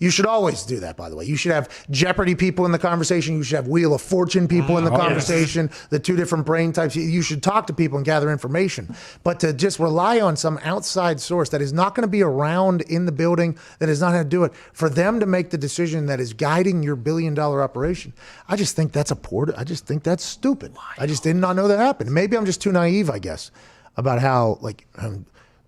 You should always do that, by the way. You should have Jeopardy people in the conversation. You should have Wheel of Fortune people in the conversation, the two different brain types. You should talk to people and gather information. But to just rely on some outside source that is not going to be around in the building, that is not going to do it, for them to make the decision that is guiding your billion-dollar operation, I just think that's I just think that's stupid. I just did not know that happened. Maybe I'm just too naive, I guess, about how,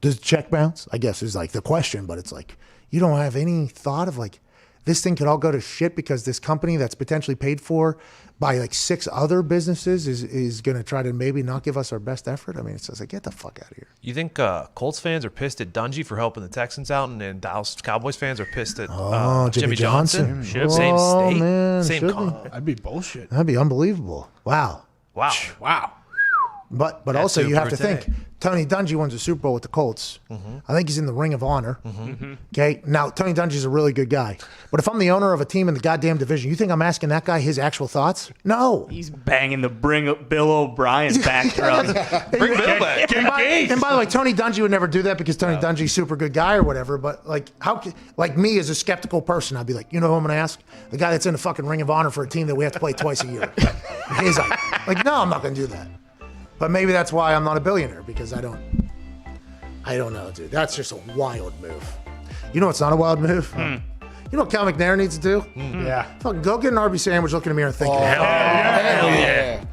does check bounce? I guess is like the question, but it's like, you don't have any thought of like, this thing could all go to shit because this company that's potentially paid for by like 6 other businesses is going to try to maybe not give us our best effort. I mean, it's just like, get the fuck out of here. You think Colts fans are pissed at Dungy for helping the Texans out, and then Dallas Cowboys fans are pissed at Jimmy Johnson? Same state, man, same should con. That'd be bullshit. That'd be unbelievable. Wow. But also you have to think, Tony Dungy wins a Super Bowl with the Colts. I think he's in the Ring of Honor. Okay. Now, Tony Dungy's a really good guy. But if I'm the owner of a team in the goddamn division, you think I'm asking that guy his actual thoughts? No. He's banging the Bring Bill O'Brien back drum. Bring Bill back. And by the way, Tony Dungy would never do that because Tony Dungy's a super good guy or whatever. But like me as a skeptical person, I'd be like, you know who I'm going to ask? The guy that's in the fucking Ring of Honor for a team that we have to play twice a year. He's like, no, I'm not going to do that. But maybe that's why I'm not a billionaire, because I don't know, dude. That's just a wild move. You know what's not a wild move? You know what Cal McNair needs to do? Yeah. Fucking go get an Arby's sandwich, look in the mirror and think. Hell yeah.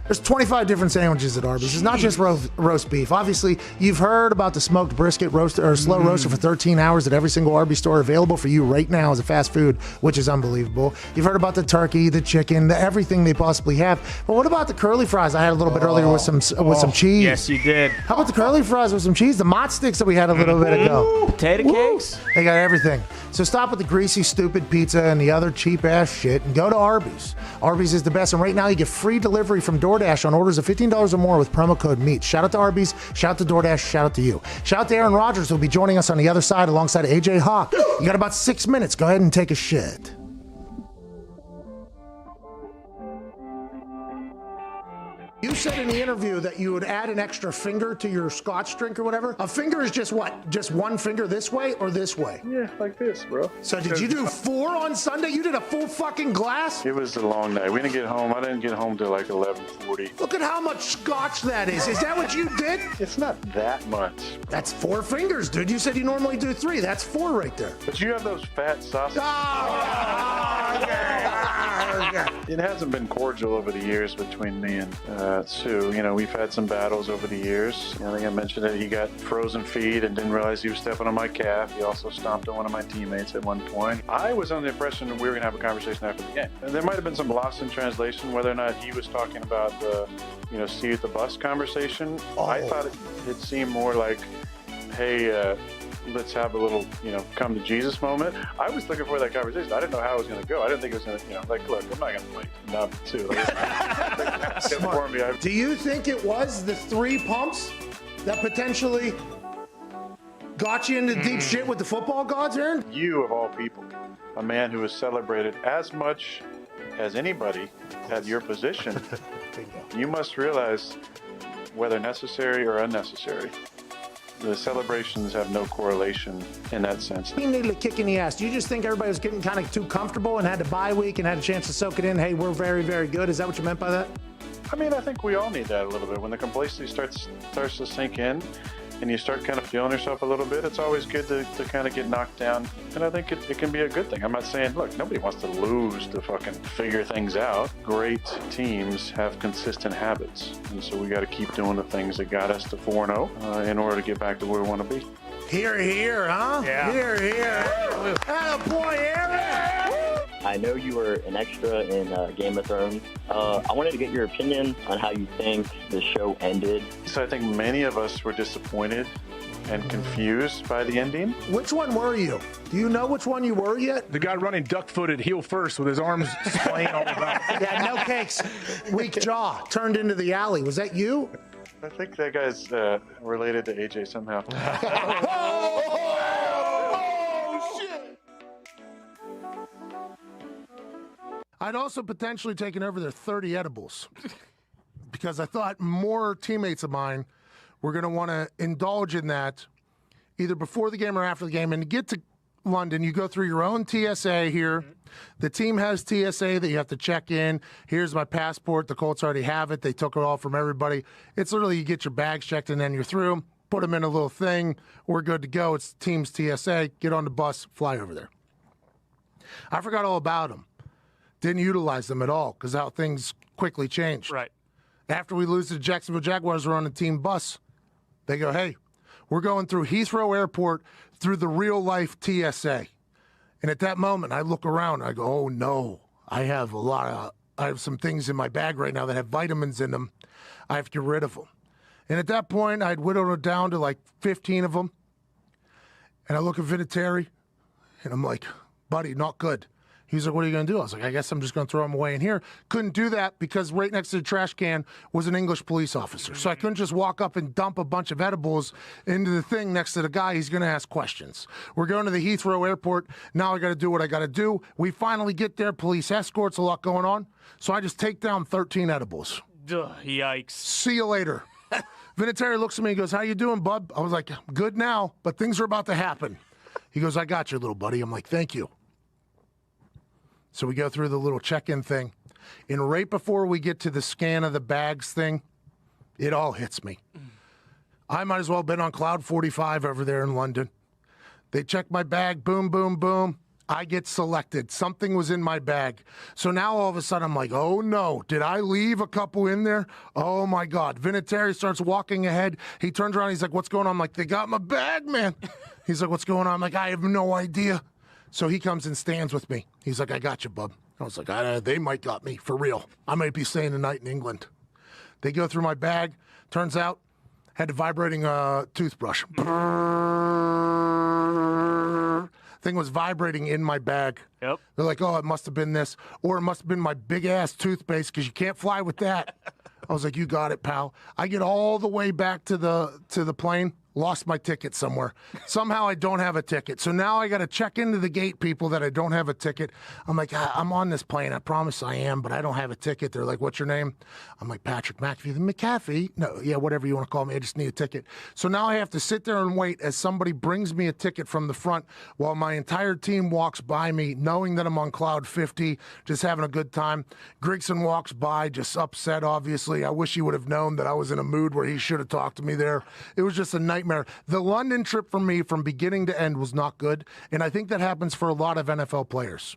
There's 25 different sandwiches at Arby's. It's not just roast beef. Obviously, you've heard about the smoked brisket roaster or slow roaster for 13 hours at every single Arby's store, available for you right now as a fast food, which is unbelievable. You've heard about the turkey, the chicken, everything they possibly have. But what about the curly fries I had a little bit earlier with some cheese? Yes, you did. How about the curly fries with some cheese? The mott sticks that we had a little bit ago. Potato cakes? They got everything. So stop with the greasy, stupid pizza and the other cheap-ass shit and go to Arby's. Arby's is the best, and right now you get free delivery from DoorDash on orders of $15 or more with promo code MEAT. Shout out to Arby's, shout out to DoorDash, shout out to you. Shout out to Aaron Rodgers, who will be joining us on the other side alongside AJ Hawk. You got about 6 minutes. Go ahead and take a shit. You said in the interview that you would add an extra finger to your scotch drink or whatever. A finger is just what? Just one finger this way or this way? Yeah, like this, bro. So did you do 4 on Sunday? You did a full fucking glass? It was a long night. We didn't get home. I didn't get home till like 11:40. Look at how much scotch that is. Is that what you did? It's not that much. That's 4 fingers, dude. You said you normally do 3. That's 4 right there. But you have those fat sausages. It hasn't been cordial over the years between me and Sue. You know, we've had some battles over the years. I think I mentioned that he got frozen feet and didn't realize he was stepping on my calf. He also stomped on one of my teammates at one point. I was under the impression that we were going to have a conversation after the game. And there might have been some loss in translation, whether or not he was talking about the, see you at the bus conversation. I thought it seemed more like, hey, let's have a little, come to Jesus moment. I was looking for that conversation. I didn't know how it was going to go. I didn't think it was going to, look, I'm not going to play number 2. Do you think it was the 3 pumps that potentially got you into deep shit with the football gods, Aaron? You, of all people, a man who is celebrated as much as anybody at your position, you must realize whether necessary or unnecessary. The celebrations have no correlation in that sense. You needed a kick in the ass. Do you just think everybody was getting kind of too comfortable and had a bye week and had a chance to soak it in? Hey, we're very, very good. Is that what you meant by that? I mean, I think we all need that a little bit. When the complacency starts to sink in and you start kind of feeling yourself a little bit, it's always good to kind of get knocked down. And I think it can be a good thing. I'm not saying, look, nobody wants to lose to fucking figure things out. Great teams have consistent habits. And so we got to keep doing the things that got us to 4-0 in order to get back to where we want to be. Here, huh? Yeah. Here. Attaboy, Aaron! I know you were an extra in Game of Thrones. I wanted to get your opinion on how you think the show ended. So I think many of us were disappointed and confused by the ending. Which one were you? Do you know which one you were yet? The guy running duck-footed heel first with his arms splaying all about. Yeah, no cakes. Weak jaw turned into the alley. Was that you? I think that guy's related to AJ somehow. I'd also potentially taken over their 30 edibles because I thought more teammates of mine were going to want to indulge in that either before the game or after the game. And to get to London, you go through your own TSA here. The team has TSA that you have to check in. Here's my passport. The Colts already have it. They took it all from everybody. It's literally you get your bags checked and then you're through. Put them in a little thing. We're good to go. It's team's TSA. Get on the bus, fly over there. I forgot all about them. Didn't utilize them at all because how things quickly changed. Right. After we lose to the Jacksonville Jaguars, we're on the team bus. They go, hey, we're going through Heathrow Airport through the real-life TSA. And at that moment, I look around. And I go, oh, no. I have some things in my bag right now that have vitamins in them. I have to get rid of them. And at that point, I'd whittled it down to like 15 of them. And I look at Vinatieri, and I'm like, buddy, not good. He's like, what are you going to do? I was like, I guess I'm just going to throw them away in here. Couldn't do that because right next to the trash can was an English police officer. So I couldn't just walk up and dump a bunch of edibles into the thing next to the guy. He's going to ask questions. We're going to the Heathrow Airport. Now I got to do what I got to do. We finally get there. Police escorts, a lot going on. So I just take down 13 edibles. Yikes. See you later. Vinatieri looks at me and goes, how you doing, bub? I was like, good now, but things are about to happen. He goes, I got you, little buddy. I'm like, thank you. So we go through the little check-in thing. And right before we get to the scan of the bags thing, it all hits me. I might as well have been on Cloud 45 over there in London. They check my bag, boom, boom, boom. I get selected. Something was in my bag. So now all of a sudden I'm like, oh no, did I leave a couple in there? Oh my God. Vinatieri starts walking ahead. He turns around. He's like, what's going on? I'm like, they got my bag, man. He's like, what's going on? I'm like, I have no idea. So he comes and stands with me. He's like, I got you, bub. I was like, they might got me, for real. I might be staying the night in England. They go through my bag. Turns out, had a vibrating toothbrush. Thing was vibrating in my bag. Yep. They're like, oh, it must have been this. Or it must have been my big-ass toothpaste because you can't fly with that. I was like, you got it, pal. I get all the way back to the plane. Lost my ticket somewhere. Somehow I don't have a ticket. So now I got to check into the gate people that I don't have a ticket. I'm like, I'm on this plane. I promise I am, but I don't have a ticket. They're like, what's your name? I'm like, Patrick McAfee. McAfee? No, yeah, whatever you want to call me. I just need a ticket. So now I have to sit there and wait as somebody brings me a ticket from the front while my entire team walks by me, knowing that I'm on cloud 50, just having a good time. Grigson walks by, just upset, obviously. I wish he would have known that I was in a mood where he should have talked to me there. It was just a nightmare. The London trip for me from beginning to end was not good, and I think that happens for a lot of NFL players.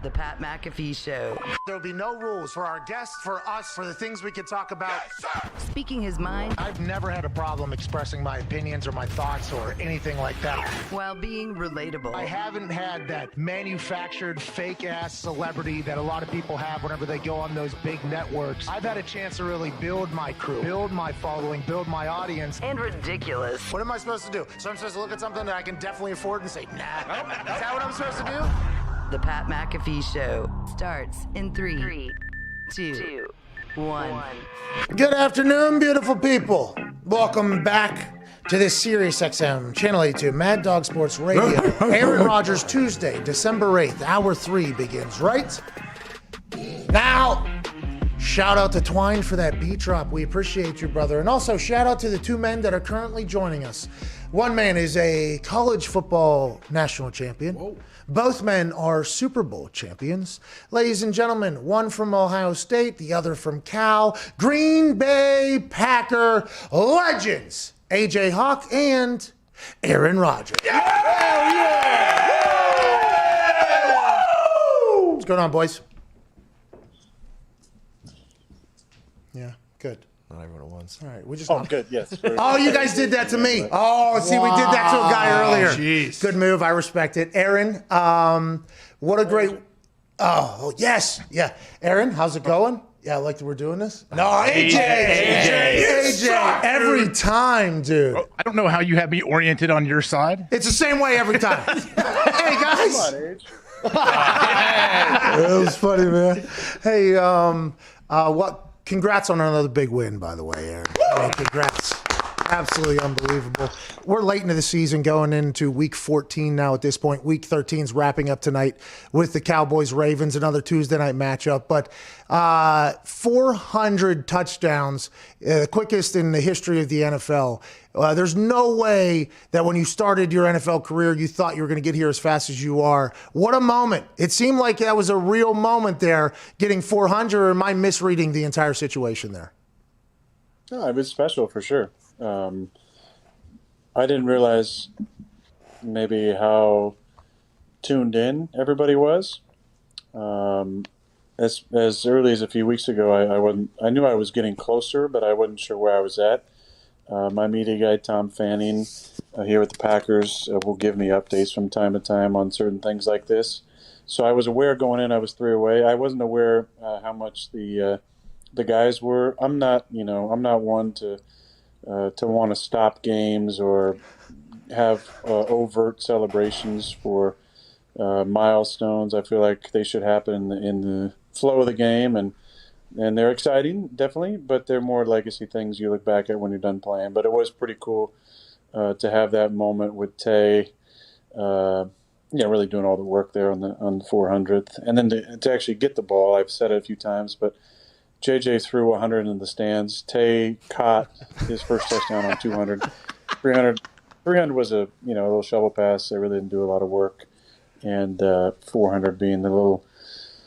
The Pat McAfee Show. There'll be no rules for our guests, for us, for the things we can talk about. Speaking his mind. I've never had a problem expressing my opinions or my thoughts or anything like that. While being relatable. I haven't had that manufactured fake-ass celebrity that a lot of people have whenever they go on those big networks. I've had a chance to really build my crew, build my following, build my audience. And ridiculous. What am I supposed to do? So I'm supposed to look at something that I can definitely afford and say, nah. Is that what I'm supposed to do? The Pat McAfee Show starts in 3, 2, 1. Good afternoon, beautiful people. Welcome back to this Sirius XM Channel 82 Mad Dog Sports Radio. Aaron Rodgers, Tuesday, December 8th, hour 3 begins right now. Shout out to Twine for that beat drop. We appreciate you, brother. And also shout out to the two men that are currently joining us. One man is a college football national champion. Whoa. Both men are Super Bowl champions. Ladies and gentlemen, one from Ohio State, the other from Cal. Green Bay Packer legends, AJ Hawk and Aaron Rodgers. Yeah! What's going on, boys? Yeah, good. Not everyone at once. All right, we just. Oh, good. Yes. Oh, you guys did that to me. Oh, see, we did that to a guy earlier. Jeez. Good move. I respect it. Aaron, what a great. Oh, yes. Yeah. Aaron, how's it going? Yeah, I like that we're doing this. No, AJ. Every time, dude. I don't know how you have me oriented on your side. It's the same way every time. Hey, guys. Come on, Age. That was funny, man. Hey, what? Congrats on another big win, by the way, Aaron. I mean, congrats. Absolutely unbelievable. We're late into the season, going into week 14 now at this point. Week 13 is wrapping up tonight with the Cowboys-Ravens, another Tuesday night matchup. But 400 touchdowns, the quickest in the history of the NFL. There's no way that when you started your NFL career, you thought you were going to get here as fast as you are. What a moment. It seemed like that was a real moment there, getting 400, or am I misreading the entire situation there? No, it was special for sure. I didn't realize maybe how tuned in everybody was. As early as a few weeks ago, I knew I was getting closer, but I wasn't sure where I was at. My media guy, Tom Fanning, here with the Packers, will give me updates from time to time on certain things like this. So I was aware going in I was 3 away. I wasn't aware how much the guys were. I'm not one to want to stop games or have overt celebrations for milestones. I feel like they should happen in the flow of the game, and they're exciting, definitely, but they're more legacy things you look back at when you're done playing. But it was pretty cool to have that moment with Tay really doing all the work there on the 400th, and then to actually get the ball. I've said it a few times, but JJ threw 100 in the stands. Tay caught his first touchdown on 200. 300 was a little shovel pass. They really didn't do a lot of work, and 400 being the little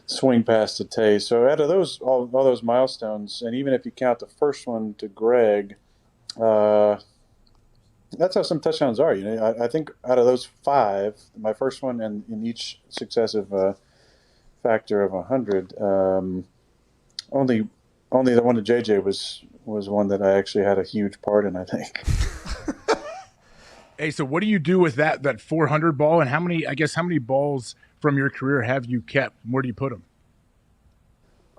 swing pass to Tay. So out of those all those milestones, and even if you count the first one to Greg, that's how some touchdowns are. I think out of those 5, my first one and in each successive factor of 100, only the one to JJ was one that I actually had a huge part in, I think. Hey, so what do you do with that 400 ball, and how many balls from your career have you kept? Where do you put them?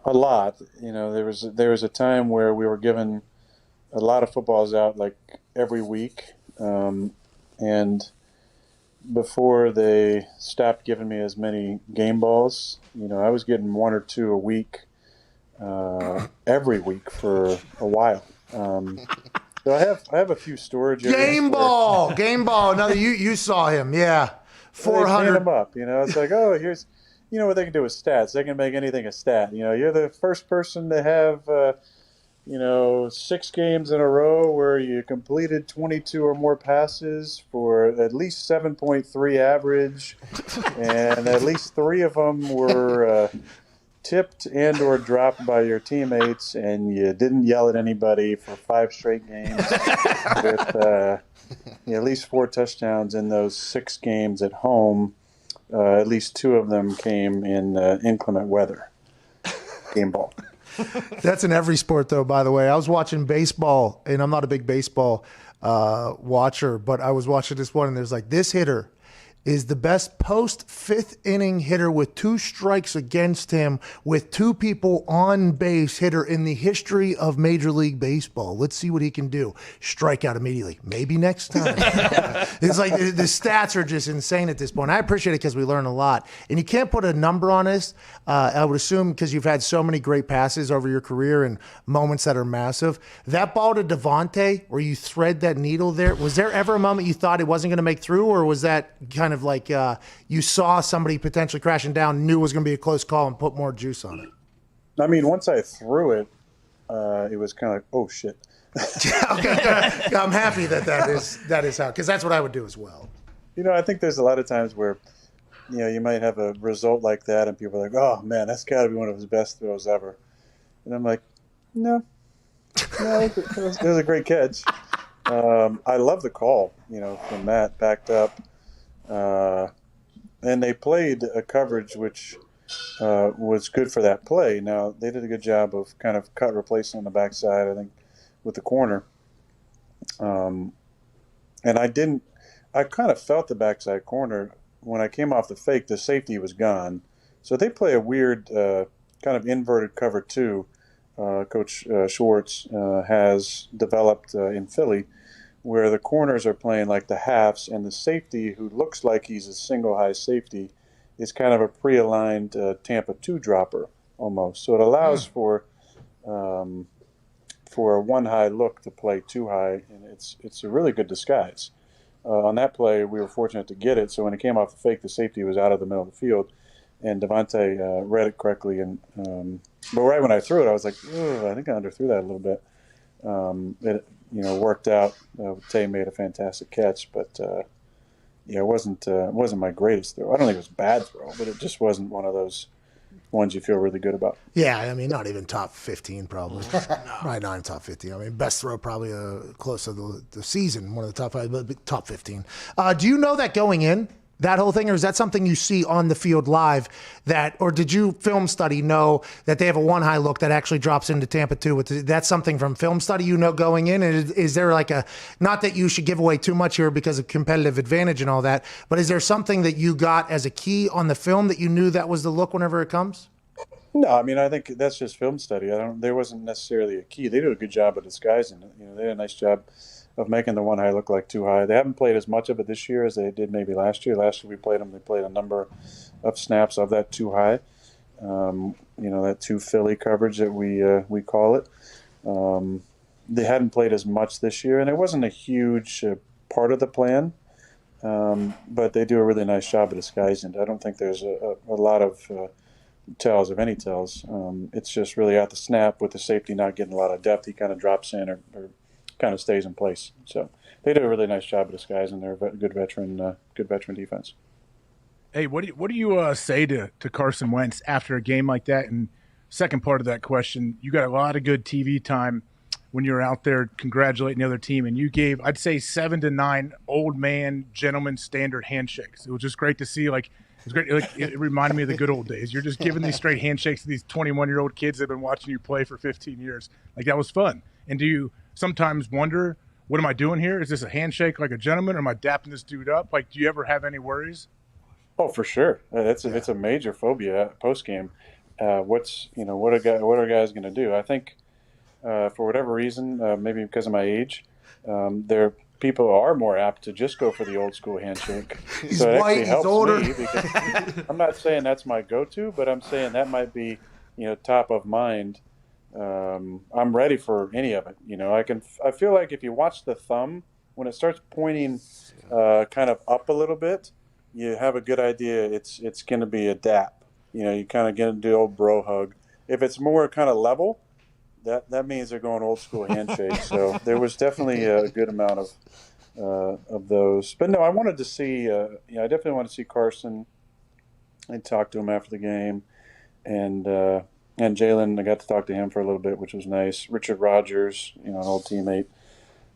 A lot. There was a time where we were given a lot of footballs out like every week, and before they stopped giving me as many game balls, I was getting 1 or 2 a week, every week for a while. So I have a few storage areas. Game ball. No, you saw him, yeah. 400. Them up. It's like, oh, here's, what they can do with stats. They can make anything a stat. You're the first person to have, 6 games in a row where you completed 22 or more passes for at least 7.3 average, and at least 3 of them were tipped and or dropped by your teammates, and you didn't yell at anybody for 5 straight games with at least 4 touchdowns in those 6 games at home. At least 2 of them came in inclement weather. Game ball. That's in every sport, though, by the way. I was watching baseball, and I'm not a big baseball watcher, but I was watching this one, and there's like, this hitter is the best post-5th inning hitter with 2 strikes against him with 2 people on base hitter in the history of Major League Baseball. Let's see what he can do. Strike out immediately. Maybe next time. It's like the stats are just insane at this point. I appreciate it because we learn a lot. And you can't put a number on this. I would assume because you've had so many great passes over your career and moments that are massive. That ball to Devontae where you thread that needle there, was there ever a moment you thought it wasn't going to make through, or was that kind of like you saw somebody potentially crashing down, knew it was going to be a close call, and put more juice on it? I mean, once I threw it, it was kind of like, oh, shit. Okay, I'm happy that is how, because that's what I would do as well. I think there's a lot of times where, you might have a result like that, and people are like, oh, man, that's got to be one of his best throws ever. And I'm like, no, it was a great catch. I love the call, from Matt, backed up. And they played a coverage which was good for that play. Now, they did a good job of kind of cut replacing on the backside, I think, with the corner. And I kind of felt the backside corner. When I came off the fake, the safety was gone. So they play a weird kind of inverted cover 2. Coach Schwartz has developed in Philly, where the corners are playing like the halves, and the safety, who looks like he's a single high safety, is kind of a pre-aligned Tampa 2 dropper almost. So it allows for a 1 high look to play 2 high, and it's a really good disguise. On that play, we were fortunate to get it, so when it came off the fake, the safety was out of the middle of the field, and Devontae read it correctly. And but right when I threw it, I was like, I think I underthrew that a little bit. It worked out. Tay made a fantastic catch, but it wasn't my greatest throw. I don't think it was a bad throw, but it just wasn't one of those ones you feel really good about. Yeah, I mean, not even top 15 probably. Right, not even top 15. I mean, best throw probably close to the season, one of the top 5, but top 15. Do you know that going in? That whole thing, or is that something you see on the field live? Or did you film study know that they have a 1 high look that actually drops into Tampa 2? That's something from film study going in? And is there like not that you should give away too much here because of competitive advantage and all that, but is there something that you got as a key on the film that you knew that was the look whenever it comes? No, I mean, I think that's just film study. There wasn't necessarily a key. They do a good job of disguising it. They did a nice job of making the 1 high look like 2 high. They haven't played as much of it this year as they did maybe last year. Last year we played them. They played a number of snaps of that 2 high. That 2 Philly coverage that we call it. They hadn't played as much this year, and it wasn't a huge part of the plan. but they do a really nice job of disguising it. I don't think there's a lot of tells, if any tells. It's just really at the snap with the safety not getting a lot of depth. He kind of drops in or kind of stays in place. So they do a really nice job of disguising their good veteran defense. Hey, what do you say to Carson Wentz after a game like that? And second part of that question, you got a lot of good TV time when you were out there congratulating the other team, and you gave, I'd say, 7 to 9 old man gentleman standard handshakes. It was just great to see. Like, it was great. Like, it reminded me of the good old days. You're just giving these straight handshakes to these 21-year-old kids that have been watching you play for 15 years. Like, that was fun. And do you sometimes wonder, what am I doing here? Is this a handshake like a gentleman, or am I dapping this dude up? Like, do you ever have any worries? Oh, for sure. It's a major phobia post game. What are guys going to do? I think for whatever reason, maybe because of my age, people are more apt to just go for the old school handshake. He's so it white, actually helps he's older. me because I'm not saying that's my go-to, but I'm saying that might be top of mind. I'm ready for any of it. I feel like if you watch the thumb when it starts pointing kind of up a little bit, you have a good idea it's going to be a dap. You kind of get into the old bro hug. If it's more kind of level, that means they're going old school handshake. So there was definitely a good amount of those. But no, I wanted to see. I definitely want to see Carson and talk to him after the game, and Jalen. I got to talk to him for a little bit, which was nice. Richard Rodgers, an old teammate.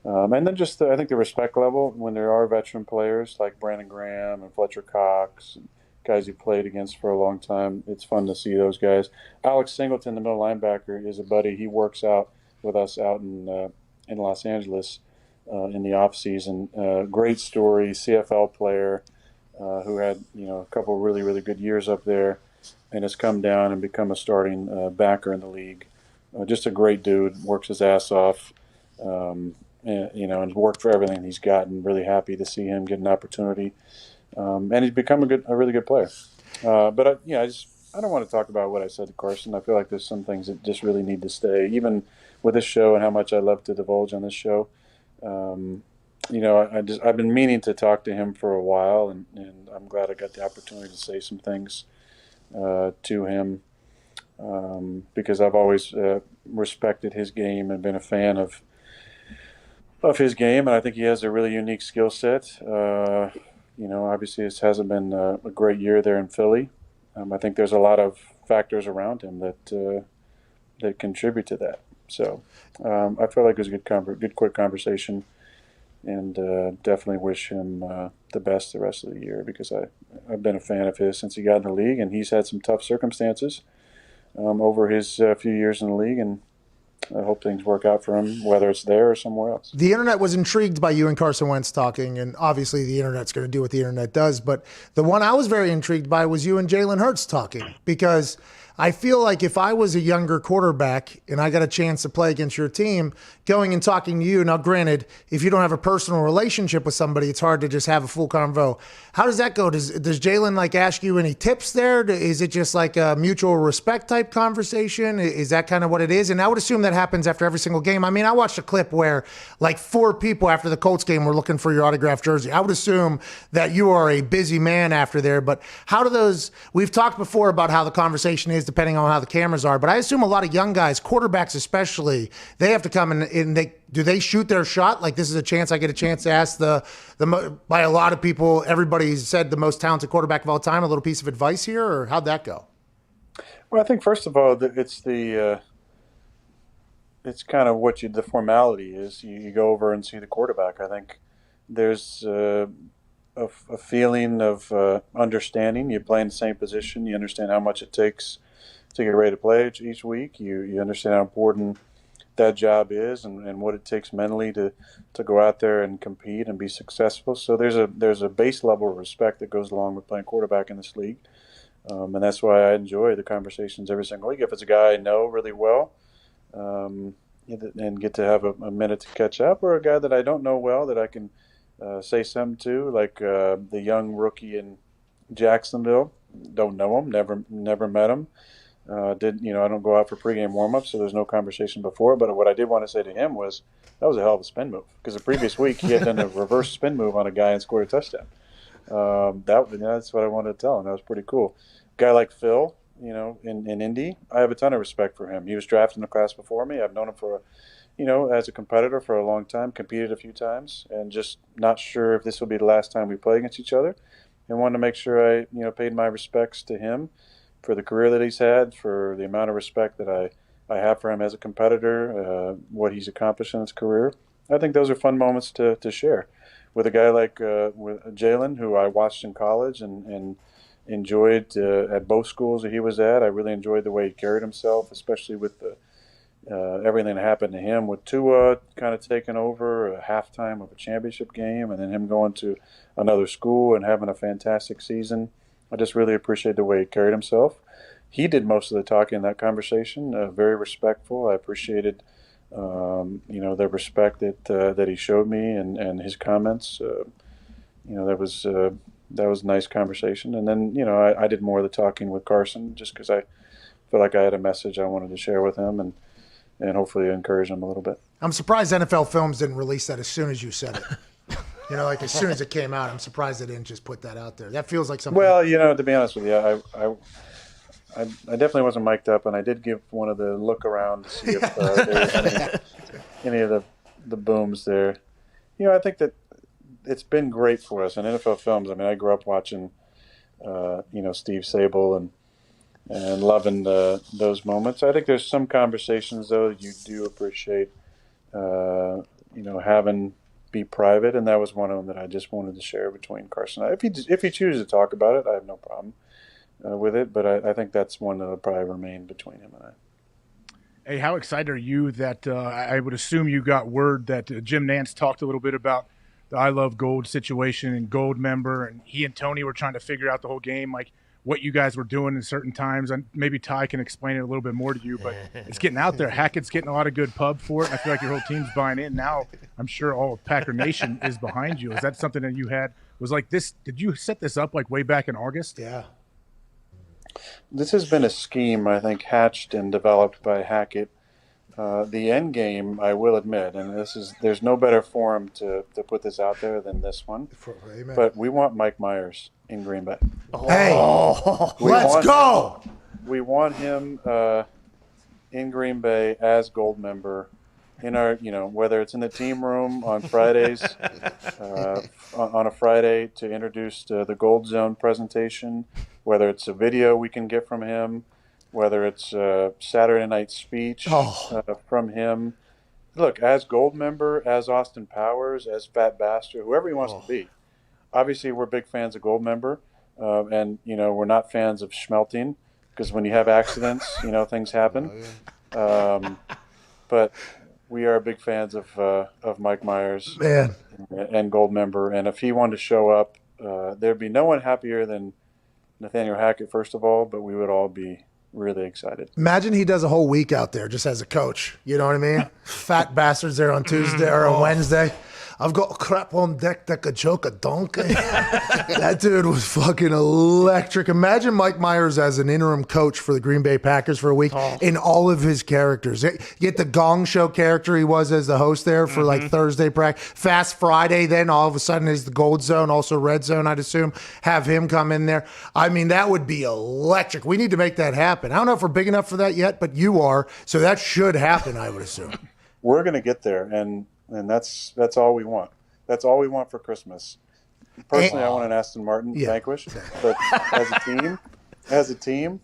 And then just I think the respect level when there are veteran players like Brandon Graham and Fletcher Cox, and guys you played against for a long time. It's fun to see those guys. Alex Singleton, the middle linebacker, is a buddy. He works out with us out in Los Angeles in the off season. Great story, CFL player who had a couple really really good years up there, and has come down and become a starting backer in the league. Just a great dude. Works his ass off. And worked for everything he's gotten. Really happy to see him get an opportunity, and he's become a really good player. But I don't want to talk about what I said to Carson. I feel like there's some things that just really need to stay, even with this show and how much I love to divulge on this show. I've been meaning to talk to him for a while, and I'm glad I got the opportunity to say some things to him because I've always respected his game and been a fan of his game, and I think he has a really unique skill set. Obviously this hasn't been a great year there in Philly. I think there's a lot of factors around him that contribute to that. So I feel like it was a good quick conversation, and definitely wish him the best the rest of the year because I've been a fan of his since he got in the league, and he's had some tough circumstances over his few years in the league, and I hope things work out for him, whether it's there or somewhere else. The internet was intrigued by you and Carson Wentz talking, and obviously the internet's going to do what the internet does. But the one I was very intrigued by was you and Jalen Hurts talking, because I feel like if I was a younger quarterback and I got a chance to play against your team, going and talking to you, now granted, if you don't have a personal relationship with somebody, it's hard to just have a full convo. How does that go? Does Jalen ask you any tips there? Is it just like a mutual respect type conversation? Is that kind of what it is? And I would assume that happens after every single game. I mean, I watched a clip where 4 people after the Colts game were looking for your autographed jersey. I would assume that you are a busy man after there, but how do those, we've talked before about how the conversation is depending on how the cameras are, but I assume a lot of young guys, quarterbacks especially, they have to come and do they shoot their shot? Like, this is a chance I get a chance to ask by a lot of people, everybody's said the most talented quarterback of all time, a little piece of advice here, or how'd that go? Well, I think first of all, it's kind of the formality is. You go over and see the quarterback. I think there's a feeling of understanding. You play in the same position. You understand how much it takes to get ready to play each week. You understand how important that job is and what it takes mentally to go out there and compete and be successful. So there's a base level of respect that goes along with playing quarterback in this league. And that's why I enjoy the conversations every single week. If it's a guy I know really well and get to have a minute to catch up, or a guy that I don't know well that I can say something to, like the young rookie in Jacksonville. Don't know him, never met him. I don't go out for pregame warm-ups, so there's no conversation before. But what I did want to say to him was that was a hell of a spin move, because the previous week he had done a reverse spin move on a guy and scored a touchdown. That's what I wanted to tell him. That was pretty cool. Guy like Phil, in Indy, I have a ton of respect for him. He was drafted in the class before me. I've known him for, as a competitor for a long time, competed a few times, and just not sure if this will be the last time we play against each other. And wanted to make sure I, paid my respects to him for the career that he's had, for the amount of respect that I have for him as a competitor, what he's accomplished in his career. I think those are fun moments to share with a guy like with Jalen, who I watched in college and enjoyed at both schools that he was at. I really enjoyed the way he carried himself, especially with the everything that happened to him with Tua kind of taking over a halftime of a championship game, and then him going to another school and having a fantastic season. I just really appreciate the way he carried himself. He did most of the talking in that conversation, very respectful. I appreciated, the respect that he showed me and his comments. That was a nice conversation. And then, I did more of the talking with Carson just because I felt like I had a message I wanted to share with him and hopefully encourage him a little bit. I'm surprised NFL Films didn't release that as soon as you said it. As soon as it came out, I'm surprised they didn't just put that out there. That feels like something. Well, to be honest with you, I definitely wasn't mic'd up, and I did give one of the look around to see if there was any of the booms there. I think that it's been great for us in NFL Films. I mean, I grew up watching, Steve Sable and loving those moments. I think there's some conversations though that you do appreciate, having be private, and that was one of them that I just wanted to share between Carson and I. If he chooses to talk about it, I have no problem with it, but I think that's one that will probably remain between him and I. Hey, how excited are you that I would assume you got word that Jim Nantz talked a little bit about the I Love Gold situation and Gold Member, and he and Tony were trying to figure out the whole game, like what you guys were doing in certain times. And maybe Ty can explain it a little bit more to you, but it's getting out there. Hackett's getting a lot of good pub for it. And I feel like your whole team's buying in. Now I'm sure all of Packer Nation is behind you. Is that something that you had? Was like this? Did you set this up like way back in August? Yeah. This has been a scheme, I think, hatched and developed by Hackett. The end game, I will admit, and there's no better forum to put this out there than this one. Amen. But we want Mike Myers in Green Bay. Hey, let's go. We want him in Green Bay as Gold Member in our, whether it's in the team room on Fridays, on a Friday to introduce the Gold Zone presentation, whether it's a video we can get from him, whether it's a Saturday night speech from him. Look, as Gold Member, as Austin Powers, as Fat Bastard, whoever he wants to be. Obviously, we're big fans of Gold Member, and, we're not fans of schmelting, because when you have accidents, things happen. But we are big fans of Mike Myers and Gold Member, and if he wanted to show up, there'd be no one happier than Nathaniel Hackett, first of all, but we would all be really excited. Imagine he does a whole week out there just as a coach. You know what I mean? Fat bastards there on Tuesday or on Wednesday. I've got crap on deck that could choke a donkey. That dude was fucking electric. Imagine Mike Myers as an interim coach for the Green Bay Packers for a week in all of his characters. You get the Gong Show character he was as the host there for like Thursday practice. Fast Friday, then all of a sudden is the Gold Zone, also Red Zone, I'd assume. Have him come in there. I mean, that would be electric. We need to make that happen. I don't know if we're big enough for that yet, but you are. So that should happen, I would assume. We're going to get there, and that's all we want. That's all we want for Christmas. Personally, I want an Aston Martin Vanquish, but as a team,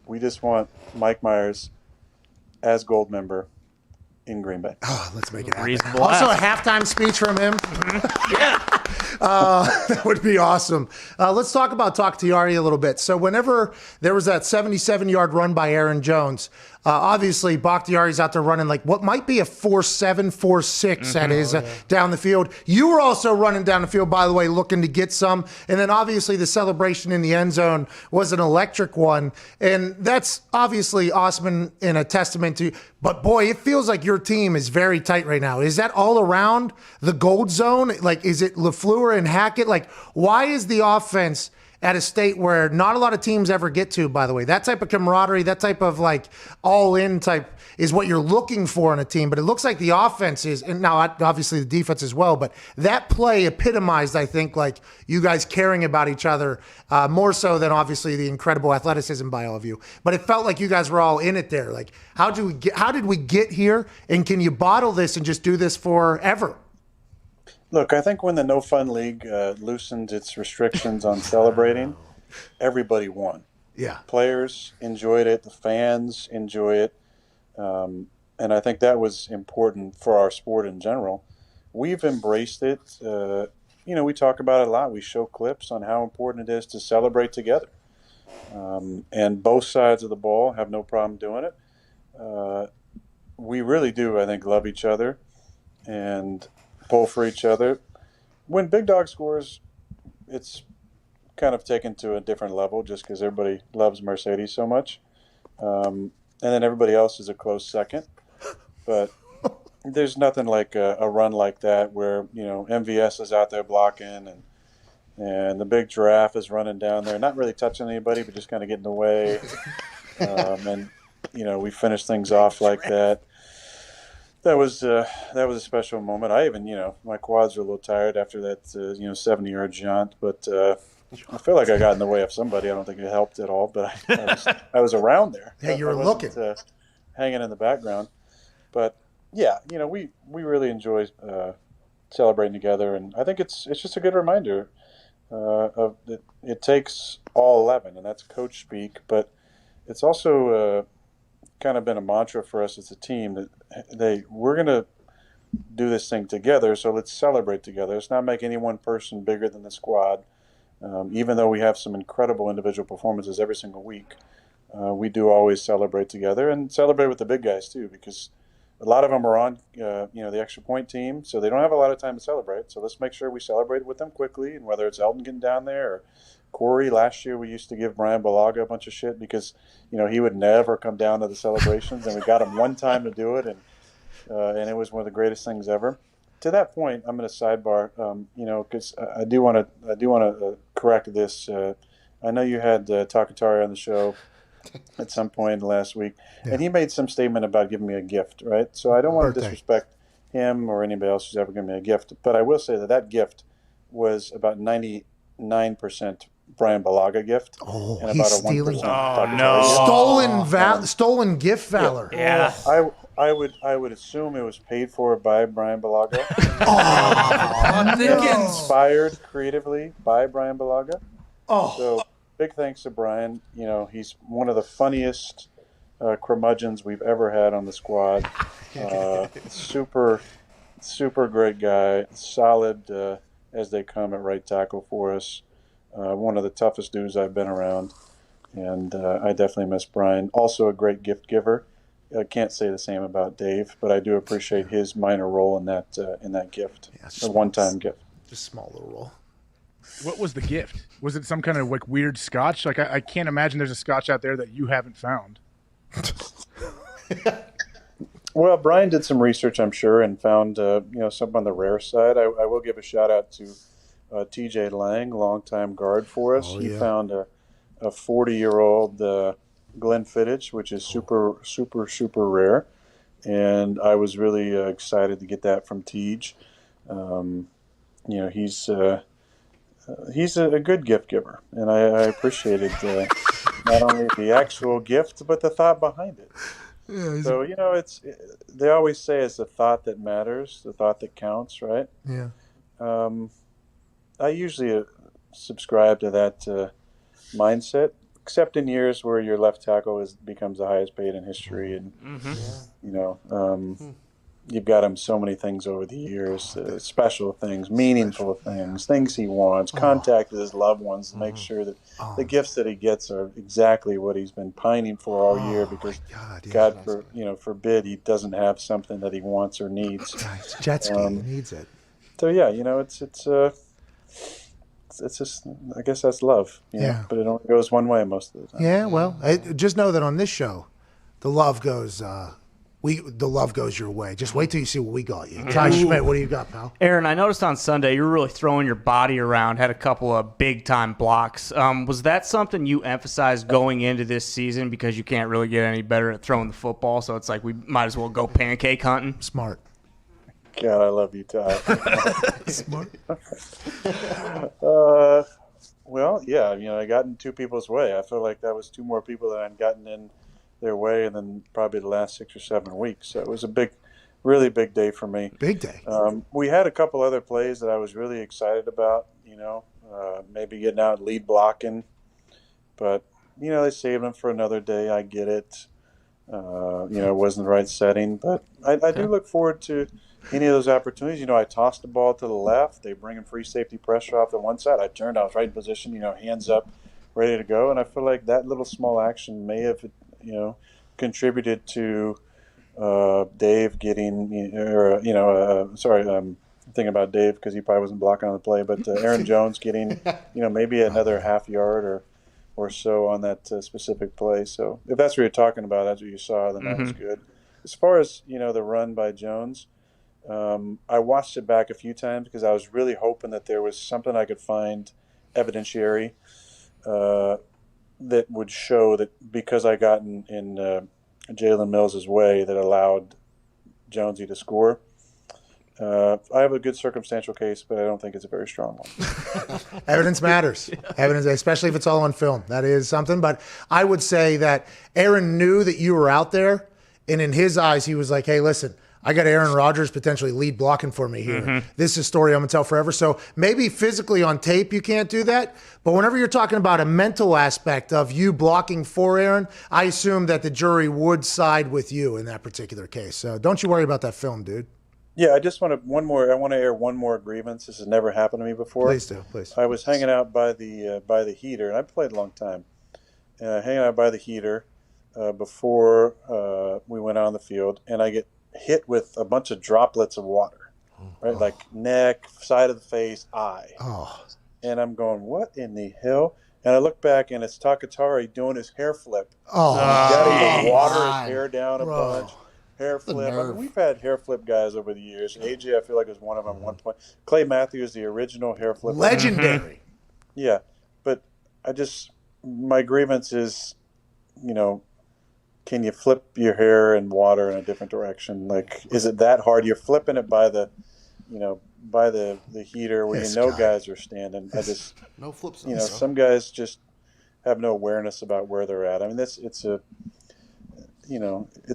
we just want Mike Myers as Gold Member in Green Bay. Oh, let's make it happen. Also, a halftime speech from him. That would be awesome. Let's talk about Bakhtiari a little bit. So whenever there was that 77-yard run by Aaron Jones, obviously Bakhtiari's out there running like what might be a 4.7, 4.6 that is down the field. You were also running down the field, by the way, looking to get some. And then obviously the celebration in the end zone was an electric one. And that's obviously awesome and a testament to, but boy, it feels like your team is very tight right now. Is that all around the Gold Zone? Like, is it LaFleur and Hackett? Like, why is the offense at a state where not a lot of teams ever get to, by the way. That type of camaraderie, that type of like all-in type is what you're looking for in a team. But it looks like the offense is, and now obviously the defense as well, but that play epitomized, I think, like you guys caring about each other more so than obviously the incredible athleticism by all of you. But it felt like you guys were all in it there. Like, how did we get here? And can you bottle this and just do this forever? Look, I think when the No Fun League loosened its restrictions on celebrating, everybody won. Yeah. Players enjoyed it. The fans enjoy it. And I think that was important for our sport in general. We've embraced it. We talk about it a lot. We show clips on how important it is to celebrate together. And both sides of the ball have no problem doing it. We really do, I think, love each other and pull for each other. When Big Dog scores, it's kind of taken to a different level just because everybody loves Mercedes so much. And then everybody else is a close second. But there's nothing like a run like that where, MVS is out there blocking and the big giraffe is running down there, not really touching anybody, but just kind of getting away. And we finish things off like that. That was a special moment. I even, my quads were a little tired after that, 70-yard jaunt, but I feel like I got in the way of somebody. I don't think it helped at all, but I was around there. Hey, you were looking, hanging in the background. But yeah, we really enjoy celebrating together, and I think it's just a good reminder of that it takes all 11, and that's coach speak, but it's also kind of been a mantra for us as a team that we're going to do this thing together, so let's celebrate together. Let's not make any one person bigger than the squad. Even though we have some incredible individual performances every single week, we do always celebrate together and celebrate with the big guys too, because a lot of them are on the extra point team, so they don't have a lot of time to celebrate. So let's make sure we celebrate with them quickly, and whether it's Elton getting down there or Corey. Last year we used to give Brian Balaga a bunch of shit because he would never come down to the celebrations, and we got him one time to do it, and it was one of the greatest things ever. To that point, I'm going to sidebar, because I do want to correct this. I know you had Takatari on the show at some point last week, and he made some statement about giving me a gift, right? So I don't want to disrespect him or anybody else who's ever given me a gift, but I will say that gift was about 99% Brian Balaga gift, and about a 1% stolen gift valor. Yeah. I would assume it was paid for by Brian Balaga. Inspired creatively by Brian Balaga. So big thanks to Brian. He's one of the funniest curmudgeons we've ever had on the squad. Super great guy. Solid as they come at right tackle for us. One of the toughest dudes I've been around. And I definitely miss Brian. Also a great gift giver. I can't say the same about Dave, but I do appreciate his minor role in that gift. A one-time gift. Just small little role. What was the gift? Was it some kind of like weird scotch? Like I can't imagine there's a scotch out there that you haven't found. Well, Brian did some research, I'm sure, and found something on the rare side. I will give a shout out to TJ Lang, longtime guard for us. He found a 40-year-old Glenfiddich, which is super rare, and I was really excited to get that from Tej. He's a good gift giver, and I appreciated not only the actual gift but the thought behind it. Yeah, so they always say it's the thought that matters, the thought that counts, right? Yeah. I usually subscribe to that mindset. Except in years where your left tackle becomes the highest paid in history, and you've got him so many things over the years, special things, meaningful things he wants, contact with his loved ones to make sure that the gifts that he gets are exactly what he's been pining for all year, because God forbid he doesn't have something that he wants or needs. Jet ski, he needs it. So yeah, it's just, I guess that's love. But it only goes one way most of the time. Yeah, well, just know that on this show, the love goes the love goes your way. Just wait till you see what we got you. Ty Schmidt, what do you got, pal? Aaron, I noticed on Sunday you were really throwing your body around, had a couple of big-time blocks. Was that something you emphasized going into this season because you can't really get any better at throwing the football, so it's like we might as well go pancake hunting? Smart. God, I love you, Ty. Smart. Well, yeah, I got in two people's way. I feel like that was two more people that I'd gotten in their way than probably the last 6 or 7 weeks. So it was a really big day for me. Big day. We had a couple other plays that I was really excited about, maybe getting out lead blocking. But, they saved them for another day. I get it. It wasn't the right setting. But I do look forward to any of those opportunities. I tossed the ball to the left. They bring in free safety pressure off the one side. I was right in position, hands up, ready to go. And I feel like that little small action may have, contributed to Dave getting, I'm thinking about Dave because he probably wasn't blocking on the play, but Aaron Jones getting, maybe another half yard or so on that specific play. So if that's what you're talking about, that's what you saw, then that was good. As far as, the run by Jones, I watched it back a few times because I was really hoping that there was something I could find evidentiary that would show that because I got in Jalen Mills' way that allowed Jonesy to score. I have a good circumstantial case, but I don't think it's a very strong one. Evidence matters. Evidence, especially if it's all on film. That is something. But I would say that Aaron knew that you were out there, and in his eyes, he was like, hey, listen, I got Aaron Rodgers potentially lead blocking for me here. This is a story I'm going to tell forever. So maybe physically on tape you can't do that, but whenever you're talking about a mental aspect of you blocking for Aaron, I assume that the jury would side with you in that particular case. So don't you worry about that film, dude. Yeah, I just want to air one more grievance. This has never happened to me before. Please do, please. I was hanging out by the heater, and I played a long time. Hanging out by the heater before we went on the field, and I get hit with a bunch of droplets of water, right? Like neck, side of the face, eye. Oh. And I'm going, what in the hell? And I look back, and it's Takatari doing his hair flip. Oh. He's got to water his hair down a bunch. Hair flip. I mean, we've had hair flip guys over the years. AJ, I feel like, was one of them at one point. Clay Matthews, the original hair flip. Legendary. Yeah. But my grievance is, can you flip your hair and water in a different direction? Like, is it that hard? You're flipping it by the heater where guys are standing. No flips. Some guys just have no awareness about where they're at. I mean, it's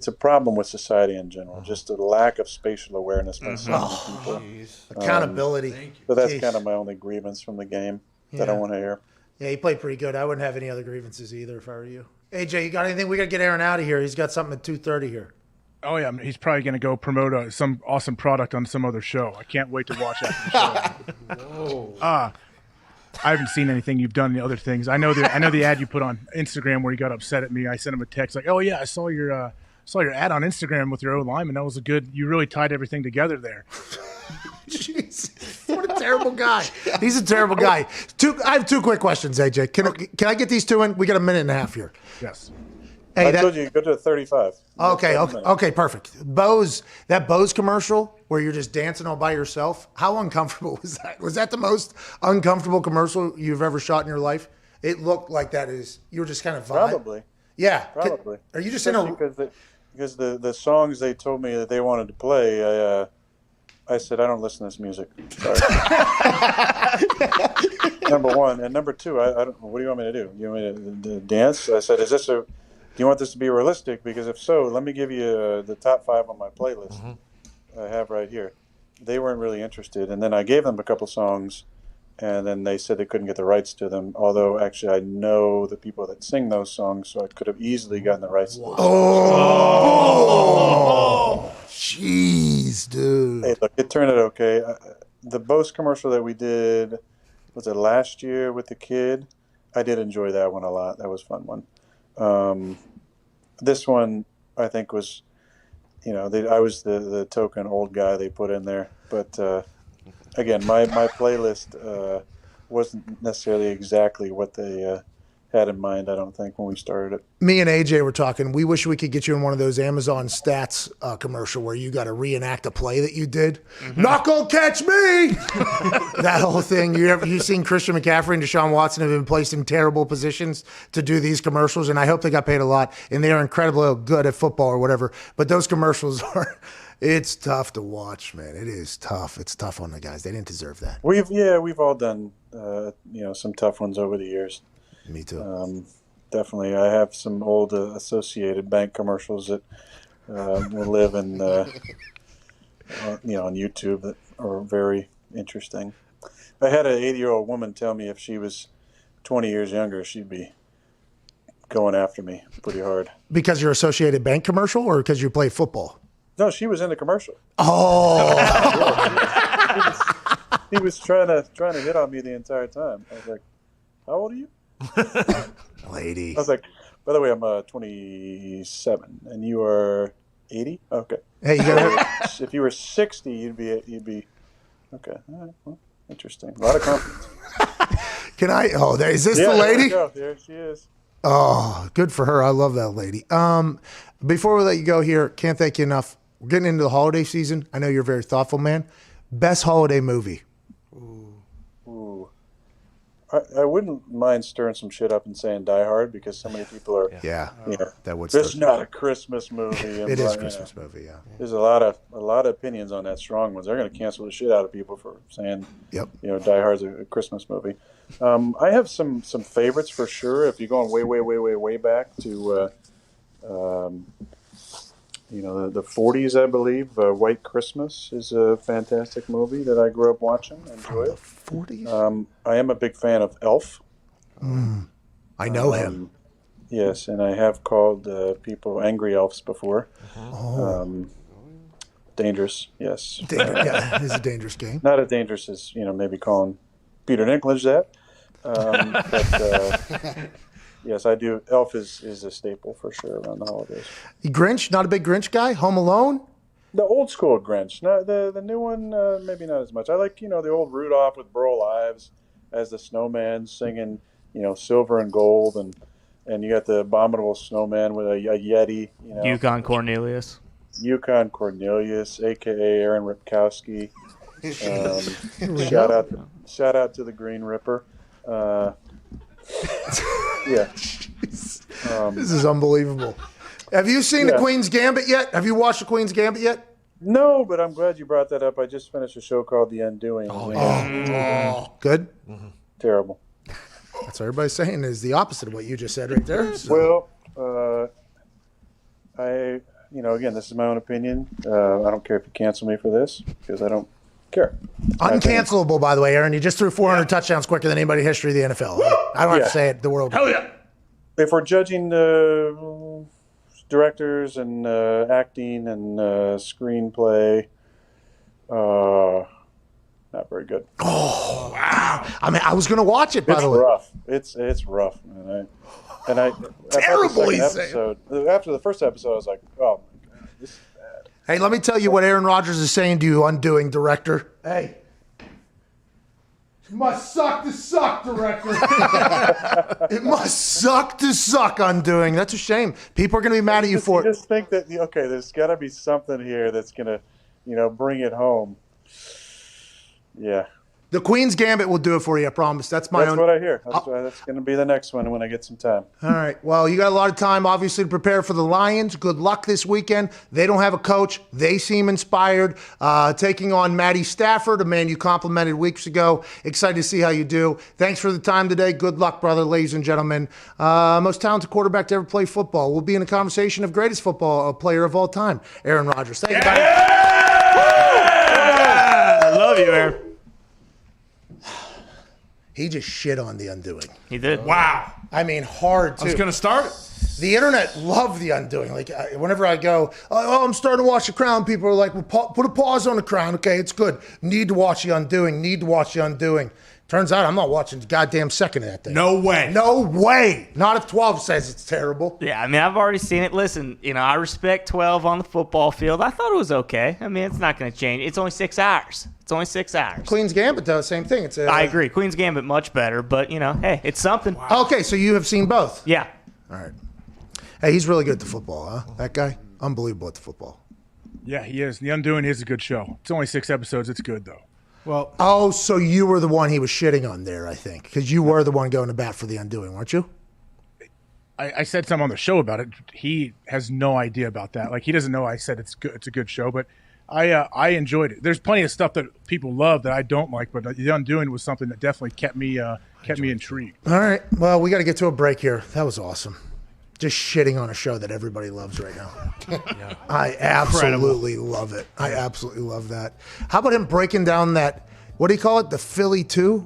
a problem with society in general. Just a lack of spatial awareness by some people. Accountability. But that's kind of my only grievance from the game that I want to hear. Yeah, he played pretty good. I wouldn't have any other grievances either if I were you. AJ, you got anything? We got to get Aaron out of here. He's got something at 2:30 here. Oh, yeah. He's probably going to go promote some awesome product on some other show. I can't wait to watch after the show. Whoa. I haven't seen anything you've done in the other things. I know the ad you put on Instagram where you got upset at me. I sent him a text like, oh, yeah, I saw your ad on Instagram with your O-lineman. That was you really tied everything together there. Jeez, what a terrible guy. He's a terrible guy. I have two quick questions, AJ. Can I get these two in? We got a minute and a half here. Yes. Hey, I told you go to 35. Okay, perfect. That Bose commercial where you're just dancing all by yourself, how uncomfortable was that? Was that the most uncomfortable commercial you've ever shot in your life? It looked like you were just kind of vibe. Probably. Yeah. Probably. Are you just because the songs they told me that they wanted to play, I said, I don't listen to this music. Sorry. Number one. And number two, I don't. What do you want me to do? You want me to dance? I said, do you want this to be realistic? Because if so, let me give you the top 5 on my playlist I have right here. They weren't really interested. And then I gave them a couple songs, and then they said they couldn't get the rights to them. Although, actually, I know the people that sing those songs, so I could have easily gotten the rights to those songs. Jeez, dude. Hey, look, it turned out okay. The Bose commercial that we did, was it last year with the kid? I did enjoy that one a lot. That was a fun one. This one, I think, was, I was the token old guy they put in there. But, again, my playlist wasn't necessarily exactly what they had in mind, I don't think, when we started it. Me and AJ were talking. We wish we could get you in one of those Amazon Stats commercial where you got to reenact a play that you did. Not gonna catch me. That whole thing. You seen Christian McCaffrey and Deshaun Watson have been placed in terrible positions to do these commercials, and I hope they got paid a lot. And they are incredibly good at football or whatever. But those commercials are. It's tough to watch, man. It is tough. It's tough on the guys. They didn't deserve that. We've all done some tough ones over the years. Me too. Definitely, I have some old Associated Bank commercials that will live in on YouTube that are very interesting. I had an 80-year-old woman tell me if she was 20 years younger, she'd be going after me pretty hard. Because you're Associated Bank commercial, or because you play football? No, she was in the commercial. Oh. He was trying to hit on me the entire time. I was like, "How old are you?" Lady. I was like, "By the way, I'm 27, and you are 80." Okay. Hey, if you were 60, you'd be okay. All right, well, interesting. A lot of confidence. Can I? Oh, is this the lady? There she is. Oh, good for her. I love that lady. Before we let you go here, can't thank you enough. We're getting into the holiday season. I know you're a very thoughtful man. Best holiday movie? Ooh. I wouldn't mind stirring some shit up and saying Die Hard, because so many people are. Yeah. That would. This is not a Christmas movie. It is a Christmas movie. Yeah. There's a lot of opinions on that. Strong ones. They're going to cancel the shit out of people for saying. Yep. Die Hard's a Christmas movie. I have some favorites for sure. If you're going way back to. The 40s, I believe. White Christmas is a fantastic movie that I grew up watching. Enjoy it. 40s? I am a big fan of Elf. I know him. Yes, and I have called people angry elves before. Dangerous, yes. Yeah, it's a dangerous game. Not as dangerous as, maybe calling Peter Dinklage that. But yes, I do. Elf is a staple for sure around the holidays. Grinch? Not a big Grinch guy? Home Alone? The old school Grinch. Not the new one, maybe not as much. I like, the old Rudolph with Burl Ives as the snowman singing, silver and gold, and you got the abominable snowman with a Yeti. Yukon Cornelius. Yukon Cornelius, a.k.a. Aaron Ripkowski. Shout out to the Green Ripper. Yeah. This is unbelievable. Have you seen The Queen's Gambit yet? Have you watched The Queen's Gambit yet? No, but I'm glad you brought that up. I just finished a show called The Undoing. Good? Terrible. That's what everybody's saying is the opposite of what you just said right there. So. Well, again, this is my own opinion. I don't care if you cancel me for this, because I don't care. Uncancelable, by the way, Aaron. You just threw 400 touchdowns quicker than anybody in history of the NFL. I don't have to say it. The world. Hell yeah. If we're judging directors and acting and screenplay, not very good. Oh, wow. I mean, I was going to watch it, by the way. It's rough, man. Terrible, after the first episode, I was like, oh, my God, this is bad. Hey, let me tell you what Aaron Rodgers is saying to you, Undoing director. Hey. It must suck to suck, director. It must suck to suck, Undoing. That's a shame. People are going to be mad at you for it. You just think that, okay, there's got to be something here that's going to, bring it home. Yeah. The Queen's Gambit will do it for you, I promise. That's what I hear. That's going to be the next one when I get some time. All right. Well, you got a lot of time, obviously, to prepare for the Lions. Good luck this weekend. They don't have a coach. They seem inspired. Taking on Matty Stafford, a man you complimented weeks ago. Excited to see how you do. Thanks for the time today. Good luck, brother, ladies and gentlemen. Most talented quarterback to ever play football. We'll be in a conversation of greatest football player of all time, Aaron Rodgers. Thank you, buddy. I love you, Aaron. He just shit on The Undoing. He did. Wow. I mean, hard, too. I was going to start. The internet loved The Undoing. Like, whenever I go, I'm starting to watch The Crown, people are like, well, put a pause on The Crown. Okay, it's good. Need to watch The Undoing. Need to watch The Undoing. Turns out I'm not watching the goddamn second of that thing. No way. No way. Not if 12 says it's terrible. Yeah, I mean, I've already seen it. Listen, I respect 12 on the football field. I thought it was okay. I mean, it's not going to change. It's only 6 hours. It's only 6 hours. Queen's Gambit does the same thing. I agree. Queen's Gambit much better, but, hey, it's something. Wow. Okay, so you have seen both? Yeah. All right. Hey, he's really good at the football, huh? That guy? Unbelievable at the football. Yeah, he is. The Undoing is a good show. It's only 6 episodes. It's good, though. Well, oh, so you were the one he was shitting on there, I think, because you were the one going to bat for The Undoing, weren't you? I said something on the show about it. He has no idea about that. Like, he doesn't know I said it's good. It's a good show, but I enjoyed it. There's plenty of stuff that people love that I don't like, but The Undoing was something that definitely kept me intrigued. All right. Well, we got to get to a break here. That was awesome. Just shitting on a show that everybody loves right now. Yeah. I absolutely love it. I absolutely love that. How about him breaking down that, what do you call it? The Philly 2?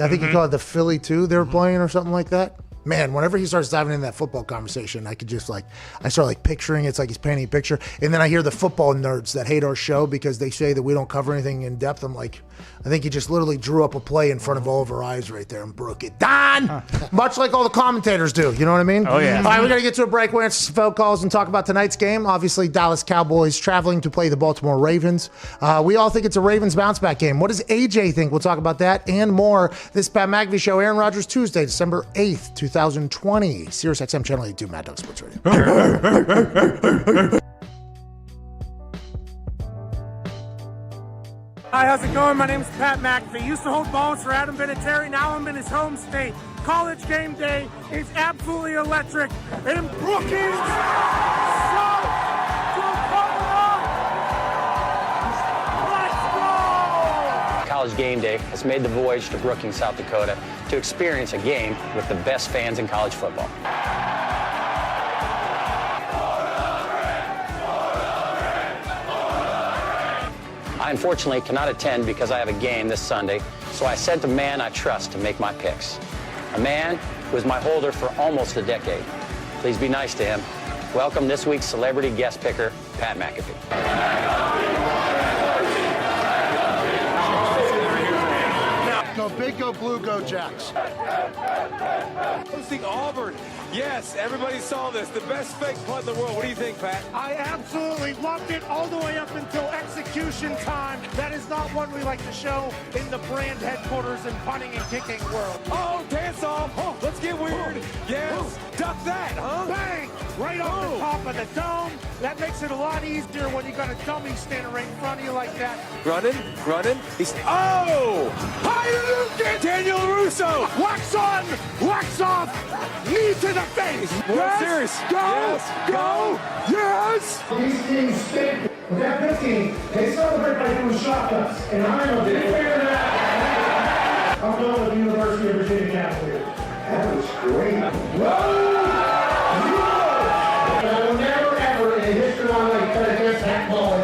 I think you call it the Philly 2 they were playing or something like that. Man, whenever he starts diving into that football conversation, I could just I start picturing it's like he's painting a picture. And then I hear the football nerds that hate our show because they say that we don't cover anything in depth. I'm like, I think he just literally drew up a play in front of all of our eyes right there and broke it down. Much like all the commentators do. You know what I mean? Oh, yeah. All right, we got to get to a break. We're going to answer some phone calls and talk about tonight's game. Obviously, Dallas Cowboys traveling to play the Baltimore Ravens. We all think it's a Ravens bounce-back game. What does AJ think? We'll talk about that and more. This Pat McAfee Show, Aaron Rodgers, Tuesday, December 8th, 2020. Sirius XM Channel 82, Mad Dog Sports Radio. Hi, how's it going? My name is Pat McAfee. Used to hold balls for Adam Vinatieri. Now I'm in his home state. College game day is absolutely electric. In Brookings, South Dakota. Let's go! College game day has made the voyage to Brookings, South Dakota to experience a game with the best fans in college football. I unfortunately cannot attend because I have a game this Sunday, so I sent a man I trust to make my picks. A man who was my holder for almost a decade. Please be nice to him. Welcome this week's celebrity guest picker, Pat McAfee. Go big, go blue, go Jacks. Hosting Auburn. Yes, everybody saw this. The best fake punt in the world. What do you think, Pat? I absolutely loved it all the way up until execution time. That is not one we like to show in the brand headquarters and punting and kicking world. Oh, dance off. Oh, let's get weird. Yes. Duck that, huh? Bang! Right off the top of the dome. That makes it a lot easier when you got a dummy standing right in front of you like that. Running. He's Daniel Russo. Wax on, wax off. Knee to the face. World Series. Go, go, yes. These teams stink. With that 15, they celebrate by doing shotguns. And I'm going to figure that out. I'm going to the University of Virginia Cavaliers. That was great. Whoa! I will never, ever in the history of my life cut against that ball.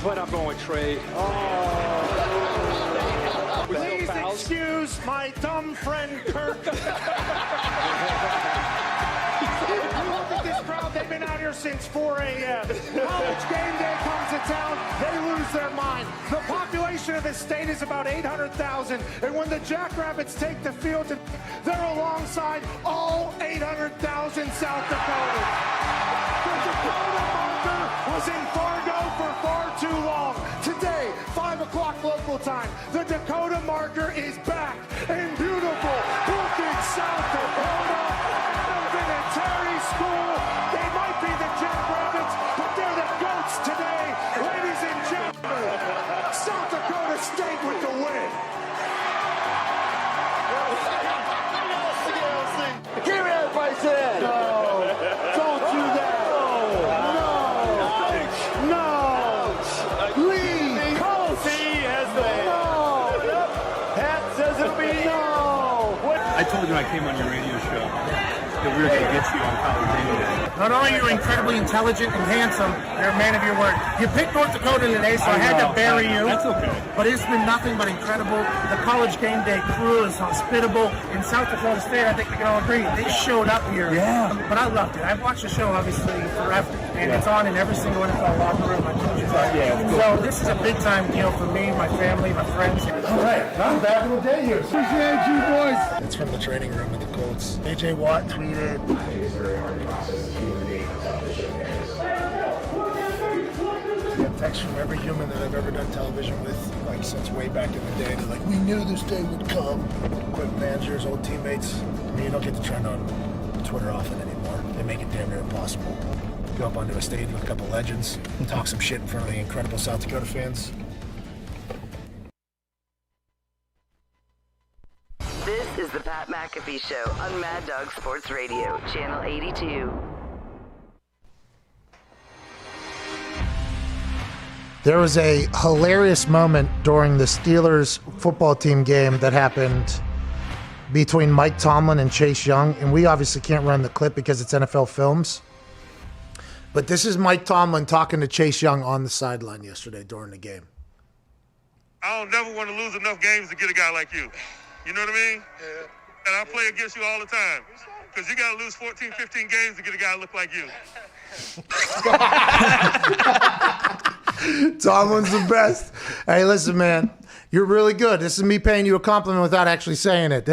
But I'm going Trey. Please excuse my dumb friend Kirk. Look at this crowd. They've been out here since 4 a.m. College game day comes to town. They lose their mind. The population of this state is about 800,000. And when the Jackrabbits take the field, they're alongside all 800,000 South Dakotans. The Dakota marker was in Fargo for far too long. Today, 5 o'clock local time, the Dakota marker is back in beautiful Brookings, South Dakota. Adam Vinatieri School. They might be the Jackrabbits, but they're the GOATs today. Ladies and gentlemen, South Dakota State with the win. Give me everybody to that. No, don't do that. No. Leave. Coach. Pat says it'll be no. I told you I came on your radio show. that we were going to get you on College Game Day? Not only are you incredibly intelligent and handsome, you're a man of your word. You picked North Dakota today, so I had to bury you. That's okay. But it's been nothing but incredible. The College Game Day crew is hospitable. In South Dakota State, I think we can all agree, they showed up here. Yeah. But I loved it. I've watched the show, obviously, forever. And it's on in every single NFL locker room. My coaches are. So this is a big-time deal for me, my family, my friends. All right, I'm back in the day here. Appreciate you, boys. It's from the training room of the Colts. A.J. Watt tweeted. I get texts from every human that I've ever done television with, like since way back in the day. They're like, we knew this day would come. Quick managers, old teammates. I mean, you don't get to trend on Twitter often anymore. They make it damn near impossible. Go up onto a stage with a couple legends, talk some shit in front of the incredible South Dakota fans. This is the Pat McAfee Show on Mad Dog Sports Radio, Channel 82. There was a hilarious moment during the Steelers football team game that happened between Mike Tomlin and Chase Young, and we obviously can't run the clip because it's NFL Films. But this is Mike Tomlin talking to Chase Young on the sideline yesterday during the game. I don't never want to lose enough games to get a guy like you. You know what I mean? Yeah. And I play against you all the time. Because you got to lose 14, 15 games to get a guy that look like you. Tomlin's the best. Hey, listen, man, you're really good. This is me paying you a compliment without actually saying it.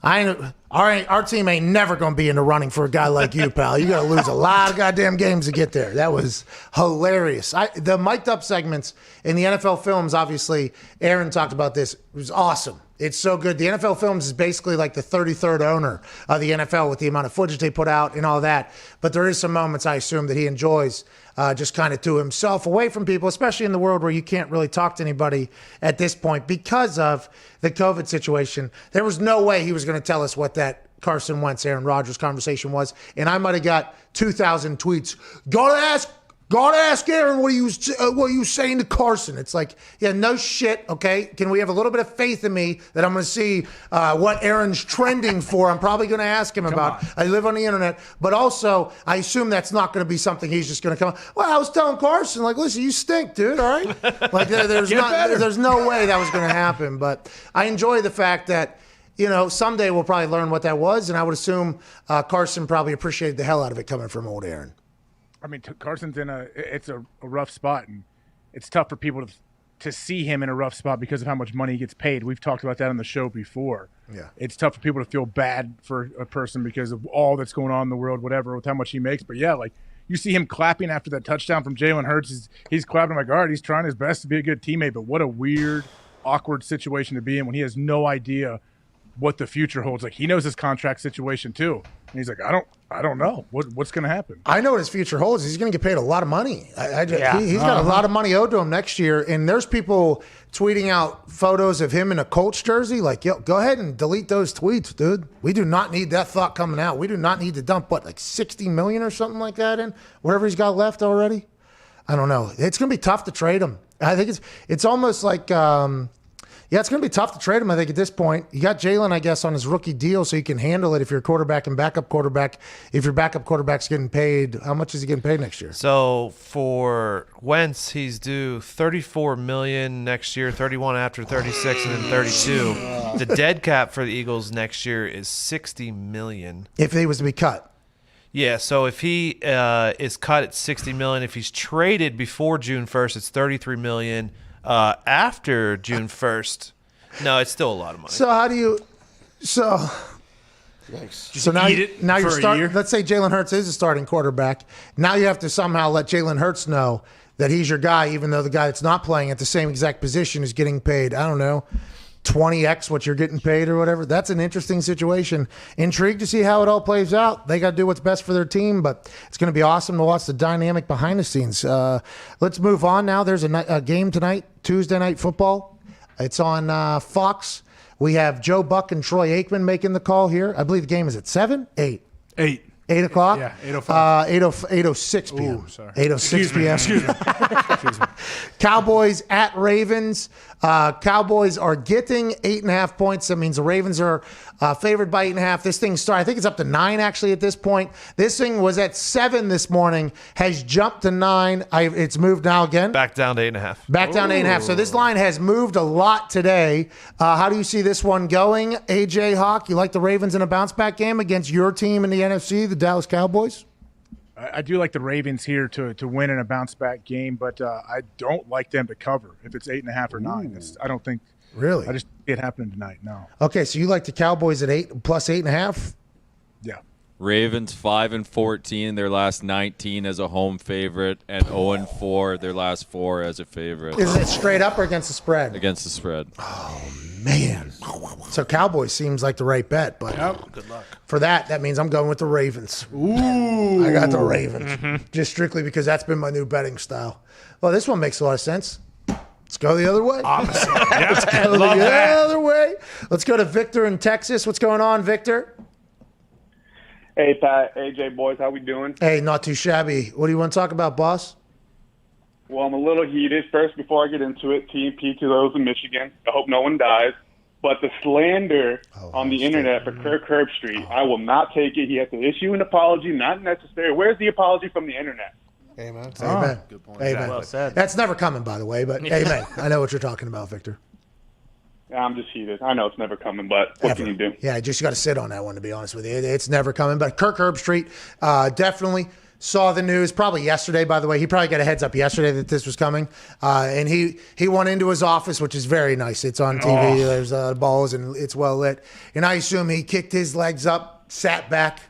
Our team ain't never going to be in the running for a guy like you, pal. You got to lose a lot of goddamn games to get there. That was hilarious. The mic'd up segments in the NFL Films, obviously, Aaron talked about this. It was awesome. It's so good. The NFL Films is basically like the 33rd owner of the NFL with the amount of footage they put out and all that. But there is some moments, I assume, that he enjoys just kind of to himself, away from people, especially in the world where you can't really talk to anybody at this point because of the COVID situation. There was no way he was going to tell us what that Carson Wentz, Aaron Rodgers conversation was. And I might have got 2,000 tweets. Gotta ask Aaron what you saying to Carson. It's like, yeah, no shit, okay? Can we have a little bit of faith in me that I'm going to see what Aaron's trending for? I'm probably going to ask him about. I live on the internet. But also, I assume that's not going to be something he's just going to come, well, I was telling Carson, like, listen, you stink, dude, all right? Like, there's no way that was going to happen. But I enjoy the fact that, you know, someday we'll probably learn what that was. And I would assume Carson probably appreciated the hell out of it coming from old Aaron. I mean, Carson's in a rough spot, and it's tough for people to see him in a rough spot because of how much money he gets paid. We've talked about that on the show before. Yeah, it's tough for people to feel bad for a person because of all that's going on in the world, whatever, with how much he makes. But yeah, like you see him clapping after that touchdown from Jalen Hurts. He's clapping like, all right, he's trying his best to be a good teammate. But what a weird, awkward situation to be in when he has no idea what the future holds. Like he knows his contract situation too, and he's like, I don't know what's going to happen. I know what his future holds. He's going to get paid a lot of money. He's got a lot of money owed to him next year, and there's people tweeting out photos of him in a Colts jersey. Like, yo, go ahead and delete those tweets, dude. We do not need that thought coming out. We do not need to dump like $60 million or something like that in whatever he's got left already. I don't know. It's going to be tough to trade him. I think it's almost like. Yeah, it's going to be tough to trade him, I think, at this point. You got Jalen, I guess, on his rookie deal, so you can handle it if you're a quarterback and backup quarterback. If your backup quarterback's getting paid, how much is he getting paid next year? So for Wentz, he's due $34 million next year, 31 after 36, and then 32. The dead cap for the Eagles next year is $60 million. If he was to be cut. Yeah, so if he is cut at $60 million, if he's traded before June 1st, it's $33 million. After June 1st, no, it's still a lot of money. So how do you? So now you're starting. Let's say Jalen Hurts is a starting quarterback. Now you have to somehow let Jalen Hurts know that he's your guy, even though the guy that's not playing at the same exact position is getting paid, I don't know, 20x what you're getting paid or whatever. That's an interesting situation. Intrigued to see how it all plays out. They got to do what's best for their team, but it's going to be awesome to watch the dynamic behind the scenes. Let's move on now. There's a game tonight, Tuesday Night Football. It's on Fox. We have Joe Buck and Troy Aikman making the call here. I believe the game is at 7? 8. 8 o'clock? Yeah, 8:05. 8:06 p.m. Ooh, sorry. 8:06 p.m. Excuse me. Cowboys at Ravens. Cowboys are getting 8.5 points. That means the Ravens are Favored by 8.5. This thing started, I think it's up to 9 actually at this point. This thing was at 7 this morning, has jumped to 9. It's moved now again. Back down to 8.5. Back down to 8.5. So this line has moved a lot today. How do you see this one going? AJ Hawk, you like the Ravens in a bounce back game against your team in the NFC, the Dallas Cowboys? I do like the Ravens here to win in a bounce back game, but I don't like them to cover if it's 8.5 or 9. I don't think. Really? I just see it happening tonight. No. Okay, so you like the Cowboys at 8 plus 8.5? Yeah. Ravens 5-14, their last 19 as a home favorite, and 0-4 their last 4 as a favorite. Is it straight up or against the spread? Against the spread. Oh man. So Cowboys seems like the right bet, but good luck. For that means I'm going with the Ravens. Ooh. I got the Ravens. Just strictly because that's been my new betting style. Well, this one makes a lot of sense. Let's go the other way. Opposite. Let's go the other way. Let's go to Victor in Texas. What's going on, Victor? Hey, Pat, AJ, boys, how we doing? Hey, not too shabby. What do you want to talk about, boss? Well, I'm a little heated. First, before I get into it, TMP to those in Michigan. I hope no one dies. But the slander on the internet for Kirk Herbstreit, I will not take it. He has to issue an apology, not necessary. Where's the apology from the internet? Amen. Amen. Good point. Amen. Well said. That's never coming, by the way, but amen. I know what you're talking about, Victor. I'm just heated. I know it's never coming, but what can you do? Yeah, just got to sit on that one, to be honest with you. It's never coming. But Kirk Herbstreit definitely saw the news, probably yesterday, by the way. He probably got a heads up yesterday that this was coming. And he went into his office, which is very nice. It's on TV. There's balls, and it's well lit. And I assume he kicked his legs up, sat back,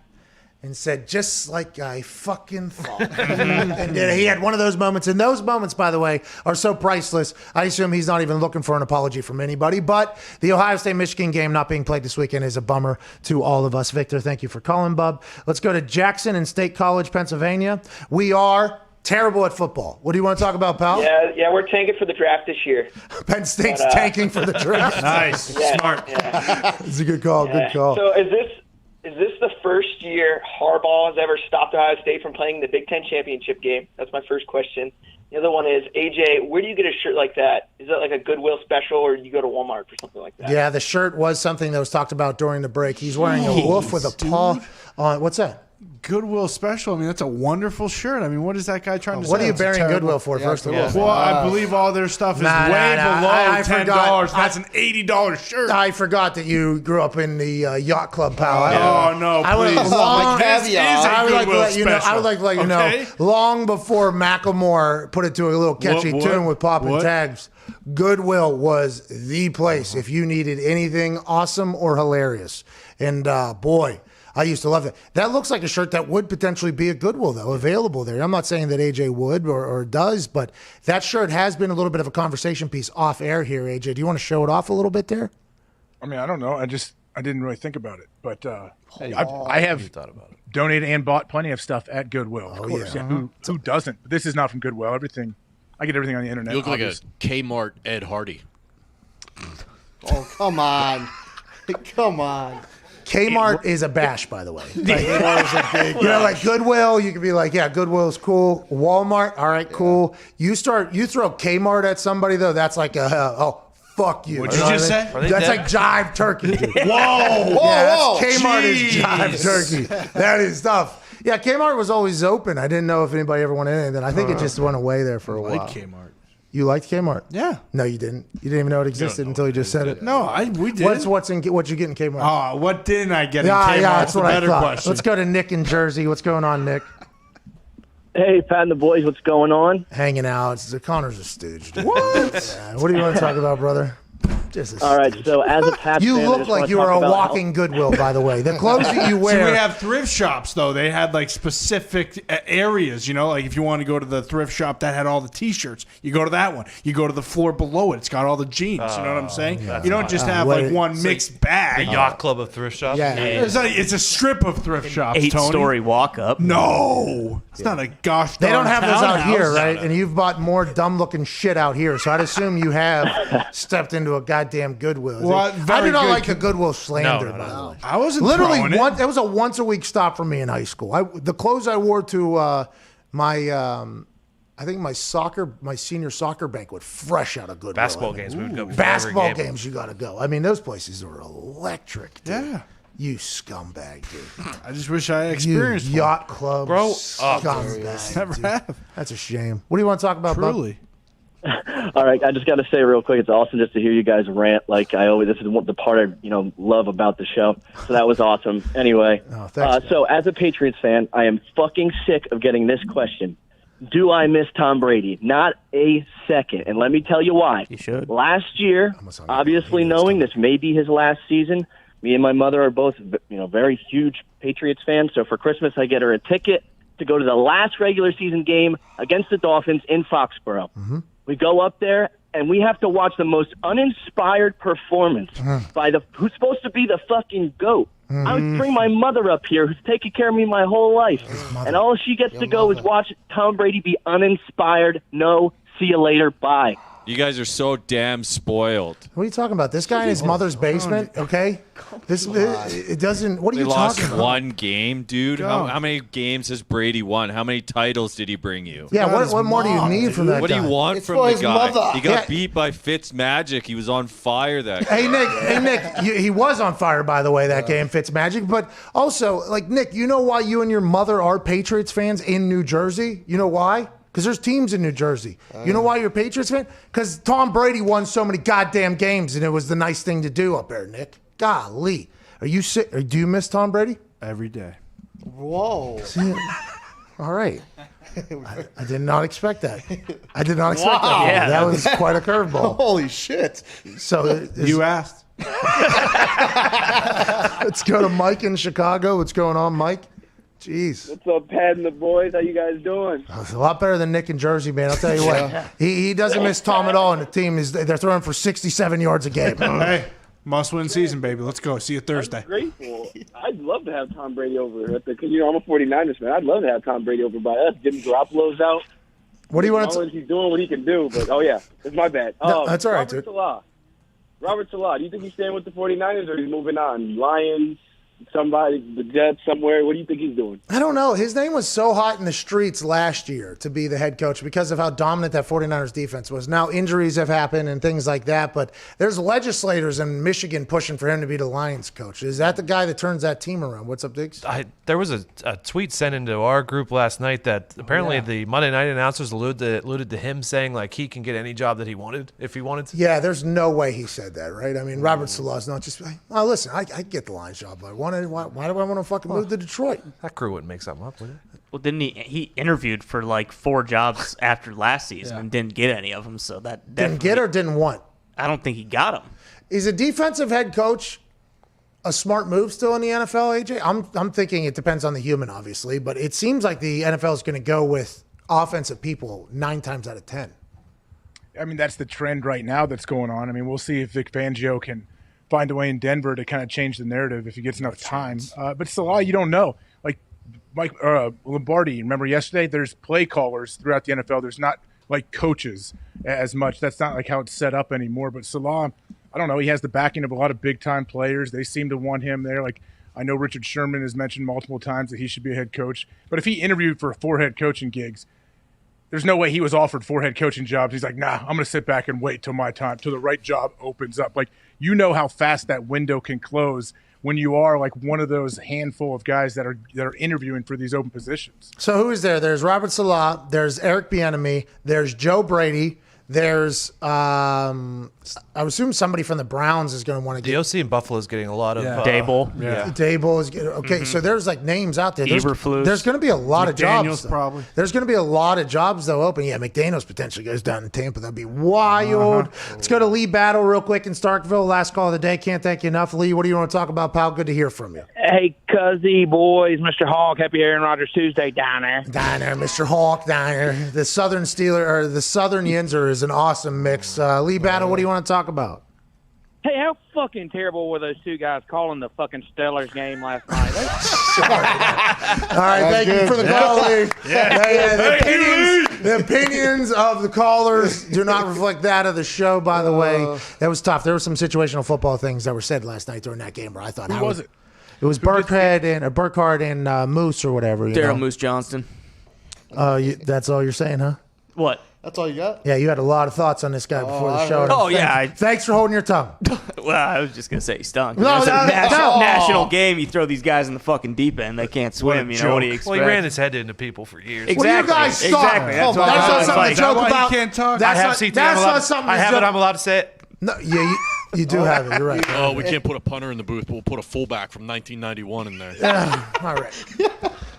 and said, just like I fucking thought. And he had one of those moments. And those moments, by the way, are so priceless. I assume he's not even looking for an apology from anybody. But the Ohio State-Michigan game not being played this weekend is a bummer to all of us. Victor, thank you for calling, bub. Let's go to Jackson in State College, Pennsylvania. We are terrible at football. What do you want to talk about, pal? Yeah, we're tanking for the draft this year. Penn State's tanking for the draft. Nice. Smart. Yeah. It's a good call. Good call. So is this the first year Harbaugh has ever stopped Ohio State from playing the Big Ten championship game? That's my first question. The other one is, AJ, where do you get a shirt like that? Is that like a Goodwill special, or do you go to Walmart for something like that? Yeah, the shirt was something that was talked about during the break. He's wearing a wolf with a paw on. What's that? Goodwill special. I mean, that's a wonderful shirt. I mean, what is that guy trying to say? What are you It's a bearing terrible- Goodwill for, first of all? Well, I believe all their stuff is way below $10. That's an $80 shirt. I forgot that you grew up in the yacht club, pal. Oh, no, I would please. long, This is a I would like to Goodwill let you know. I special. would like to let you know. Okay? Long before Macklemore put it to a little catchy What? tune with Poppin' What? Tags, Goodwill was the place if you needed anything awesome or hilarious. And boy, I used to love that. That looks like a shirt that would potentially be a Goodwill, though, available there. I'm not saying that AJ would or does, but that shirt has been a little bit of a conversation piece off air here, AJ. Do you want to show it off a little bit there? I mean, I don't know. I didn't really think about it, but I have donated and bought plenty of stuff at Goodwill. Of course, yeah. Who doesn't? But this is not from Goodwill. I get everything on the internet. You look like a obviously. Kmart Ed Hardy. Oh, come on. Come on. Kmart is a bash, by the way. Like Goodwill, you could be like, yeah, Goodwill's cool. Walmart, all right, cool. You throw Kmart at somebody though, that's like fuck you. What'd you just say? That's like jive turkey. Dude. Whoa. Kmart is Jeez. jive turkey. That is tough. Yeah, Kmart was always open. I didn't know if anybody ever wanted anything. I think it just went away there for a while. I like Kmart. You liked Kmart? Yeah. No, you didn't. You didn't even know it existed until you just said it. No, we did. What you get in Kmart? Oh, what didn't I get in Yeah, Kmart? yeah, that's the what I better thought. question. Let's go to Nick in Jersey. What's going on, Nick? Hey, Pat and the boys, what's going on? Hanging out. Connor's a stooge. Dude. What? Yeah, what do you want to talk about, brother? All right, so as a Pats You fan, I look just like wanna you talk are a about walking Goodwill, by the way. The clothes that you See, wear. we have thrift shops, though. They had like specific areas, like if you want to go to the thrift shop that had all the T-shirts, you go to that one. You go to the floor below it. It's got all the jeans. You know what I'm saying? You don't just have like one mixed bag. The yacht club of thrift shops. Yeah. It's a strip of thrift shops, 8-story walk up. No. It's not a gosh They don't darn have those out townhouse. here, right? And you've bought more dumb-looking shit out here, so I'd assume you have stepped into a goddamn Goodwill. Well, I very do not good. like the Goodwill slander, by the way. I wasn't Literally, throwing it. it was a once-a-week stop for me in high school. The clothes I wore to my I think my senior soccer banquet, fresh out of Goodwill. Basketball games, we would go before Basketball every game. games, you got to go. I mean, those places are electric, dude. Yeah. You scumbag, dude. I just wish I had experienced you yacht club, Bro, scumbag. Never dude. have. That's a shame. What do you want to talk about, Bub? Truly. All right, I just got to say real quick, it's awesome just to hear you guys rant. Like I always, this is the part I love about the show. So that was awesome. Anyway, thanks, so as a Patriots fan, I am fucking sick of getting this question. Do I miss Tom Brady? Not a second. And let me tell you why. You should. Last year, obviously knowing this may be his last season, me and my mother are both, very huge Patriots fans. So for Christmas, I get her a ticket to go to the last regular season game against the Dolphins in Foxborough. Mm-hmm. We go up there, and we have to watch the most uninspired performance by who's supposed to be the fucking GOAT. I would bring my mother up here, who's taken care of me my whole life, and all she gets to go is watch Tom Brady be uninspired. No, see you later, bye. You guys are so damn spoiled. What are you talking about? This guy in his mother's basement, okay? It doesn't. What are They you lost talking about? one game, dude. How many games has Brady won? How many titles did he bring you? Yeah, what more do you need from that What do guy? you want It's from for the his guy? mother. He got Yeah. beat by Fitzmagic. He was on fire that Hey Nick, he was on fire, by the way, that game, Fitzmagic. But also, like, Nick, you know why you and your mother are Patriots fans in New Jersey? You know why? Because there's teams in New Jersey. You know why you're a Patriots fan? Because Tom Brady won so many goddamn games, and it was the nice thing to do up there, Nick. Golly. Are you sick? Do you miss Tom Brady? Every day. Whoa. All right. I did not expect that. I did not expect that. Yeah. That was quite a curveball. Holy shit. So You asked. Let's go to Mike in Chicago. What's going on, Mike? Jeez. What's up, Pat and the boys? How you guys doing? It's a lot better than Nick in Jersey, man. I'll tell you what. He doesn't miss Tom at all, and the team they're throwing for 67 yards a game. Hey, must-win season, baby. Let's go. See you Thursday. I'm grateful. I'd love to have Tom Brady over because I'm a 49ers fan. I'd love to have Tom Brady over by us. Jimmy Garoppolo's out. What do you want to? He's doing what he can do, but it's my bad. No, that's all right, Robert dude. Salah. Robert Salah. Do you think he's staying with the 49ers or he's moving on? Lions, somebody, the Jets, somewhere. What do you think he's doing? I don't know. His name was so hot in the streets last year to be the head coach because of how dominant that 49ers defense was. Now injuries have happened and things like that, but there's legislators in Michigan pushing for him to be the Lions coach. Is that the guy that turns that team around? What's up, Diggs? There was a tweet sent into our group last night that apparently the Monday night announcers alluded to him saying like he can get any job that he wanted if he wanted to. Yeah, there's no way he said that, right? I mean, Robert Salah's not just like, oh, listen, I get the Lions job, but why do I want to fucking move to Detroit? That crew wouldn't make something up, would it? Well, didn't he interviewed for like 4 jobs after last season and didn't get any of them, so that Didn't get or didn't want? I don't think he got them. Is a defensive head coach a smart move still in the NFL, AJ? I'm thinking it depends on the human, obviously, but it seems like the NFL is going to go with offensive people 9 times out of 10. I mean, that's the trend right now that's going on. I mean, we'll see if Vic Fangio can find a way in Denver to kind of change the narrative if he gets enough time. But Salah, you don't know. Like Mike Lombardi, remember yesterday? There's play callers throughout the NFL. There's not like coaches as much. That's not like how it's set up anymore. But Salah, I don't know. He has the backing of a lot of big-time players. They seem to want him there. Like I know Richard Sherman has mentioned multiple times that he should be a head coach. But if he interviewed for 4 head coaching gigs, there's no way he was offered 4 head coaching jobs. He's like, nah, I'm going to sit back and wait till my time, till the right job opens up. Like, you know how fast that window can close when you are like one of those handful of guys that are interviewing for these open positions. So who is there? There's Robert Salah. There's Eric Bieniemy. There's Joe Brady. There's I would assume somebody from the Browns is going to want to The get. OC in Buffalo is getting a lot of Dable. Dable is getting, okay. So there's like names out there. There's Eberflus. going to be a lot of jobs. McDaniels though. probably. There's going to be a lot of jobs though open. Yeah, McDaniels potentially goes down in Tampa. That'd be wild. Let's go to Lee Battle real quick in Starkville. Last call of the day. Can't thank you enough, Lee. What do you want to talk about, pal? Good to hear from you. Hey, Cuzzy boys, Mr. Hawk, happy Aaron Rodgers Tuesday down there. Down there, Mr. Hawk, down there. The Southern Steeler or the Southern Yinzer is an awesome mix. Lee Battle, what do you want to talk about? Hey, how fucking terrible were those 2 guys calling the fucking Steelers game last night? All right, thank you for the call, Lee. The opinions of the callers do not reflect that of the show, by the way. That was tough. There were some situational football things that were said last night during that game where I thought, Who was it? It was Burkhead and Moose or whatever. Daryl Moose Johnston. That's all you're saying, huh? What? That's all you got? Yeah, you had a lot of thoughts on this guy before the show. Oh, yeah. Thanks for holding your tongue. Well, I was just gonna say he stunk. No, It's a no, national game. You throw these guys in the fucking deep end. They can't swim. You know what do you expect? Well, he ran his head into people for years. Exactly. Well, you guys suck. Exactly. That's what That's I not was something like. to joke why about. he can't talk? That's I have not, CT. that's I'm allowed, not something I to have joke. it. I'm allowed to say it. No, yeah, you do have it. You're right. Oh, we can't put a punter in the booth, but we'll put a fullback from 1991 in there. All right.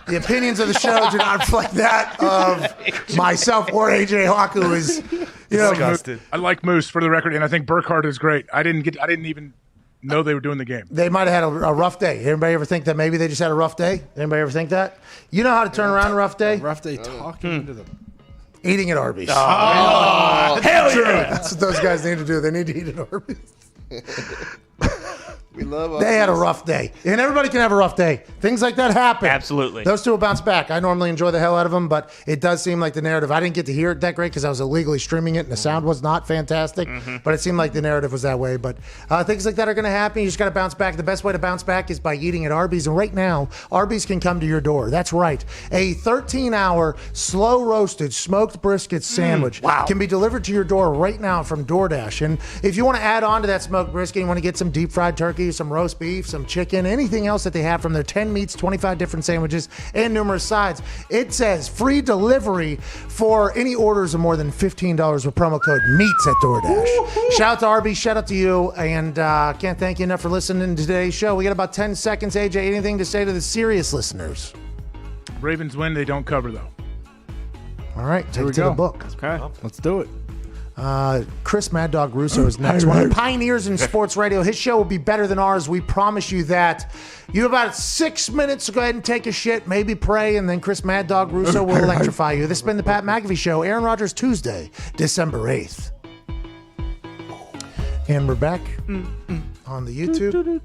The opinions of the show do not reflect that of myself or AJ Hawk, who is, Disgusted. I like Moose for the record, and I think Burkhardt is great. I didn't even know they were doing the game. They might have had a rough day. Anybody ever think that maybe they just had a rough day? Anybody ever think that? You know how to turn around a rough day? Rough day talking into the. Eating at Arby's. Oh, hell yeah. That's what those guys need to do. They need to eat at Arby's. We love They had a rough day. And everybody can have a rough day. Things like that happen. Absolutely. Those two will bounce back. I normally enjoy the hell out of them, but it does seem like the narrative. I didn't get to hear it that great because I was illegally streaming it and the sound was not fantastic. But it seemed like the narrative was that way. But things like that are going to happen. You just got to bounce back. The best way to bounce back is by eating at Arby's. And right now, Arby's can come to your door. That's right. A 13-hour slow roasted smoked brisket sandwich can be delivered to your door right now from DoorDash. And if you want to add on to that smoked brisket, you want to get some deep fried turkey, some roast beef, some chicken, anything else that they have from their 10 meats, 25 different sandwiches, and numerous sides. It says free delivery for any orders of more than $15 with promo code MEATS at DoorDash. Shout out to Arby's, shout out to you, and can't thank you enough for listening to today's show. We got about 10 seconds. AJ, anything to say to the serious listeners? Ravens win. They don't cover, though. All right, take it to the book. Okay, let's do it. Chris Mad Dog Russo is next. One of the pioneers in sports radio. His show will be better than ours. We promise you that. You have about 6 minutes to go ahead and take a shit, maybe pray, and then Chris Mad Dog Russo will electrify you. This has been the Pat McAfee Show. Aaron Rodgers, Tuesday, December 8th. And we're back on the YouTube.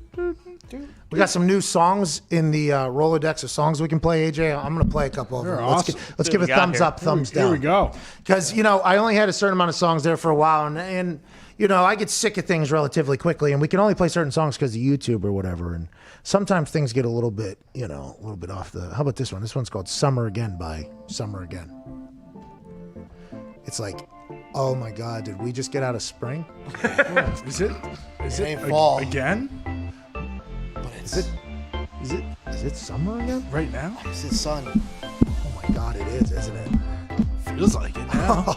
We got some new songs in the Rolodex of songs we can play, AJ. I'm going to play a couple of them. Awesome. Let's give a thumbs up, thumbs down. Here we go. Because, I only had a certain amount of songs there for a while, and I get sick of things relatively quickly, and we can only play certain songs because of YouTube or whatever, and sometimes things get a little bit off the... How about this one? This one's called Summer Again by Summer Again. It's like, oh my God, did we just get out of spring? Is it ain't fall. Again? But Is it summer again? Right now? It's the sun. Oh my God, it is, isn't it? Feels like it now.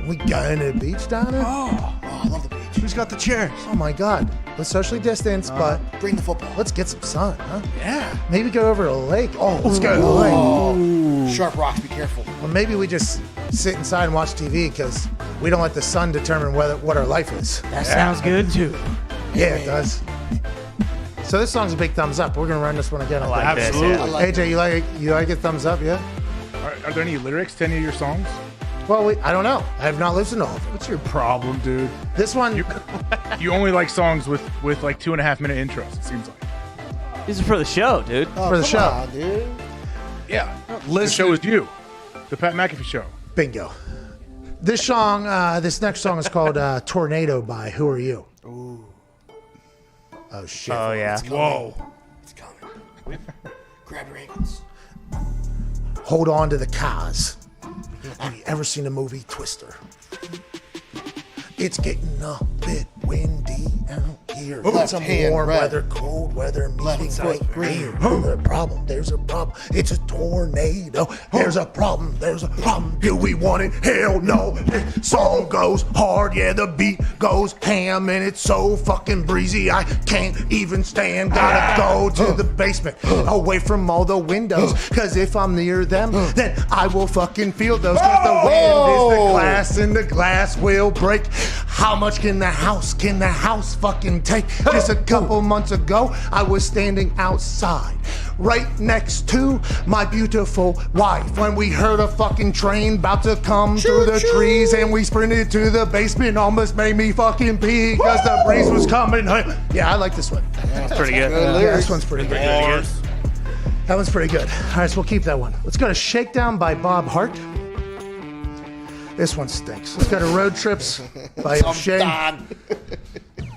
We going to the beach down there? Oh, I love the beach. Who's got the chairs? Oh my God. Let's socially distance, but Bring the football. let's get some sun, huh? Yeah. Maybe go over to the lake. Oh, let's go to the lake. Oh, sharp rocks. Be careful. Well, maybe we just sit inside and watch TV because we don't let the sun determine what our life is. That sounds good too. Yeah, it does. So this song's a big thumbs up. We're gonna run this one again. I like think. this, yeah. I like AJ, you like it? Thumbs up, yeah? Are there any lyrics to any of your songs? Well, I don't know. I have not listened to all of them. What's your problem, dude? This one, You only like songs with like 2.5 minute intros, it seems like. This is for the show, dude. Oh, for the come show. on, dude. Yeah. The show is you. The Pat McAfee Show. bingo. This song, this next song is called "Tornado" by Who Are You? Ooh. Oh shit! Oh yeah. Whoa. It's coming. Grab your ankles. Hold on to the cars. Have you ever seen the movie Twister? It's getting a bit windy out here. Left Some hand warm red. weather, cold weather, meeting Left great side green. green. There's a problem. It's a tornado. There's a problem. Do we want it? Hell no. This song goes hard. Yeah, the beat goes ham, and it's so fucking breezy. I can't even stand. Gotta go to the basement, away from all the windows. Cause if I'm near them, then I will fucking feel those. Cause the wind is the glass, and the glass will break. How much can the house fucking take? Just a couple months ago, I was standing outside, right next to my beautiful wife, when we heard a fucking train about to come through the trees, and we sprinted to the basement, almost made me fucking pee, cause the breeze was coming. Yeah, I like this one. That's pretty good. Yeah, this one's pretty good. That one's pretty good. All right, so we'll keep that one. Let's go to Shakedown by Bob Hart. This one stinks. Let's go to Road Trips by O'Shea.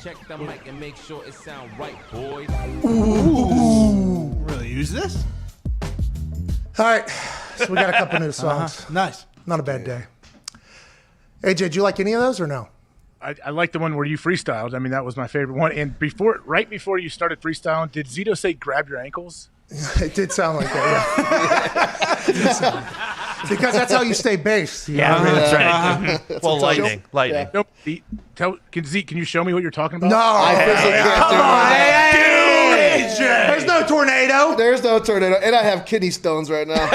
Check the mic and make sure it sound right, boys. Ooh. Really use this? All right, so we got a couple new songs. Nice. Not a bad day. AJ, did you like any of those or no? I like the one where you freestyled. I mean, that was my favorite one. And right before you started freestyling, did Zito say grab your ankles? It did sound like that, yeah. Because that's how you stay based. Yeah, that's right. Well, lightning. Yeah. Nope. Can you show me what you're talking about? No. Come on, There's no tornado. There's no tornado. And I have kidney stones right now.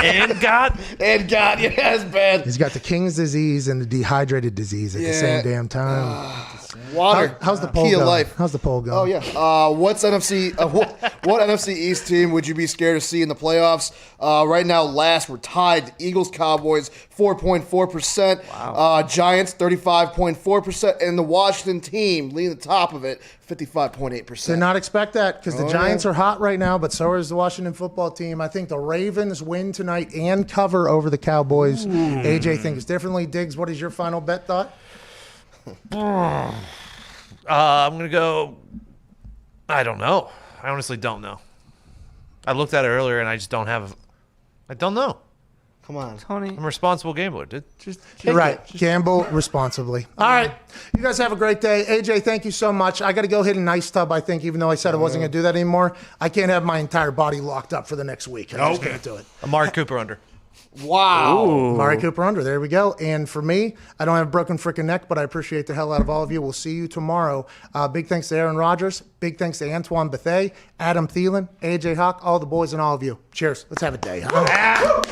And God, yeah, it's bad. He's got the King's disease and the dehydrated disease at the same damn time. Water. How's the poll Key of going? life. How's the poll going? Oh yeah. What NFC East team would you be scared to see in the playoffs? Right now, last we're tied. The Eagles, Cowboys, 4.4%. Wow. Giants, 35.4%, and the Washington team leading the top of it, 55.8%. Did not expect that because the Giants are hot right now, but so is the Washington football team. I think the Ravens win tonight and cover over the Cowboys. AJ thinks differently. Diggs, what is your final bet thought? I'm going to go. I don't know. I honestly don't know. I looked at it earlier and I just don't have. I don't know. Come on, Tony. I'm a responsible gambler, dude. You're right. Gamble responsibly. All right. You guys have a great day. AJ, thank you so much. I got to go hit an ice tub, I think, even though I said I wasn't going to do that anymore. I can't have my entire body locked up for the next week. I'm just going to do it. Amari Cooper under. Wow. Amari Cooper under. There we go. And for me, I don't have a broken freaking neck, but I appreciate the hell out of all of you. We'll see you tomorrow. Big thanks to Aaron Rodgers. Big thanks to Antoine Bethea, Adam Thielen, AJ Hawk, all the boys and all of you. Cheers. Let's have a day. Huh?